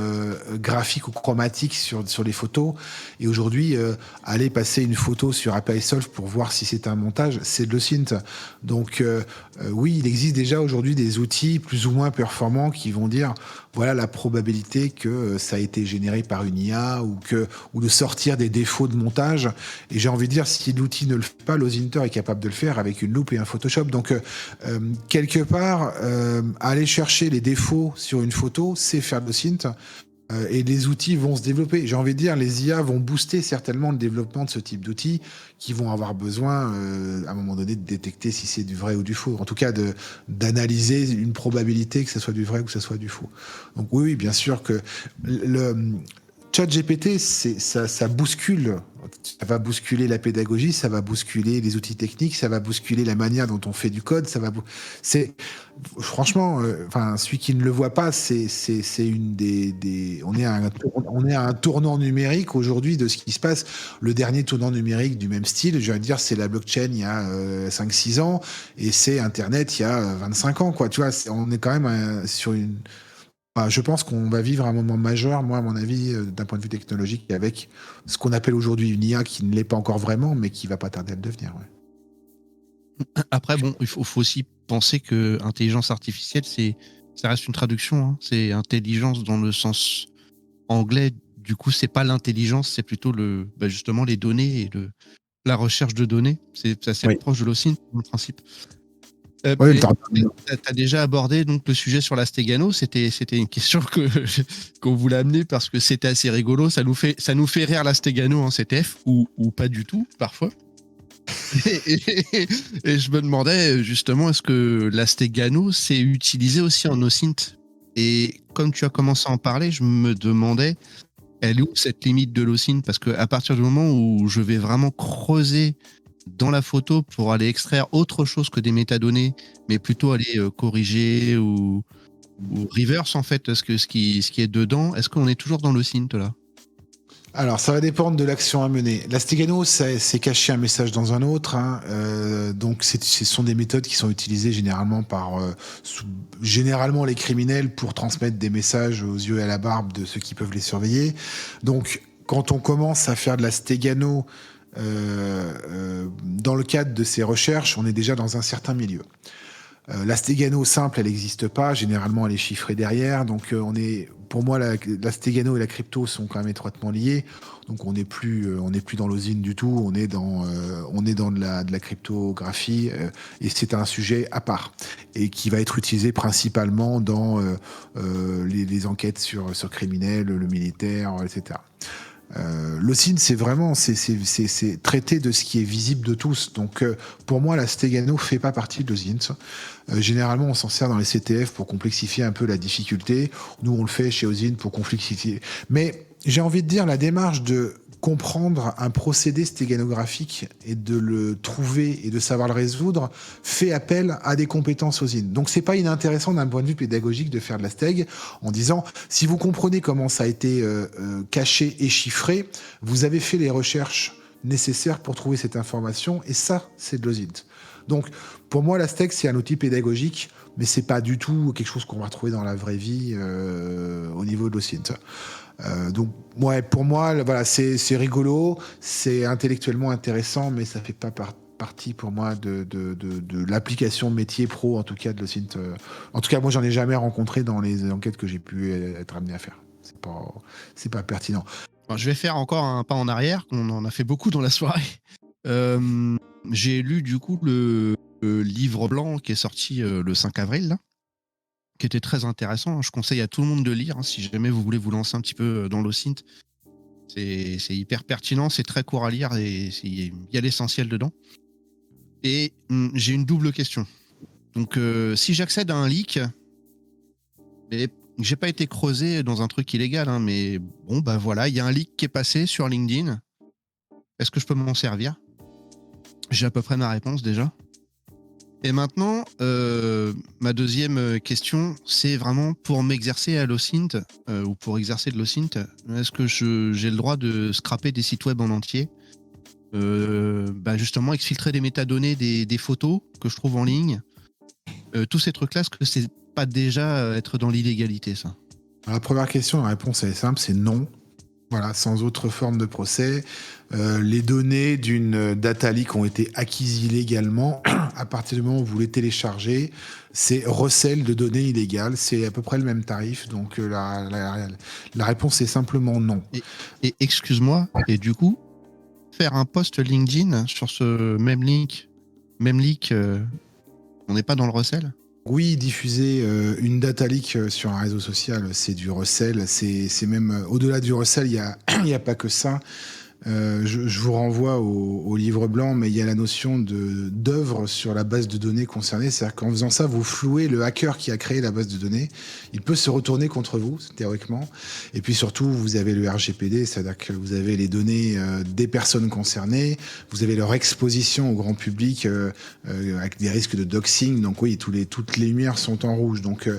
graphiques ou chromatiques sur les photos. Et aujourd'hui, aller passer une photo sur Aperisolve pour voir si c'est un montage, c'est de l'OSINT. Donc oui, il existe déjà aujourd'hui des outils plus ou moins performants qui vont dire voilà la probabilité que ça a été généré par une IA ou de sortir des défauts de montage. Et j'ai envie de dire, si l'outil ne le fait pas, l'OSINTer est capable de le faire avec une loupe et un Photoshop. Donc, quelque part, aller chercher les défauts sur une photo, c'est faire de l'OSINT. Et les outils vont se développer. J'ai envie de dire, les IA vont booster certainement le développement de ce type d'outils qui vont avoir besoin, à un moment donné, de détecter si c'est du vrai ou du faux. En tout cas, d'analyser une probabilité que ce soit du vrai ou que ce soit du faux. Donc oui, bien sûr que le ChatGPT, ça bouscule. Ça va bousculer la pédagogie, ça va bousculer les outils techniques, ça va bousculer la manière dont on fait du code. Franchement, celui qui ne le voit pas, c'est une on est à un tournant numérique aujourd'hui de ce qui se passe. Le dernier tournant numérique du même style, je veux dire, c'est la blockchain il y a 5-6 ans et c'est Internet il y a 25 ans, quoi. Tu vois, on est quand même sur une. Je pense qu'on va vivre un moment majeur, moi, à mon avis, d'un point de vue technologique, avec ce qu'on appelle aujourd'hui une IA qui ne l'est pas encore vraiment, mais qui va pas tarder à le devenir. Ouais. Après, bon, il faut aussi penser que intelligence artificielle, ça reste une traduction. Hein. C'est intelligence dans le sens anglais. Du coup, c'est pas l'intelligence, c'est plutôt justement les données et la recherche de données. C'est assez proche de l'OSINT, dans le principe. Oui, t'as déjà abordé donc le sujet sur la Stegano. C'était une question qu'on voulait amener parce que c'était assez rigolo. Ça nous fait rire la Stegano en CTF ou pas du tout parfois. Et je me demandais justement, est-ce que la Stegano c'est utilisé aussi en OSINT? Et comme tu as commencé à en parler, je me demandais, elle est où cette limite de l'OSINT? Parce qu'à partir du moment où je vais vraiment creuser dans la photo pour aller extraire autre chose que des métadonnées, mais plutôt aller corriger ou reverse en fait ce qui est dedans, est-ce qu'on est toujours dans l'OSINT là? Alors, ça va dépendre de l'action à mener. La Stegano, c'est cacher un message dans un autre. Hein. Donc, ce sont des méthodes qui sont utilisées généralement généralement les criminels pour transmettre des messages aux yeux et à la barbe de ceux qui peuvent les surveiller. Donc, quand on commence à faire de la Stegano dans le cadre de ces recherches, on est déjà dans un certain milieu. La Stegano simple, elle n'existe pas. Généralement, elle est chiffrée derrière. Donc, pour moi, la Stegano et la crypto sont quand même étroitement liées. Donc, on n'est plus dans l'OSINT du tout. On est dans de la cryptographie et c'est un sujet à part et qui va être utilisé principalement dans les enquêtes sur criminels, le militaire, etc. L'OSINT, c'est vraiment c'est traiter de ce qui est visible de tous. Donc, pour moi, la Stegano fait pas partie de l'OSINT. Généralement, on s'en sert dans les CTF pour complexifier un peu la difficulté. Nous, on le fait chez OSINT pour complexifier. Mais j'ai envie de dire, la démarche de comprendre un procédé stéganographique et de le trouver et de savoir le résoudre fait appel à des compétences OSINT. Donc c'est pas inintéressant d'un point de vue pédagogique de faire de la stég en disant si vous comprenez comment ça a été caché et chiffré, vous avez fait les recherches nécessaires pour trouver cette information et ça c'est de l'OSINT. Donc pour moi la stég c'est un outil pédagogique mais c'est pas du tout quelque chose qu'on va retrouver dans la vraie vie au niveau de l'OSINT. Donc ouais, pour moi, voilà, c'est rigolo, c'est intellectuellement intéressant, mais ça fait pas partie pour moi de l'application métier pro, en tout cas de l'OSINT. En tout cas, moi, j'en ai jamais rencontré dans les enquêtes que j'ai pu être amené à faire. C'est pas pertinent. Alors, je vais faire encore un pas en arrière. On en a fait beaucoup dans la soirée. J'ai lu du coup le livre blanc qui est sorti le 5 avril. Là, qui était très intéressant. Je conseille à tout le monde de lire si jamais vous voulez vous lancer un petit peu dans l'OSINT. C'est hyper pertinent, c'est très court à lire et il y a l'essentiel dedans. Et j'ai une double question. Donc, si j'accède à un leak, mais j'ai pas été creusé dans un truc illégal, hein, mais bon, bah voilà, il y a un leak qui est passé sur LinkedIn. Est-ce que je peux m'en servir ? J'ai à peu près ma réponse déjà. Et maintenant, ma deuxième question, c'est vraiment pour m'exercer à l'OSINT, ou pour exercer de l'OSINT, est-ce que j'ai le droit de scraper des sites web en entier ? Justement, exfiltrer des métadonnées des photos que je trouve en ligne, tous ces trucs-là, est-ce que c'est pas déjà être dans l'illégalité, ça ? Alors, la première question, la réponse elle est simple, c'est non. Voilà, sans autre forme de procès. Les données d'une data leak ont été acquises illégalement. À partir du moment où vous les téléchargez, c'est recel de données illégales. C'est à peu près le même tarif. Donc la réponse est simplement non. Et excuse-moi, et du coup, faire un post LinkedIn sur ce même leak, on n'est pas dans le recel ? Oui, diffuser une data leak sur un réseau social, c'est du recel. C'est même au-delà du recel, il y a pas que ça. Je vous renvoie au livre blanc, mais il y a la notion d'œuvre sur la base de données concernée. C'est-à-dire qu'en faisant ça, vous flouez le hacker qui a créé la base de données. Il peut se retourner contre vous, théoriquement. Et puis surtout, vous avez le RGPD, c'est-à-dire que vous avez les données des personnes concernées, vous avez leur exposition au grand public avec des risques de doxing. Donc oui, toutes les lumières sont en rouge. Donc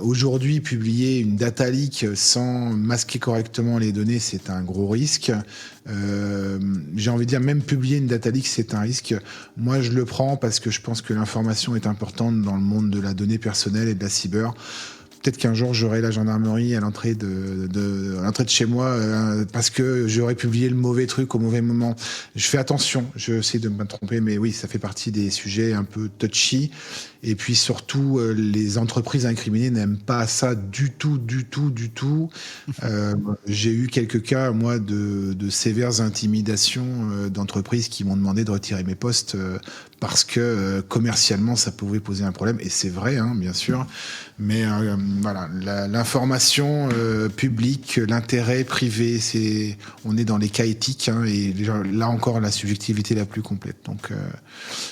aujourd'hui, publier une data leak sans masquer correctement les données, c'est un gros risque. J'ai envie de dire, même publier une data leak, c'est un risque. Moi, je le prends parce que je pense que l'information est importante dans le monde de la donnée personnelle et de la cyber. Peut-être qu'un jour, j'aurai la gendarmerie à l'entrée de chez moi parce que j'aurais publié le mauvais truc au mauvais moment. Je fais attention, j'essaie de ne pas me tromper, mais oui, ça fait partie des sujets un peu touchy. Et puis surtout, les entreprises incriminées n'aiment pas ça du tout. J'ai eu quelques cas, moi, de sévères intimidations d'entreprises qui m'ont demandé de retirer mes posts parce que commercialement, ça pouvait poser un problème. Et c'est vrai, hein, bien sûr. Mais voilà, l'information publique, l'intérêt privé, on est dans les cas éthiques, hein, et là encore la subjectivité la plus complète. Donc,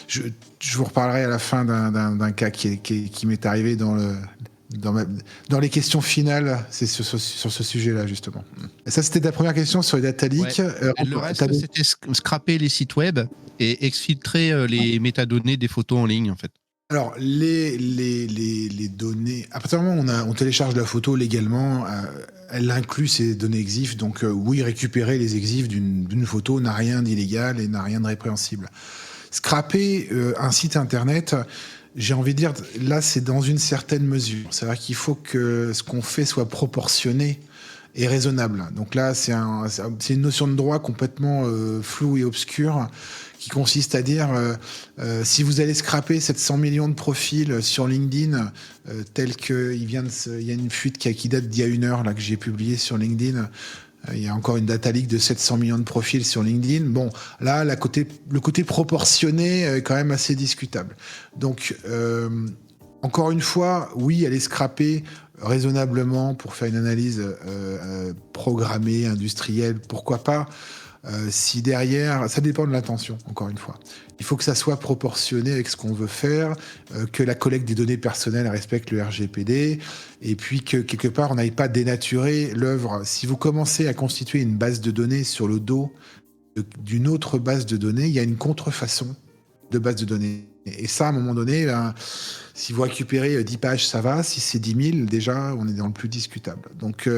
je vous reparlerai à la fin d'un cas qui m'est arrivé dans les questions finales, c'est sur ce sujet-là justement. Et ça, c'était ta première question sur les data leaks. Ouais. Le reste, c'était scraper les sites web et exfiltrer les métadonnées des photos en ligne, en fait. Alors, les données, à partir du moment où on télécharge la photo légalement, elle inclut ces données EXIF. Donc, oui, récupérer les EXIF d'une photo n'a rien d'illégal et n'a rien de répréhensible. Scraper un site internet, j'ai envie de dire, là, c'est dans une certaine mesure. C'est-à-dire qu'il faut que ce qu'on fait soit proportionné et raisonnable. Donc là, c'est une notion de droit complètement floue et obscure, qui consiste à dire si vous allez scraper 700 millions de profils sur LinkedIn, tel qu'il il y a une fuite qui date d'il y a 1 heure là, que j'ai publiée sur LinkedIn. Il y a encore une data leak de 700 millions de profils sur LinkedIn. Bon, là, le côté proportionné est quand même assez discutable. Donc, encore une fois, oui, aller scraper raisonnablement pour faire une analyse programmée, industrielle, pourquoi pas. Si derrière, ça dépend de l'intention, encore une fois. Il faut que ça soit proportionné avec ce qu'on veut faire, que la collecte des données personnelles respecte le RGPD, et puis que quelque part, on n'aille pas dénaturer l'œuvre. Si vous commencez à constituer une base de données sur le dos d'une autre base de données, il y a une contrefaçon de base de données. Et ça, à un moment donné, si vous récupérez 10 pages, ça va. Si c'est 10 000, déjà, on est dans le plus discutable. Donc,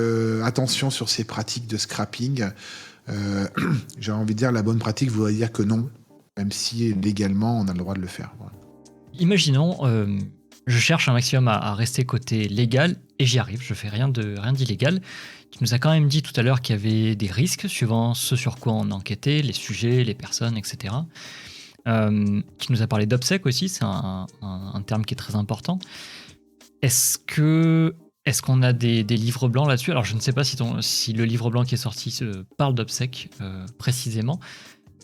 attention sur ces pratiques de scrapping. J'ai envie de dire, la bonne pratique voudrait dire que non, même si légalement, on a le droit de le faire. Voilà. Imaginons, je cherche un maximum à rester côté légal, et j'y arrive, je fais rien d'illégal. Tu nous as quand même dit tout à l'heure qu'il y avait des risques, suivant ce sur quoi on enquêtait, les sujets, les personnes, etc. Tu nous as parlé d'obsèques aussi, c'est un terme qui est très important. Est-ce qu'on a des livres blancs là-dessus? Alors, je ne sais pas si le livre blanc qui est sorti parle d'obsèques précisément.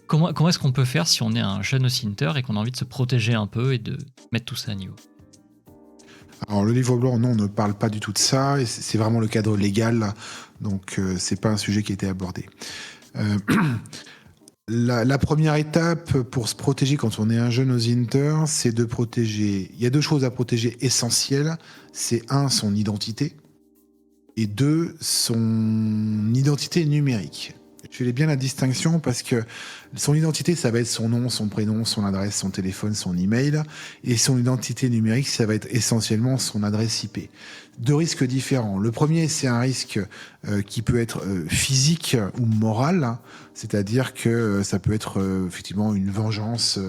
Comment est-ce qu'on peut faire si on est un jeune OSINTer et qu'on a envie de se protéger un peu et de mettre tout ça à niveau? Alors, le livre blanc, non, on ne parle pas du tout de ça. Et c'est vraiment le cadre légal. Donc, c'est pas un sujet qui a été abordé. La première étape pour se protéger quand on est un jeune OSINTer, c'est de protéger. Il y a 2 choses à protéger essentielles. C'est 1, son identité, et 2, son identité numérique. Je fais bien la distinction parce que son identité, ça va être son nom, son prénom, son adresse, son téléphone, son email. Et son identité numérique, ça va être essentiellement son adresse IP. 2 risques différents. Le premier, c'est un risque qui peut être physique ou moral. C'est-à-dire que ça peut être effectivement une vengeance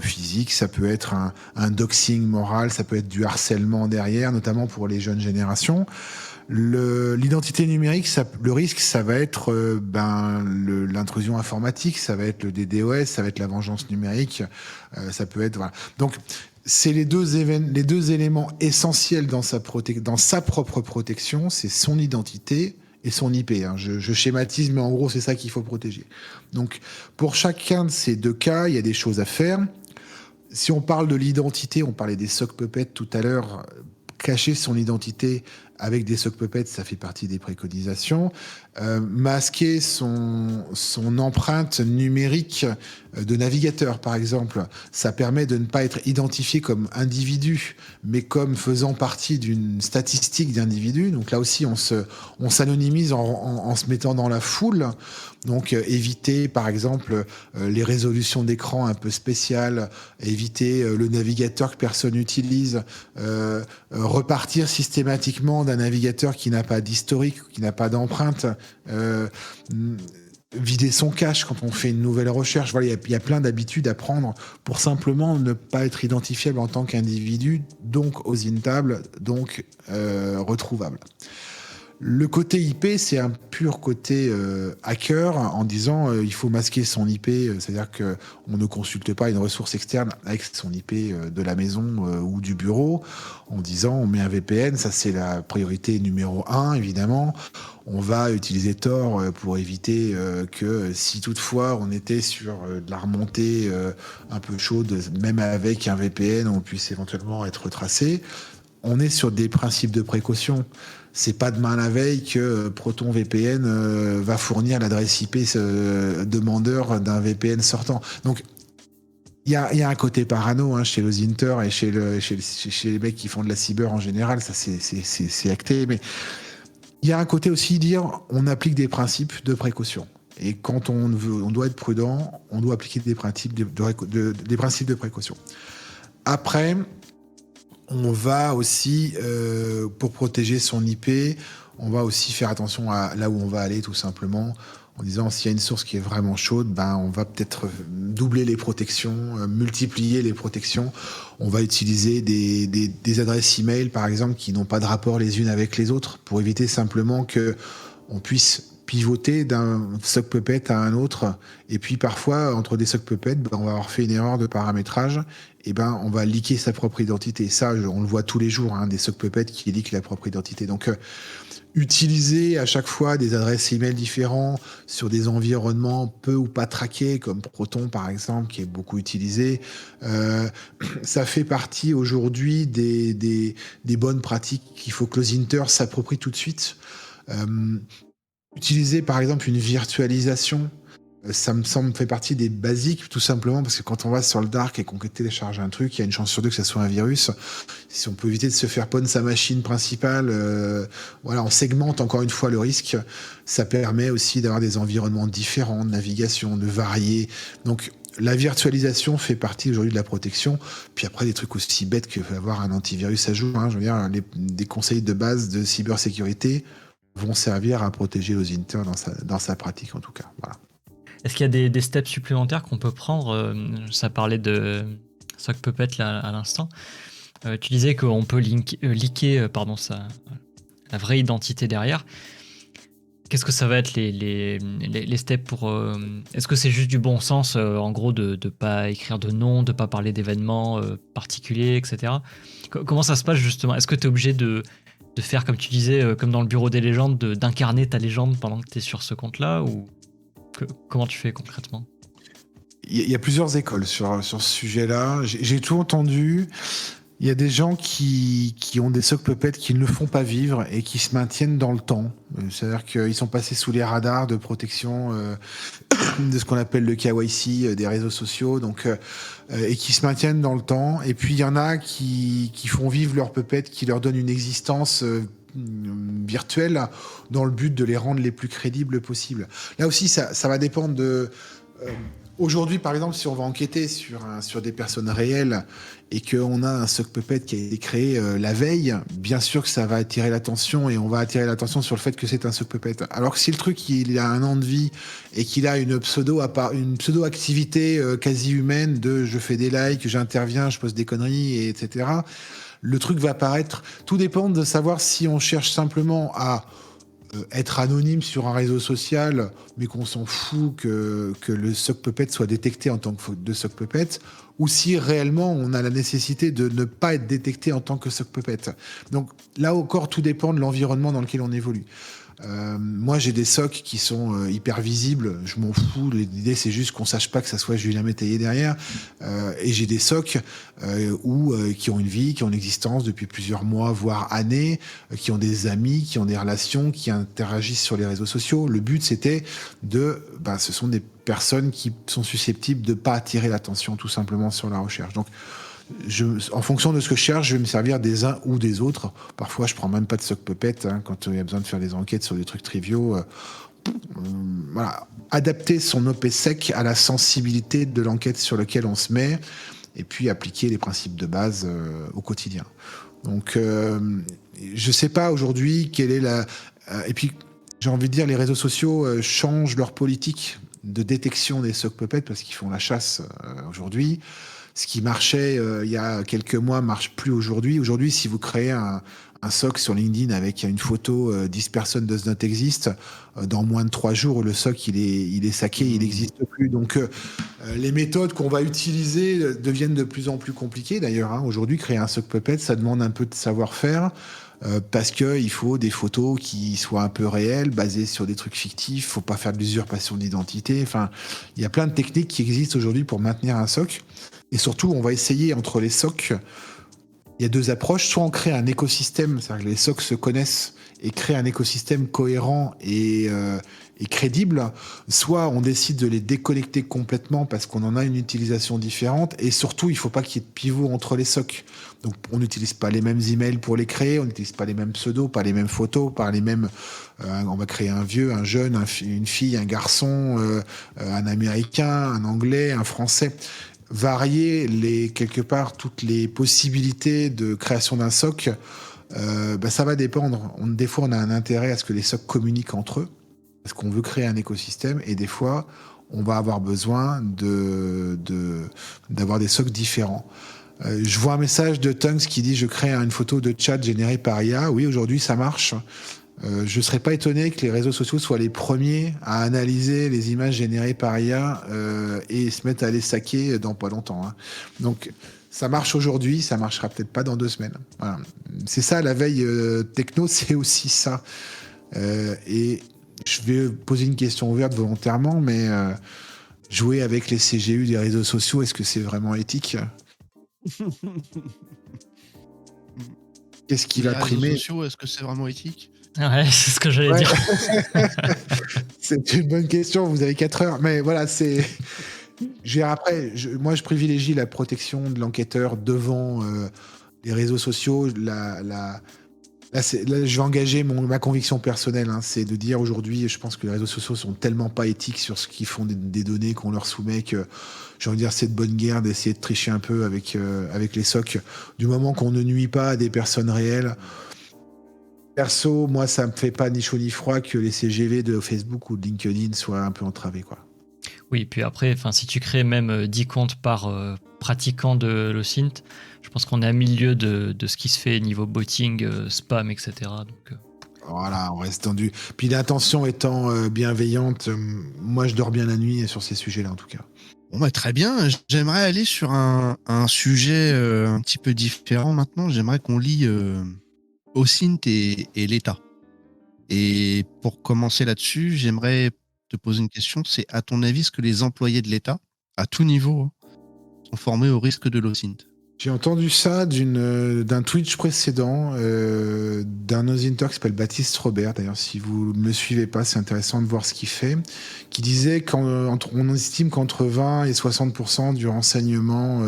physique, ça peut être un doxing moral, ça peut être du harcèlement derrière, notamment pour les jeunes générations. L'identité numérique, le risque, ça va être l'intrusion informatique, ça va être le DDoS, ça va être la vengeance numérique, ça peut être... Voilà. Donc, c'est les deux éléments essentiels dans sa propre protection, c'est son identité et son IP. Je schématise, mais en gros, c'est ça qu'il faut protéger. Donc, pour chacun de ces 2 cas, il y a des choses à faire. Si on parle de l'identité, on parlait des sock puppets tout à l'heure, cacher son identité avec des sock puppets, ça fait partie des préconisations. Masquer son empreinte numérique de navigateur, par exemple, ça permet de ne pas être identifié comme individu, mais comme faisant partie d'une statistique d'individus. Donc là aussi, on s'anonymise en se mettant dans la foule. Donc éviter, par exemple, les résolutions d'écran un peu spéciales, éviter le navigateur que personne n'utilise, repartir systématiquement d'un navigateur qui n'a pas d'historique, qui n'a pas d'empreinte, vider son cache quand on fait une nouvelle recherche. Voilà, il y a plein d'habitudes à prendre pour simplement ne pas être identifiable en tant qu'individu, donc osintable, donc retrouvable. Le côté IP, c'est un pur côté hacker en disant il faut masquer son IP, c'est-à-dire qu'on ne consulte pas une ressource externe avec son IP de la maison ou du bureau, en disant on met un VPN, ça c'est la priorité numéro 1 évidemment. On va utiliser Tor pour éviter que si toutefois on était sur de la remontée un peu chaude, même avec un VPN, on puisse éventuellement être tracé. On est sur des principes de précaution. C'est pas demain la veille que Proton VPN va fournir l'adresse IP demandeur d'un VPN sortant. Donc, il y a un côté parano chez l'OSINTer et chez les mecs qui font de la cyber en général, ça c'est acté. Mais il y a un côté aussi dire on applique des principes de précaution. Et quand on doit être prudent, on doit appliquer des principes de précaution. Après, on va aussi, pour protéger son IP, on va aussi faire attention à là où on va aller, tout simplement, en disant s'il y a une source qui est vraiment chaude, on va peut-être doubler les protections, multiplier les protections. On va utiliser des adresses email, par exemple, qui n'ont pas de rapport les unes avec les autres, pour éviter simplement que on puisse pivoter d'un sock puppet à un autre. Et puis parfois, entre des sock puppets, on va avoir fait une erreur de paramétrage, et on va leaker sa propre identité. Ça, on le voit tous les jours, des sock puppets qui leakent la propre identité. Donc, utiliser à chaque fois des adresses email différents sur des environnements peu ou pas traqués, comme Proton par exemple, qui est beaucoup utilisé, ça fait partie aujourd'hui des bonnes pratiques qu'il faut que Losinter s'approprie tout de suite. Utiliser par exemple une virtualisation, ça me semble fait partie des basiques, tout simplement parce que quand on va sur le dark et qu'on télécharge un truc, il y a une chance sur deux que ça soit un virus. Si on peut éviter de se faire pwn sa machine principale, on segmente encore une fois le risque. Ça permet aussi d'avoir des environnements différents de navigation, de varier. Donc la virtualisation fait partie aujourd'hui de la protection. Puis après, des trucs aussi bêtes que avoir un antivirus à jour. Je veux dire, des conseils de base de cybersécurité vont servir à protéger Losinter dans sa pratique en tout cas. Voilà. Est-ce qu'il y a des steps supplémentaires qu'on peut prendre? Ça parlait de Sock Puppet là, à l'instant. Tu disais qu'on peut leaker la vraie identité derrière. Qu'est-ce que ça va être les steps pour... Est-ce que c'est juste du bon sens, en gros, de ne pas écrire de nom, de ne pas parler d'événements particuliers, etc. Comment ça se passe justement? Est-ce que tu es obligé de faire, comme tu disais, comme dans le bureau des légendes, d'incarner ta légende pendant que tu es sur ce compte-là, ou comment tu fais concrètement? Il y a plusieurs écoles sur ce sujet-là. J'ai tout entendu. Il y a des gens qui ont des sock puppets qui ne le font pas vivre et qui se maintiennent dans le temps. C'est-à-dire qu'ils sont passés sous les radars de protection de ce qu'on appelle le KYC des réseaux sociaux, et qui se maintiennent dans le temps. Et puis il y en a qui font vivre leurs puppets, qui leur donnent une existence virtuelle dans le but de les rendre les plus crédibles possibles. Là aussi, ça va dépendre de... Aujourd'hui, par exemple, si on va enquêter sur des personnes réelles et qu'on a un sock puppet qui a été créé la veille, bien sûr que ça va attirer l'attention, et on va attirer l'attention sur le fait que c'est un sock puppet. Alors que si le truc il a un an de vie et qu'il a une pseudo-activité quasi humaine de je fais des likes, j'interviens, je poste des conneries, etc., le truc va paraître... Tout dépend de savoir si on cherche simplement à être anonyme sur un réseau social, mais qu'on s'en fout que le sock puppet soit détecté en tant que de sock puppet, ou si réellement on a la nécessité de ne pas être détecté en tant que sock puppet. Donc là encore, tout dépend de l'environnement dans lequel on évolue. Moi, j'ai des socks qui sont hyper visibles, je m'en fous. L'idée, c'est juste qu'on sache pas que ça soit Julien Métayer derrière. Et j'ai des socks qui ont une vie, qui ont une existence depuis plusieurs mois, voire années, qui ont des amis, qui ont des relations, qui interagissent sur les réseaux sociaux. Le but, c'était ce sont des personnes qui sont susceptibles de pas attirer l'attention tout simplement sur la recherche. Donc, en fonction de ce que je cherche, je vais me servir des uns ou des autres. Parfois, je prends même pas de sock puppet quand il y a besoin de faire des enquêtes sur des trucs triviaux. Voilà. Adapter son OPSEC à la sensibilité de l'enquête sur laquelle on se met, et puis appliquer les principes de base au quotidien. Donc, je sais pas aujourd'hui quelle est la... et puis, j'ai envie de dire, les réseaux sociaux changent leur politique de détection des sock puppets parce qu'ils font la chasse aujourd'hui. Ce qui marchait il y a quelques mois marche plus aujourd'hui. Aujourd'hui, si vous créez un SOC sur LinkedIn avec une photo 10 personnes does not exist, dans moins de 3 jours, le SOC il est saqué, il n'existe plus. Donc les méthodes qu'on va utiliser deviennent de plus en plus compliquées. D'ailleurs, aujourd'hui, créer un SOC puppet, ça demande un peu de savoir-faire. Parce qu'il faut des photos qui soient un peu réelles, basées sur des trucs fictifs. Faut pas faire de l'usurpation d'identité. Enfin, il y a plein de techniques qui existent aujourd'hui pour maintenir un SOC. Et surtout, on va essayer entre les SOC. Il y a deux approches. Soit on crée un écosystème, c'est-à-dire que les SOC se connaissent et créent un écosystème cohérent et crédible. Soit on décide de les déconnecter complètement parce qu'on en a une utilisation différente. Et surtout, il faut pas qu'il y ait de pivot entre les SOC. Donc, on n'utilise pas les mêmes emails pour les créer, on n'utilise pas les mêmes pseudos, pas les mêmes photos, pas les mêmes... on va créer un vieux, un jeune, une fille, un garçon, un américain, un anglais, un français. Varier quelque part toutes les possibilités de création d'un SOC, ça va dépendre. Des fois, on a un intérêt à ce que les SOC communiquent entre eux, parce qu'on veut créer un écosystème, et des fois, on va avoir besoin d'avoir des SOC différents. Je vois un message de Tunks qui dit « Je crée une photo de chat générée par IA ». Oui, aujourd'hui, ça marche. Je ne serais pas étonné que les réseaux sociaux soient les premiers à analyser les images générées par IA et se mettent à les saquer dans pas longtemps. Hein. Donc, ça marche aujourd'hui, ça marchera peut-être pas dans 2 semaines. Voilà. C'est ça, la veille techno, c'est aussi ça. Et je vais poser une question ouverte volontairement, mais jouer avec les CGU des réseaux sociaux, est-ce que c'est vraiment éthique ? Qu'est-ce qui va primer ? Les réseaux sociaux, est-ce que c'est vraiment éthique ? Ouais, c'est ce que j'allais Ouais. dire. C'est une bonne question, vous avez 4 heures. Mais voilà, c'est. Moi, je privilégie la protection de l'enquêteur devant les réseaux sociaux. Là, je vais engager ma conviction personnelle. Hein, c'est de dire aujourd'hui, je pense que les réseaux sociaux sont tellement pas éthiques sur ce qu'ils font des données qu'on leur soumet que j'ai envie de dire c'est de bonne guerre d'essayer de tricher un peu avec les SOC. Du moment qu'on ne nuit pas à des personnes réelles. Perso, moi, ça me fait pas ni chaud ni froid que les CGV de Facebook ou de LinkedIn soient un peu entravés, quoi. Oui, puis après, si tu crées même 10 comptes par pratiquant de l'OSINT, je pense qu'on est à milieu de ce qui se fait niveau botting, spam, etc. Donc, Voilà, on reste tendu. Puis l'intention étant bienveillante, moi je dors bien la nuit sur ces sujets-là en tout cas. Bon, bah, très bien. J'aimerais aller sur un sujet un petit peu différent maintenant. J'aimerais qu'on lie OSINT et l'État. Et pour commencer là-dessus, j'aimerais te poser une question. C'est, à ton avis, est-ce que les employés de l'État, à tout niveau, sont formés au risque de l'OSINT ? J'ai entendu ça d'un Twitch précédent d'un OSINTer qui s'appelle Baptiste Robert. D'ailleurs, si vous ne le suivez pas, c'est intéressant de voir ce qu'il fait. Qui disait qu'on estime qu'entre 20 et 60% du renseignement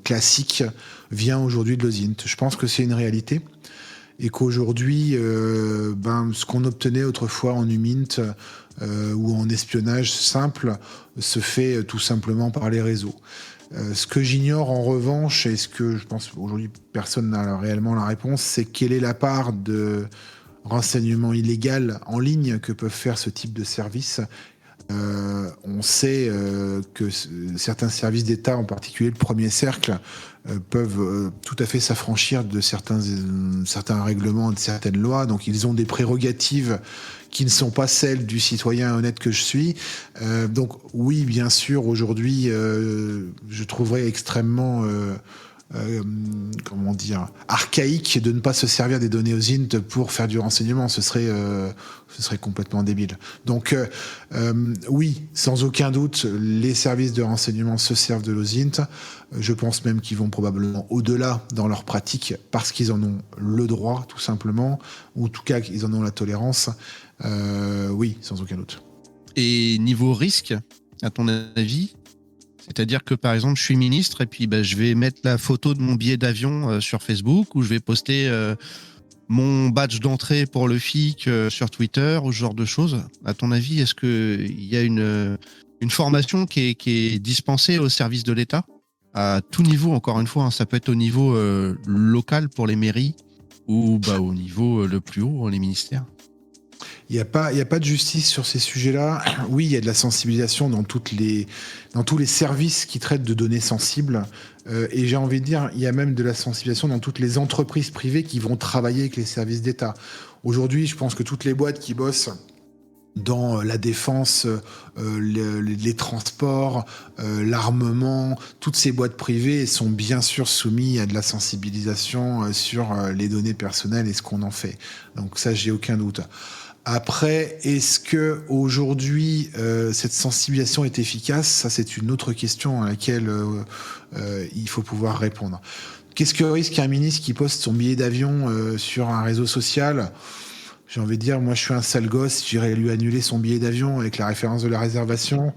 classique vient aujourd'hui de l'OSINT. Je pense que c'est une réalité. Et qu'aujourd'hui, ce qu'on obtenait autrefois en UMINT ou en espionnage simple se fait tout simplement par les réseaux. Ce que j'ignore en revanche, et ce que je pense aujourd'hui personne n'a réellement la réponse, c'est quelle est la part de renseignement illégal en ligne que peuvent faire ce type de services. On sait que certains services d'État, en particulier le premier cercle, peuvent tout à fait s'affranchir de certains règlements, de certaines lois. Donc ils ont des prérogatives qui ne sont pas celles du citoyen honnête que je suis. Donc oui, bien sûr, aujourd'hui, je trouverais extrêmement archaïque de ne pas se servir des données OSINT pour faire du renseignement. Ce serait complètement débile. Donc oui, sans aucun doute, les services de renseignement se servent de l'OSINT. Je pense même qu'ils vont probablement au-delà dans leur pratique parce qu'ils en ont le droit, tout simplement, ou en tout cas qu'ils en ont la tolérance. Oui, sans aucun doute. Et niveau risque, à ton avis, c'est-à-dire que par exemple, je suis ministre et puis je vais mettre la photo de mon billet d'avion sur Facebook ou je vais poster mon badge d'entrée pour le FIC sur Twitter ou ce genre de choses. À ton avis, est-ce qu'il y a une formation qui est dispensée au service de l'État à tout niveau, encore une fois, hein, ça peut être au niveau local pour les mairies ou au niveau le plus haut, les ministères? Il n'y a pas de justice sur ces sujets-là. Oui, il y a de la sensibilisation dans tous les services qui traitent de données sensibles. Et j'ai envie de dire, il y a même de la sensibilisation dans toutes les entreprises privées qui vont travailler avec les services d'État. Aujourd'hui, je pense que toutes les boîtes qui bossent dans la défense, les transports, l'armement, toutes ces boîtes privées sont bien sûr soumises à de la sensibilisation sur les données personnelles et ce qu'on en fait. Donc ça, j'ai aucun doute. Après, est-ce que aujourd'hui cette sensibilisation est efficace ? Ça, c'est une autre question à laquelle il faut pouvoir répondre. Qu'est-ce que risque un ministre qui poste son billet d'avion sur un réseau social ? J'ai envie de dire, moi, je suis un sale gosse, j'irai lui annuler son billet d'avion avec la référence de la réservation.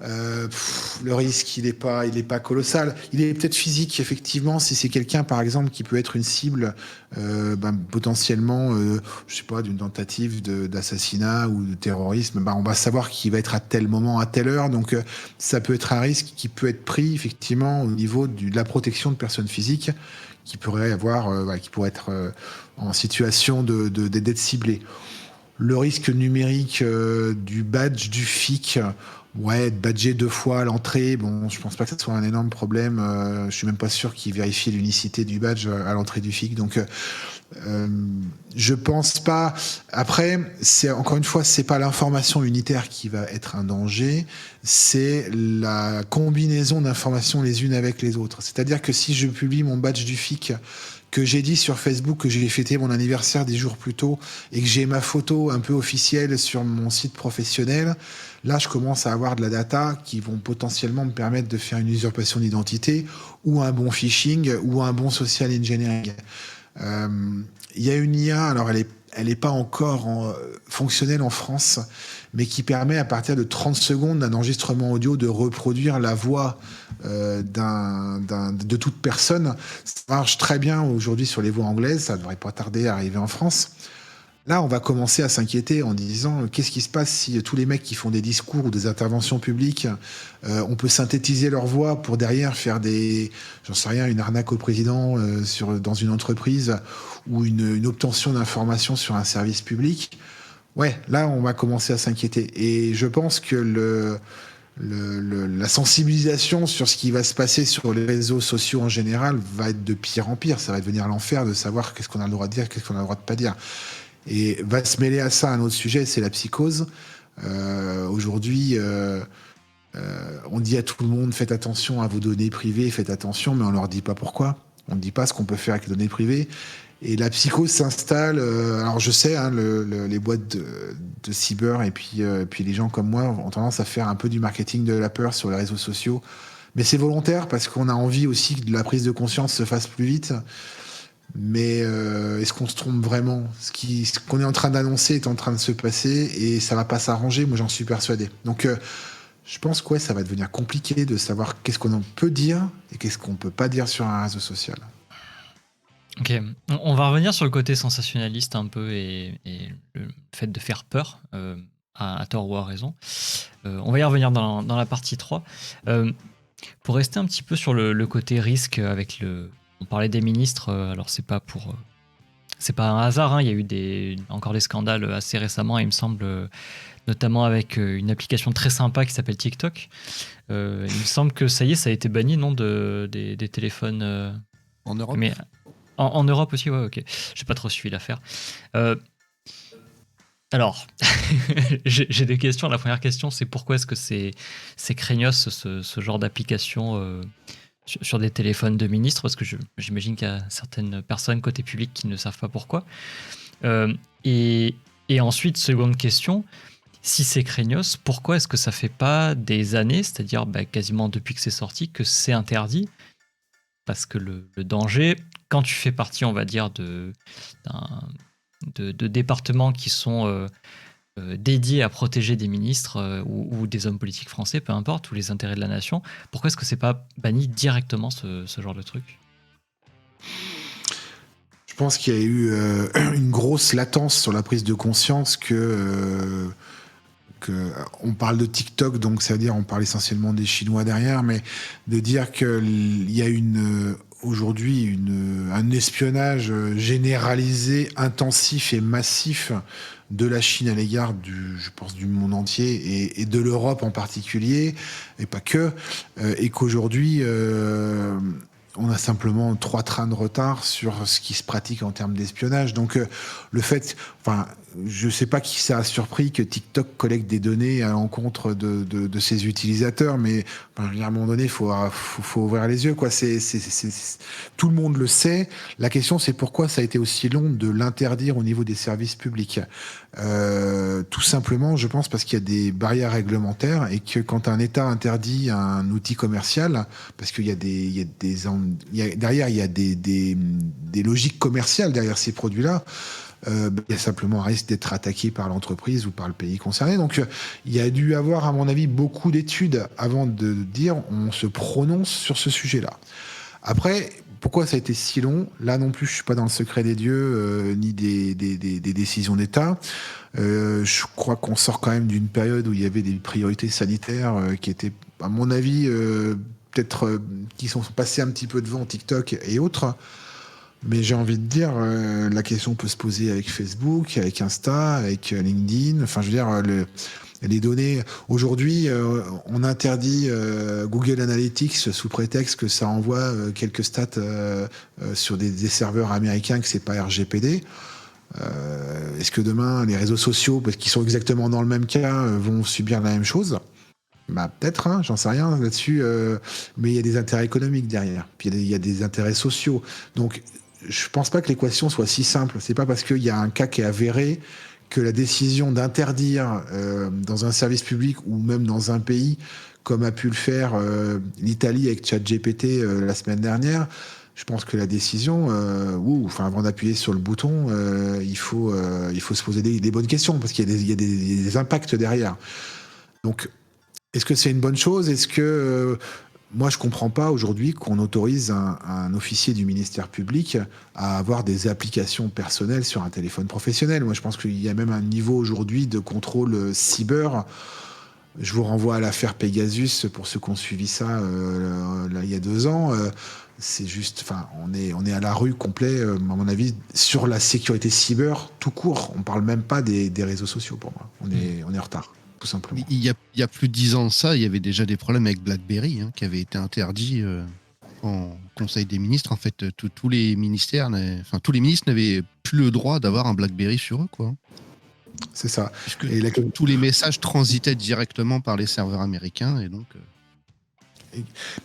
Le risque, il est pas colossal. Il est peut-être physique, effectivement, si c'est quelqu'un, par exemple, qui peut être une cible potentiellement, je sais pas, d'une tentative d'assassinat ou de terrorisme. On va savoir qu'il va être à tel moment, à telle heure. Donc, ça peut être un risque qui peut être pris, effectivement, au niveau de la protection de personnes physiques qui pourraient être en situation d'être ciblées. Le risque numérique du badge du FIC, être badgé 2 fois à l'entrée, je pense pas que ça soit un énorme problème. Je suis même pas sûr qu'ils vérifient l'unicité du badge à l'entrée du FIC. Donc, Je pense pas. Après, encore une fois, c'est pas l'information unitaire qui va être un danger, c'est la combinaison d'informations les unes avec les autres. C'est-à-dire que si je publie mon badge du FIC, que j'ai dit sur Facebook que j'ai fêté mon anniversaire 10 jours plus tôt et que j'ai ma photo un peu officielle sur mon site professionnel, là, je commence à avoir de la data qui vont potentiellement me permettre de faire une usurpation d'identité ou un bon phishing ou un bon social engineering. Il y a une IA, alors elle est pas encore fonctionnelle en France, mais qui permet à partir de 30 secondes d'un enregistrement audio de reproduire la voix de toute personne. Ça marche très bien aujourd'hui sur les voix anglaises, ça devrait pas tarder à arriver en France. Là, on va commencer à s'inquiéter en disant qu'est-ce qui se passe si tous les mecs qui font des discours ou des interventions publiques, on peut synthétiser leur voix pour derrière faire j'en sais rien, une arnaque au président dans une entreprise ou une obtention d'informations sur un service public. Ouais, là, on va commencer à s'inquiéter. Et je pense que la sensibilisation sur ce qui va se passer sur les réseaux sociaux en général va être de pire en pire. Ça va devenir l'enfer de savoir qu'est-ce qu'on a le droit de dire, qu'est-ce qu'on a le droit de pas dire. Et va se mêler à ça un autre sujet, c'est la psychose. Aujourd'hui, on dit à tout le monde, faites attention à vos données privées, faites attention, mais on leur dit pas pourquoi. On ne dit pas ce qu'on peut faire avec les données privées. Et la psychose s'installe. Alors je sais, hein, les boîtes de cyber et puis les gens comme moi ont tendance à faire un peu du marketing de la peur sur les réseaux sociaux. Mais c'est volontaire parce qu'on a envie aussi que la prise de conscience se fasse plus vite. Mais est-ce qu'on se trompe vraiment ? Ce qu'on est en train d'annoncer est en train de se passer et ça va pas s'arranger, moi j'en suis persuadé. Donc je pense que ça va devenir compliqué de savoir qu'est-ce qu'on en peut dire et qu'est-ce qu'on peut pas dire sur un réseau social. Ok, on va revenir sur le côté sensationnaliste un peu et le fait de faire peur, à tort ou à raison. On va y revenir dans la partie 3. Pour rester un petit peu sur le côté risque avec on parlait des ministres, alors c'est pas un hasard, hein, il y a eu encore des scandales assez récemment, il me semble, notamment avec une application très sympa qui s'appelle TikTok. Il me semble que ça y est, ça a été banni, non, des téléphones En Europe. Mais en Europe aussi, ouais, ok. J'ai pas trop suivi l'affaire. Alors, j'ai des questions. La première question, c'est pourquoi est-ce que c'est craignos ce genre d'application sur des téléphones de ministres, parce que j'imagine qu'il y a certaines personnes côté public qui ne savent pas pourquoi. Et ensuite, seconde question, si c'est craignos, pourquoi est-ce que ça fait pas des années, c'est-à-dire quasiment depuis que c'est sorti, que c'est interdit ? Parce que le danger, quand tu fais partie, on va dire, de départements qui sont dédiés à protéger des ministres ou des hommes politiques français, peu importe, ou les intérêts de la nation, pourquoi est-ce que c'est pas banni directement ce genre de truc ? Je pense qu'il y a eu une grosse latence sur la prise de conscience que on parle de TikTok, donc ça veut dire on parle essentiellement des Chinois derrière, mais de dire qu'il y a aujourd'hui un espionnage généralisé, intensif et massif de la Chine à l'égard je pense du monde entier et de l'Europe en particulier, et pas que, et qu'aujourd'hui on a simplement 3 trains de retard sur ce qui se pratique en termes d'espionnage. Donc le fait, je sais pas qui ça a surpris que TikTok collecte des données à l'encontre de ses utilisateurs, mais à un moment donné, faut ouvrir les yeux, quoi. Tout le monde le sait. La question, c'est pourquoi ça a été aussi long de l'interdire au niveau des services publics. Tout simplement, je pense parce qu'il y a des barrières réglementaires et que quand un État interdit un outil commercial, parce qu'il y a derrière, il y a des logiques commerciales derrière ces produits-là. Il y a simplement un risque d'être attaqué par l'entreprise ou par le pays concerné. Donc, il y a dû avoir, à mon avis, beaucoup d'études avant de dire on se prononce sur ce sujet-là. Après, pourquoi ça a été si long ? Là non plus, je suis pas dans le secret des dieux, ni des décisions d'État. Je crois qu'on sort quand même d'une période où il y avait des priorités sanitaires qui étaient, à mon avis, peut-être qui sont passées un petit peu devant TikTok et autres. Mais j'ai envie de dire, la question peut se poser avec Facebook, avec Insta, avec LinkedIn. Enfin, je veux dire, Les données, aujourd'hui, on interdit Google Analytics sous prétexte que ça envoie quelques stats sur des serveurs américains, que c'est pas RGPD. Est-ce que demain, les réseaux sociaux, parce qu'ils sont exactement dans le même cas, vont subir la même chose? Bah, peut-être, hein, j'en sais rien là-dessus, mais il y a des intérêts économiques derrière, puis il y a des intérêts sociaux. Donc, je pense pas que l'équation soit si simple. C'est pas parce qu'il y a un cas qui est avéré que la décision d'interdire dans un service public ou même dans un pays, comme a pu le faire l'Italie avec ChatGPT la semaine dernière, je pense que la décision, avant d'appuyer sur le bouton, il faut se poser des bonnes questions parce qu'il y a des impacts derrière. Donc, est-ce que c'est une bonne chose? Est-ce que moi, je comprends pas aujourd'hui qu'on autorise un officier du ministère public à avoir des applications personnelles sur un téléphone professionnel. Moi, je pense qu'il y a même un niveau aujourd'hui de contrôle cyber. Je vous renvoie à l'affaire Pegasus pour ceux qui ont suivi ça là, il y a 2 ans. C'est juste, on est à la rue complet, à mon avis, sur la sécurité cyber tout court. On parle même pas des réseaux sociaux pour moi. On est en retard. Tout simplement. Il y a plus de 10 ans de ça, il y avait déjà des problèmes avec BlackBerry, qui avait été interdit en Conseil des ministres. En fait, tous les ministres n'avaient plus le droit d'avoir un BlackBerry sur eux, quoi. C'est ça. Puisque tous les messages transitaient directement par les serveurs américains, et donc.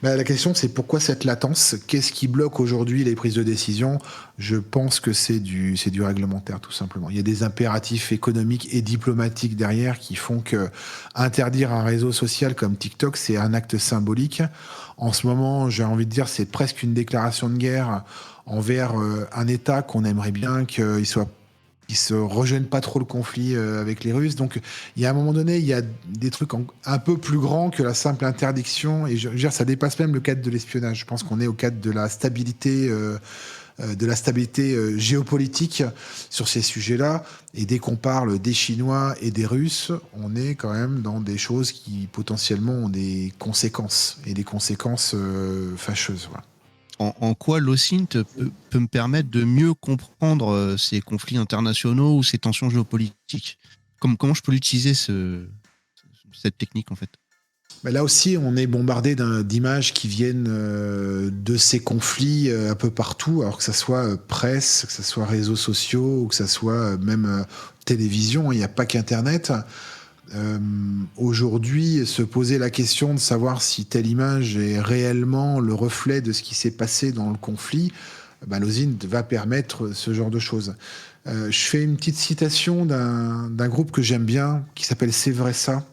La question, c'est pourquoi cette latence? Qu'est-ce qui bloque aujourd'hui les prises de décision? Je pense que c'est du réglementaire, tout simplement. Il y a des impératifs économiques et diplomatiques derrière qui font que interdire un réseau social comme TikTok, c'est un acte symbolique. En ce moment, j'ai envie de dire, c'est presque une déclaration de guerre envers un État qu'on aimerait bien qu'il soit qui se rejoignent pas trop le conflit avec les Russes. Donc, il y a un moment donné, il y a des trucs un peu plus grands que la simple interdiction. Et je veux dire, ça dépasse même le cadre de l'espionnage. Je pense qu'on est au cadre de la stabilité, géopolitique sur ces sujets-là. Et dès qu'on parle des Chinois et des Russes, on est quand même dans des choses qui potentiellement ont des conséquences et des conséquences fâcheuses. Voilà. En quoi l'OSINT peut me permettre de mieux comprendre ces conflits internationaux ou ces tensions géopolitiques? Comment je peux l'utiliser, cette technique, en fait? Là aussi, on est bombardé d'images qui viennent de ces conflits un peu partout, alors que ça soit presse, que ça soit réseaux sociaux, ou que ça soit même télévision. Il n'y a pas qu'Internet. Aujourd'hui, se poser la question de savoir si telle image est réellement le reflet de ce qui s'est passé dans le conflit, l'OSINT va permettre ce genre de choses. Je fais une petite citation d'un groupe que j'aime bien, qui s'appelle C'est vrai ça,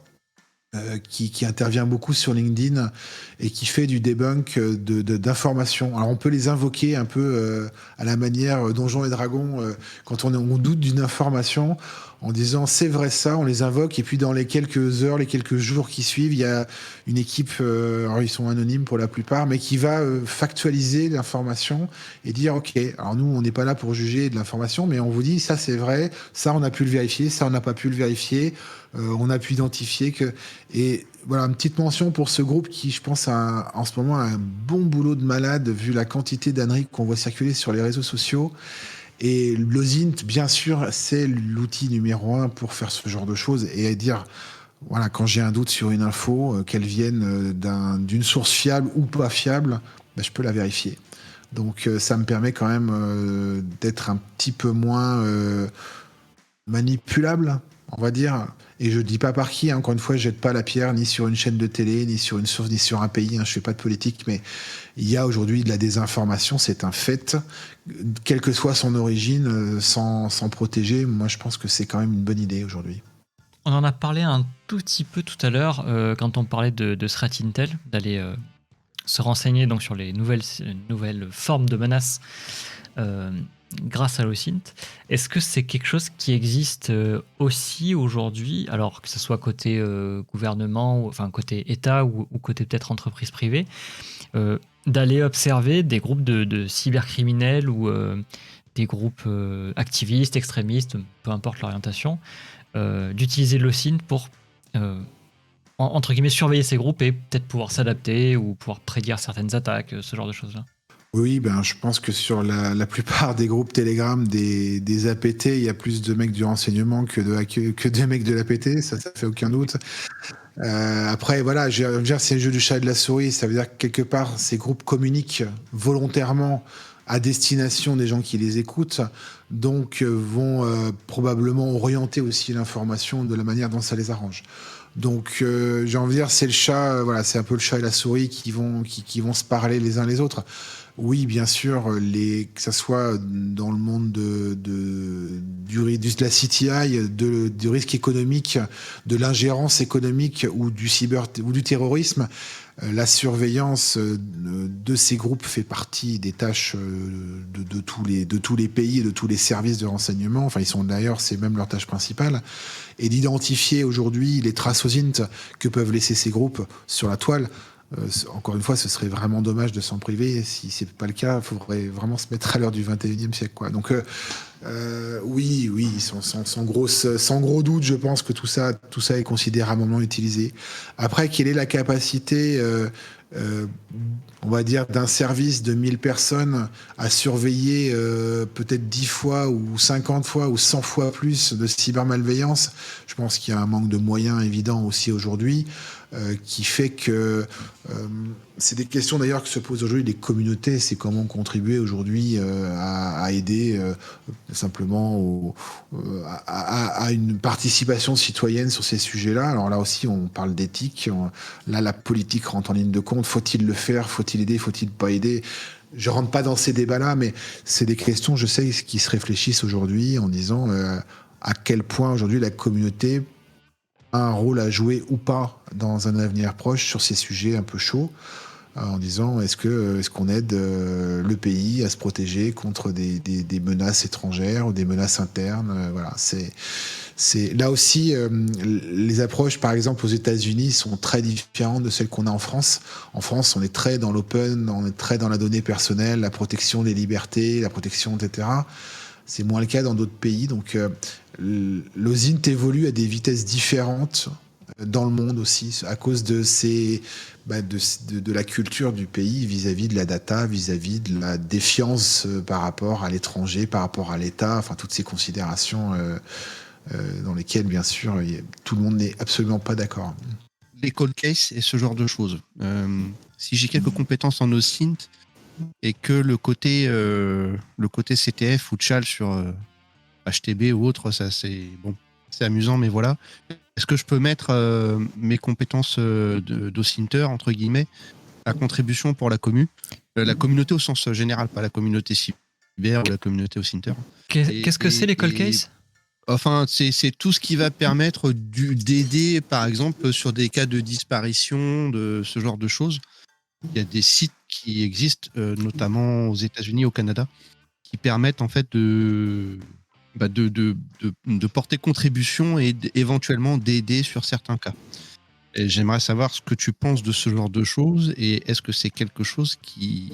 qui intervient beaucoup sur LinkedIn et qui fait du debunk d'informations. Alors on peut les invoquer un peu à la manière Donjons et Dragons quand on doute d'une information, en disant c'est vrai ça, on les invoque et puis dans les quelques heures, les quelques jours qui suivent, il y a une équipe, alors ils sont anonymes pour la plupart, mais qui va factualiser l'information et dire ok, alors nous on n'est pas là pour juger de l'information, mais on vous dit ça c'est vrai, ça on a pu le vérifier, ça on n'a pas pu le vérifier, on a pu identifier que... Et voilà, une petite mention pour ce groupe qui, je pense, a en ce moment un bon boulot de malade vu la quantité d'âneries qu'on voit circuler sur les réseaux sociaux. Et l'OSINT, bien sûr, c'est l'outil numéro 1 pour faire ce genre de choses et dire, voilà, quand j'ai un doute sur une info, qu'elle vienne d'une source fiable ou pas fiable, je peux la vérifier. Donc ça me permet quand même d'être un petit peu moins manipulable, on va dire. Et je dis pas par qui, encore une fois, je jette pas la pierre ni sur une chaîne de télé, ni sur une source, ni sur un pays, je fais pas de politique, mais il y a aujourd'hui de la désinformation, c'est un fait, quelle que soit son origine, sans protéger, moi je pense que c'est quand même une bonne idée aujourd'hui. On en a parlé un tout petit peu tout à l'heure, quand on parlait de Threat Intel, d'aller se renseigner donc sur les nouvelles formes de menaces grâce à l'OSINT. Est-ce que c'est quelque chose qui existe aussi aujourd'hui, alors que ce soit côté gouvernement, enfin côté État ou côté peut-être entreprise privée, d'aller observer des groupes de cybercriminels ou des groupes activistes, extrémistes, peu importe l'orientation, d'utiliser l'OSINT pour entre guillemets surveiller ces groupes et peut-être pouvoir s'adapter ou pouvoir prédire certaines attaques, ce genre de choses-là? Oui, ben, je pense que sur la plupart des groupes Telegram des APT, il y a plus de mecs du renseignement que de mecs de l'APT, ça fait aucun doute. Après, voilà, je veux dire, c'est le jeu du chat et de la souris. Ça veut dire que quelque part, ces groupes communiquent volontairement à destination des gens qui les écoutent, donc vont probablement orienter aussi l'information de la manière dont ça les arrange. Donc, j'ai envie de dire, c'est le chat, voilà, c'est un peu le chat et la souris qui vont se parler les uns les autres. Oui, bien sûr, que ça soit dans le monde de la CTI, du risque économique, de l'ingérence économique ou ou du terrorisme, la surveillance de ces groupes fait partie des tâches de tous les pays et de tous les services de renseignement. Enfin, c'est même leur tâche principale. Et d'identifier aujourd'hui les traces OSINT que peuvent laisser ces groupes sur la toile. Encore une fois, ce serait vraiment dommage de s'en priver. Si c'est pas le cas, il faudrait vraiment se mettre à l'heure du 21e siècle, quoi. Donc, oui, sans gros doute, je pense que tout ça est considérablement utilisé. Après, quelle est la capacité, on va dire, d'un service de 1000 personnes à surveiller peut-être 10 fois ou 50 fois ou 100 fois plus de cybermalveillance? Je pense qu'il y a un manque de moyens évident aussi aujourd'hui. Qui fait que c'est des questions d'ailleurs que se posent aujourd'hui les communautés, c'est comment contribuer aujourd'hui à aider simplement à une participation citoyenne sur ces sujets-là. Alors là aussi, on parle d'éthique. Là, la politique rentre en ligne de compte. Faut-il le faire? Faut-il aider? Faut-il pas aider? Je rentre pas dans ces débats-là, mais c'est des questions, je sais, qui se réfléchissent aujourd'hui en disant à quel point aujourd'hui la communauté a un rôle à jouer ou pas dans un avenir proche sur ces sujets un peu chauds, en disant est-ce qu'on aide le pays à se protéger contre des menaces étrangères ou des menaces internes. Voilà, c'est là aussi les approches, par exemple aux États-Unis, sont très différentes de celles qu'on a en France. En France, on est très dans l'open, on est très dans la donnée personnelle, la protection des libertés, la protection, etc. C'est moins le cas dans d'autres pays. Donc, l'OSINT évolue à des vitesses différentes dans le monde aussi, à cause de la culture du pays vis-à-vis de la data, vis-à-vis de la défiance par rapport à l'étranger, par rapport à l'État, enfin toutes ces considérations dans lesquelles, bien sûr, tout le monde n'est absolument pas d'accord. Les cold cases et ce genre de choses. Si j'ai quelques compétences en OSINT, et que le côté CTF ou Tchal sur HTB ou autre, ça c'est amusant, mais voilà. Est-ce que je peux mettre mes compétences d'OSINTer, entre guillemets, à contribution pour la communauté au sens général, pas la communauté cyber ou la communauté OSINTer. Qu'est-ce que c'est les cold cases? Enfin, c'est tout ce qui va permettre d'aider, par exemple, sur des cas de disparition, de ce genre de choses. Il y a des sites qui existent, notamment aux États-Unis, au Canada, qui permettent en fait de porter contribution et éventuellement d'aider sur certains cas. Et j'aimerais savoir ce que tu penses de ce genre de choses et est-ce que c'est quelque chose qui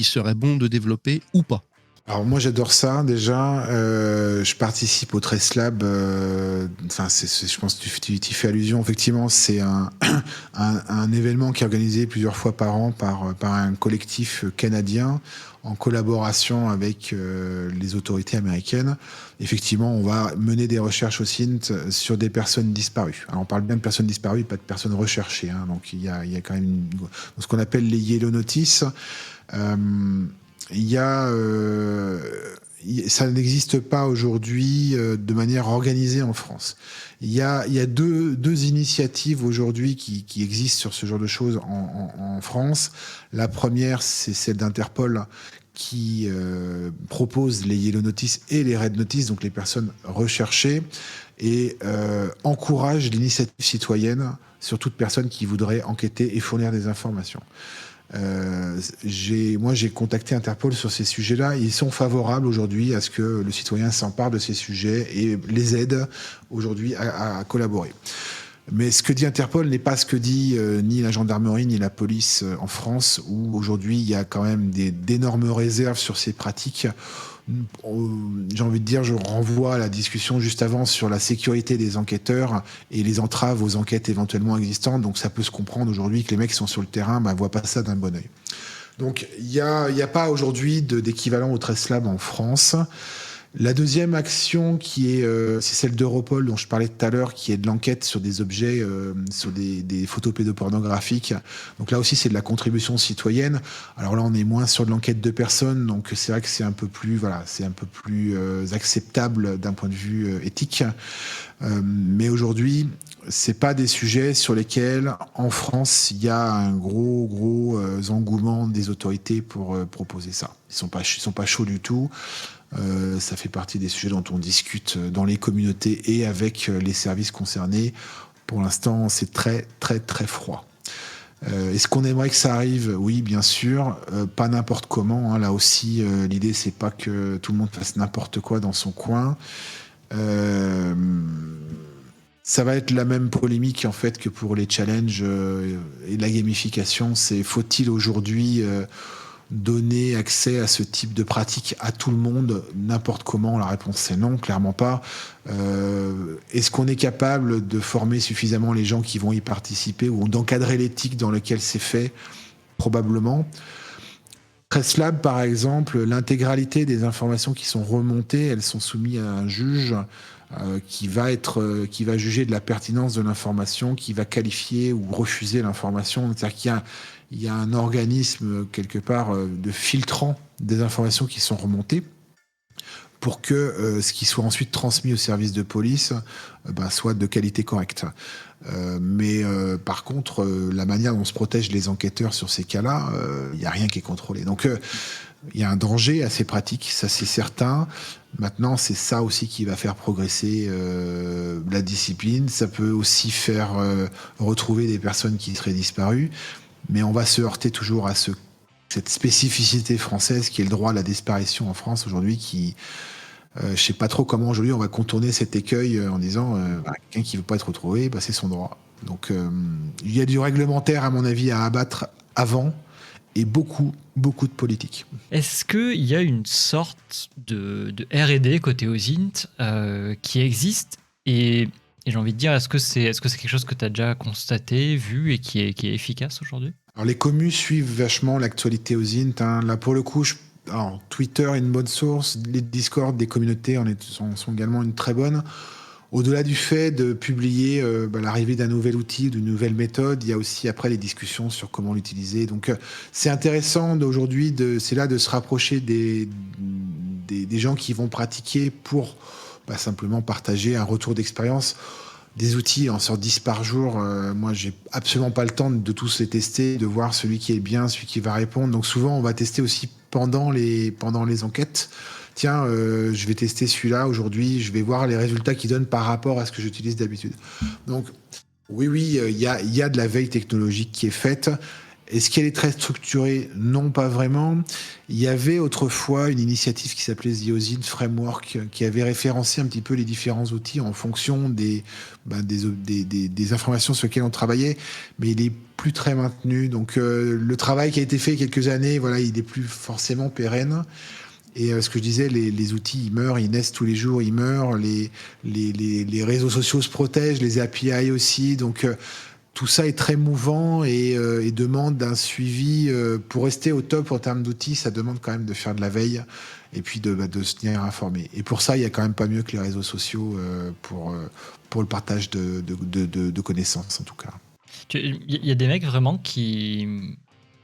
serait bon de développer ou pas? Alors moi j'adore ça déjà. Je participe au Trace Lab. Je pense que tu fais allusion. Effectivement, c'est un événement qui est organisé plusieurs fois par an par un collectif canadien en collaboration avec les autorités américaines. Effectivement, on va mener des recherches au SINT sur des personnes disparues. Alors on parle bien de personnes disparues, pas de personnes recherchées. Hein. Donc il y a quand même ce qu'on appelle les Yellow Notice. Ça n'existe pas aujourd'hui de manière organisée en France. Il y a deux initiatives aujourd'hui qui existent sur ce genre de choses en France. La première, c'est celle d'Interpol qui propose les Yellow Notice et les Red Notice, donc les personnes recherchées, et encourage l'initiative citoyenne sur toute personne qui voudrait enquêter et fournir des informations. J'ai contacté Interpol sur ces sujets-là. Ils sont favorables aujourd'hui à ce que le citoyen s'empare de ces sujets et les aide aujourd'hui à collaborer. Mais ce que dit Interpol n'est pas ce que dit ni la gendarmerie ni la police en France, où aujourd'hui il y a quand même d'énormes réserves sur ces pratiques. J'ai envie de dire, je renvoie à la discussion juste avant sur la sécurité des enquêteurs et les entraves aux enquêtes éventuellement existantes. Donc ça peut se comprendre aujourd'hui que les mecs qui sont sur le terrain voient pas ça d'un bon œil. Donc, il n'y a pas aujourd'hui d'équivalent au TrustLab en France. La deuxième action c'est celle d'Europol dont je parlais tout à l'heure, qui est de l'enquête sur des objets, sur des photos pédopornographiques. Donc là aussi, c'est de la contribution citoyenne. Alors là, on est moins sur de l'enquête de personnes, donc c'est vrai que c'est un peu plus, acceptable d'un point de vue éthique. Mais aujourd'hui, c'est pas des sujets sur lesquels, en France, il y a un gros engouement des autorités pour proposer ça. Ils sont pas chauds du tout. Ça fait partie des sujets dont on discute dans les communautés et avec les services concernés. Pour l'instant, c'est très froid. Est-ce qu'on aimerait que ça arrive? Oui, bien sûr. Pas n'importe comment. Là aussi, l'idée, c'est pas que tout le monde fasse n'importe quoi dans son coin. Ça va être la même polémique en fait que pour les challenges et la gamification. Faut-il aujourd'hui donner accès à ce type de pratique à tout le monde n'importe comment? La réponse c'est non, clairement pas. Est-ce qu'on est capable de former suffisamment les gens qui vont y participer ou d'encadrer l'éthique dans laquelle c'est fait? Probablement. TrustLab, par exemple, l'intégralité des informations qui sont remontées, elles sont soumises à un juge qui va juger de la pertinence de l'information, qui va qualifier ou refuser l'information. C'est-à-dire qu'il y a un organisme quelque part de filtrant des informations qui sont remontées pour que ce qui soit ensuite transmis au service de police soit de qualité correcte. Mais par contre, la manière dont se protègent les enquêteurs sur ces cas-là, il n'y a rien qui est contrôlé. Donc il y a un danger assez pratique, ça c'est certain. Maintenant, c'est ça aussi qui va faire progresser la discipline. Ça peut aussi faire retrouver des personnes qui seraient disparues. Mais on va se heurter toujours à cette spécificité française qui est le droit à la disparition en France aujourd'hui qui... je sais pas trop comment aujourd'hui on va contourner cet écueil en disant quelqu'un qui veut pas être retrouvé, c'est son droit. Donc il y a du réglementaire à mon avis à abattre avant et beaucoup de politique. Est-ce qu'il y a une sorte de R&D côté OSINT qui existe et j'ai envie de dire, est-ce que c'est quelque chose que tu as déjà constaté, vu et qui est efficace aujourd'hui? Alors les commus suivent vachement l'actualité OSINT. Là pour le coup, alors, Twitter est une bonne source, les Discord des communautés sont également une très bonne. Au-delà du fait de publier l'arrivée d'un nouvel outil, d'une nouvelle méthode, il y a aussi après les discussions sur comment l'utiliser. Donc c'est intéressant d'aujourd'hui de se rapprocher des gens qui vont pratiquer pour simplement partager un retour d'expérience. Des outils en sortent 10 par jour. Moi, j'ai absolument pas le temps de tous les tester, de voir celui qui est bien, celui qui va répondre. Donc souvent, on va tester aussi pendant les enquêtes. Tiens, je vais tester celui-là aujourd'hui, je vais voir les résultats qu'il donne par rapport à ce que j'utilise d'habitude. Donc, oui, il y a de la veille technologique qui est faite. Est-ce qu'elle est très structurée? Non, pas vraiment. Il y avait autrefois une initiative qui s'appelait The OSINT Framework qui avait référencé un petit peu les différents outils en fonction des informations sur lesquelles on travaillait, mais il est plus très maintenu. Donc le travail qui a été fait il y a quelques années, il n'est plus forcément pérenne. Et ce que je disais, les outils, ils meurent, ils naissent tous les jours, ils meurent. Les réseaux sociaux se protègent, les API aussi. Donc tout ça est très mouvant et demande un suivi. Pour rester au top en termes d'outils, ça demande quand même de faire de la veille et puis de se tenir informé. Et pour ça, il n'y a quand même pas mieux que les réseaux sociaux pour le partage de connaissances, en tout cas. Il y a des mecs vraiment qui...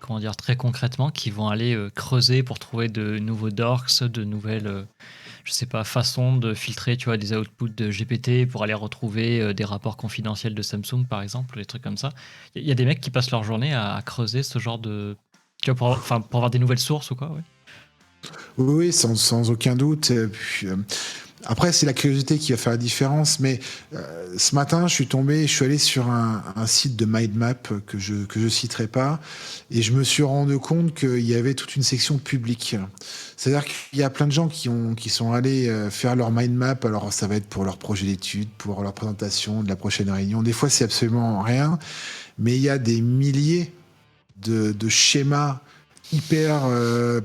Comment dire, très concrètement, qui vont aller creuser pour trouver de nouveaux dorks, de nouvelles, façons de filtrer, des outputs de GPT pour aller retrouver des rapports confidentiels de Samsung, par exemple, des trucs comme ça. Il y a des mecs qui passent leur journée à creuser ce genre de... pour avoir des nouvelles sources ou quoi, ouais. Oui, sans aucun doute. Puis, après, c'est la curiosité qui va faire la différence. Mais ce matin, je suis allé sur un site de mindmap que je citerai pas, et je me suis rendu compte qu'il y avait toute une section publique. C'est-à-dire qu'il y a plein de gens qui sont allés faire leur mindmap. Alors, ça va être pour leur projet d'études, pour leur présentation de la prochaine réunion. Des fois, c'est absolument rien. Mais il y a des milliers de schémas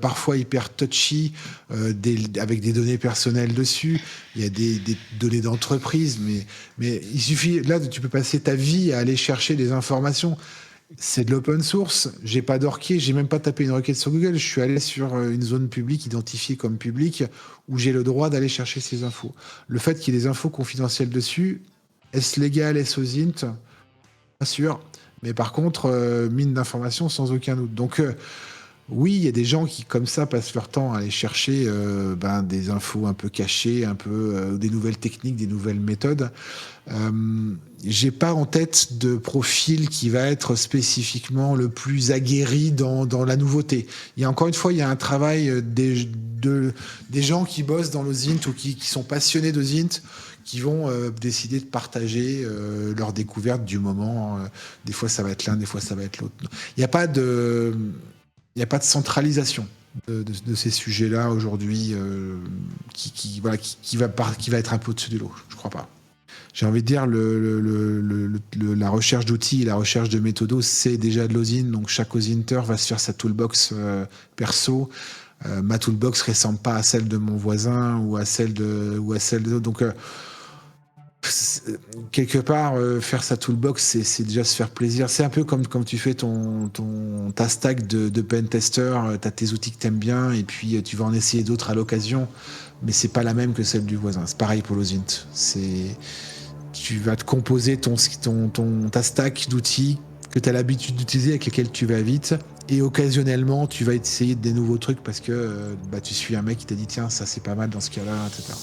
parfois hyper touchy, avec des données personnelles dessus. Il y a des données d'entreprise, mais il suffit, là, tu peux passer ta vie à aller chercher des informations. C'est de l'open source. J'ai pas dorqué, j'ai même pas tapé une requête sur Google. Je suis allé sur une zone publique identifiée comme publique où j'ai le droit d'aller chercher ces infos. Le fait qu'il y ait des infos confidentielles dessus, est-ce légal, est-ce OSINT? Pas sûr. Mais par contre, mine d'informations sans aucun doute. Donc, oui, il y a des gens qui, comme ça, passent leur temps à aller chercher des infos un peu cachées, un peu des nouvelles techniques, des nouvelles méthodes. J'ai pas en tête de profil qui va être spécifiquement le plus aguerri dans la nouveauté. Il y a encore une fois, il y a un travail des gens qui bossent dans l'OSINT ou qui sont passionnés d'OSINT, qui vont décider de partager leurs découvertes du moment. Des fois, ça va être l'un, des fois, ça va être l'autre. Il n'y a pas de centralisation de ces sujets-là aujourd'hui qui va être un peu au-dessus de l'eau. Je crois pas. J'ai envie de dire, la recherche d'outils et la recherche de méthodos, c'est déjà de l'OSINT. Donc, chaque OSINTer va se faire sa toolbox perso. Ma toolbox ressemble pas à celle de mon voisin ou à celle de l'autre. Donc, quelque part, faire sa toolbox, c'est déjà se faire plaisir. C'est un peu comme tu fais ta stack de pentester. Tu as tes outils que tu aimes bien et puis tu vas en essayer d'autres à l'occasion. Mais c'est pas la même que celle du voisin. C'est pareil pour l'OSINT. Tu vas te composer ta stack d'outils que tu as l'habitude d'utiliser, avec lesquels tu vas vite. Et occasionnellement, tu vas essayer des nouveaux trucs parce que tu suis un mec qui t'a dit tiens, ça c'est pas mal dans ce cas-là, etc.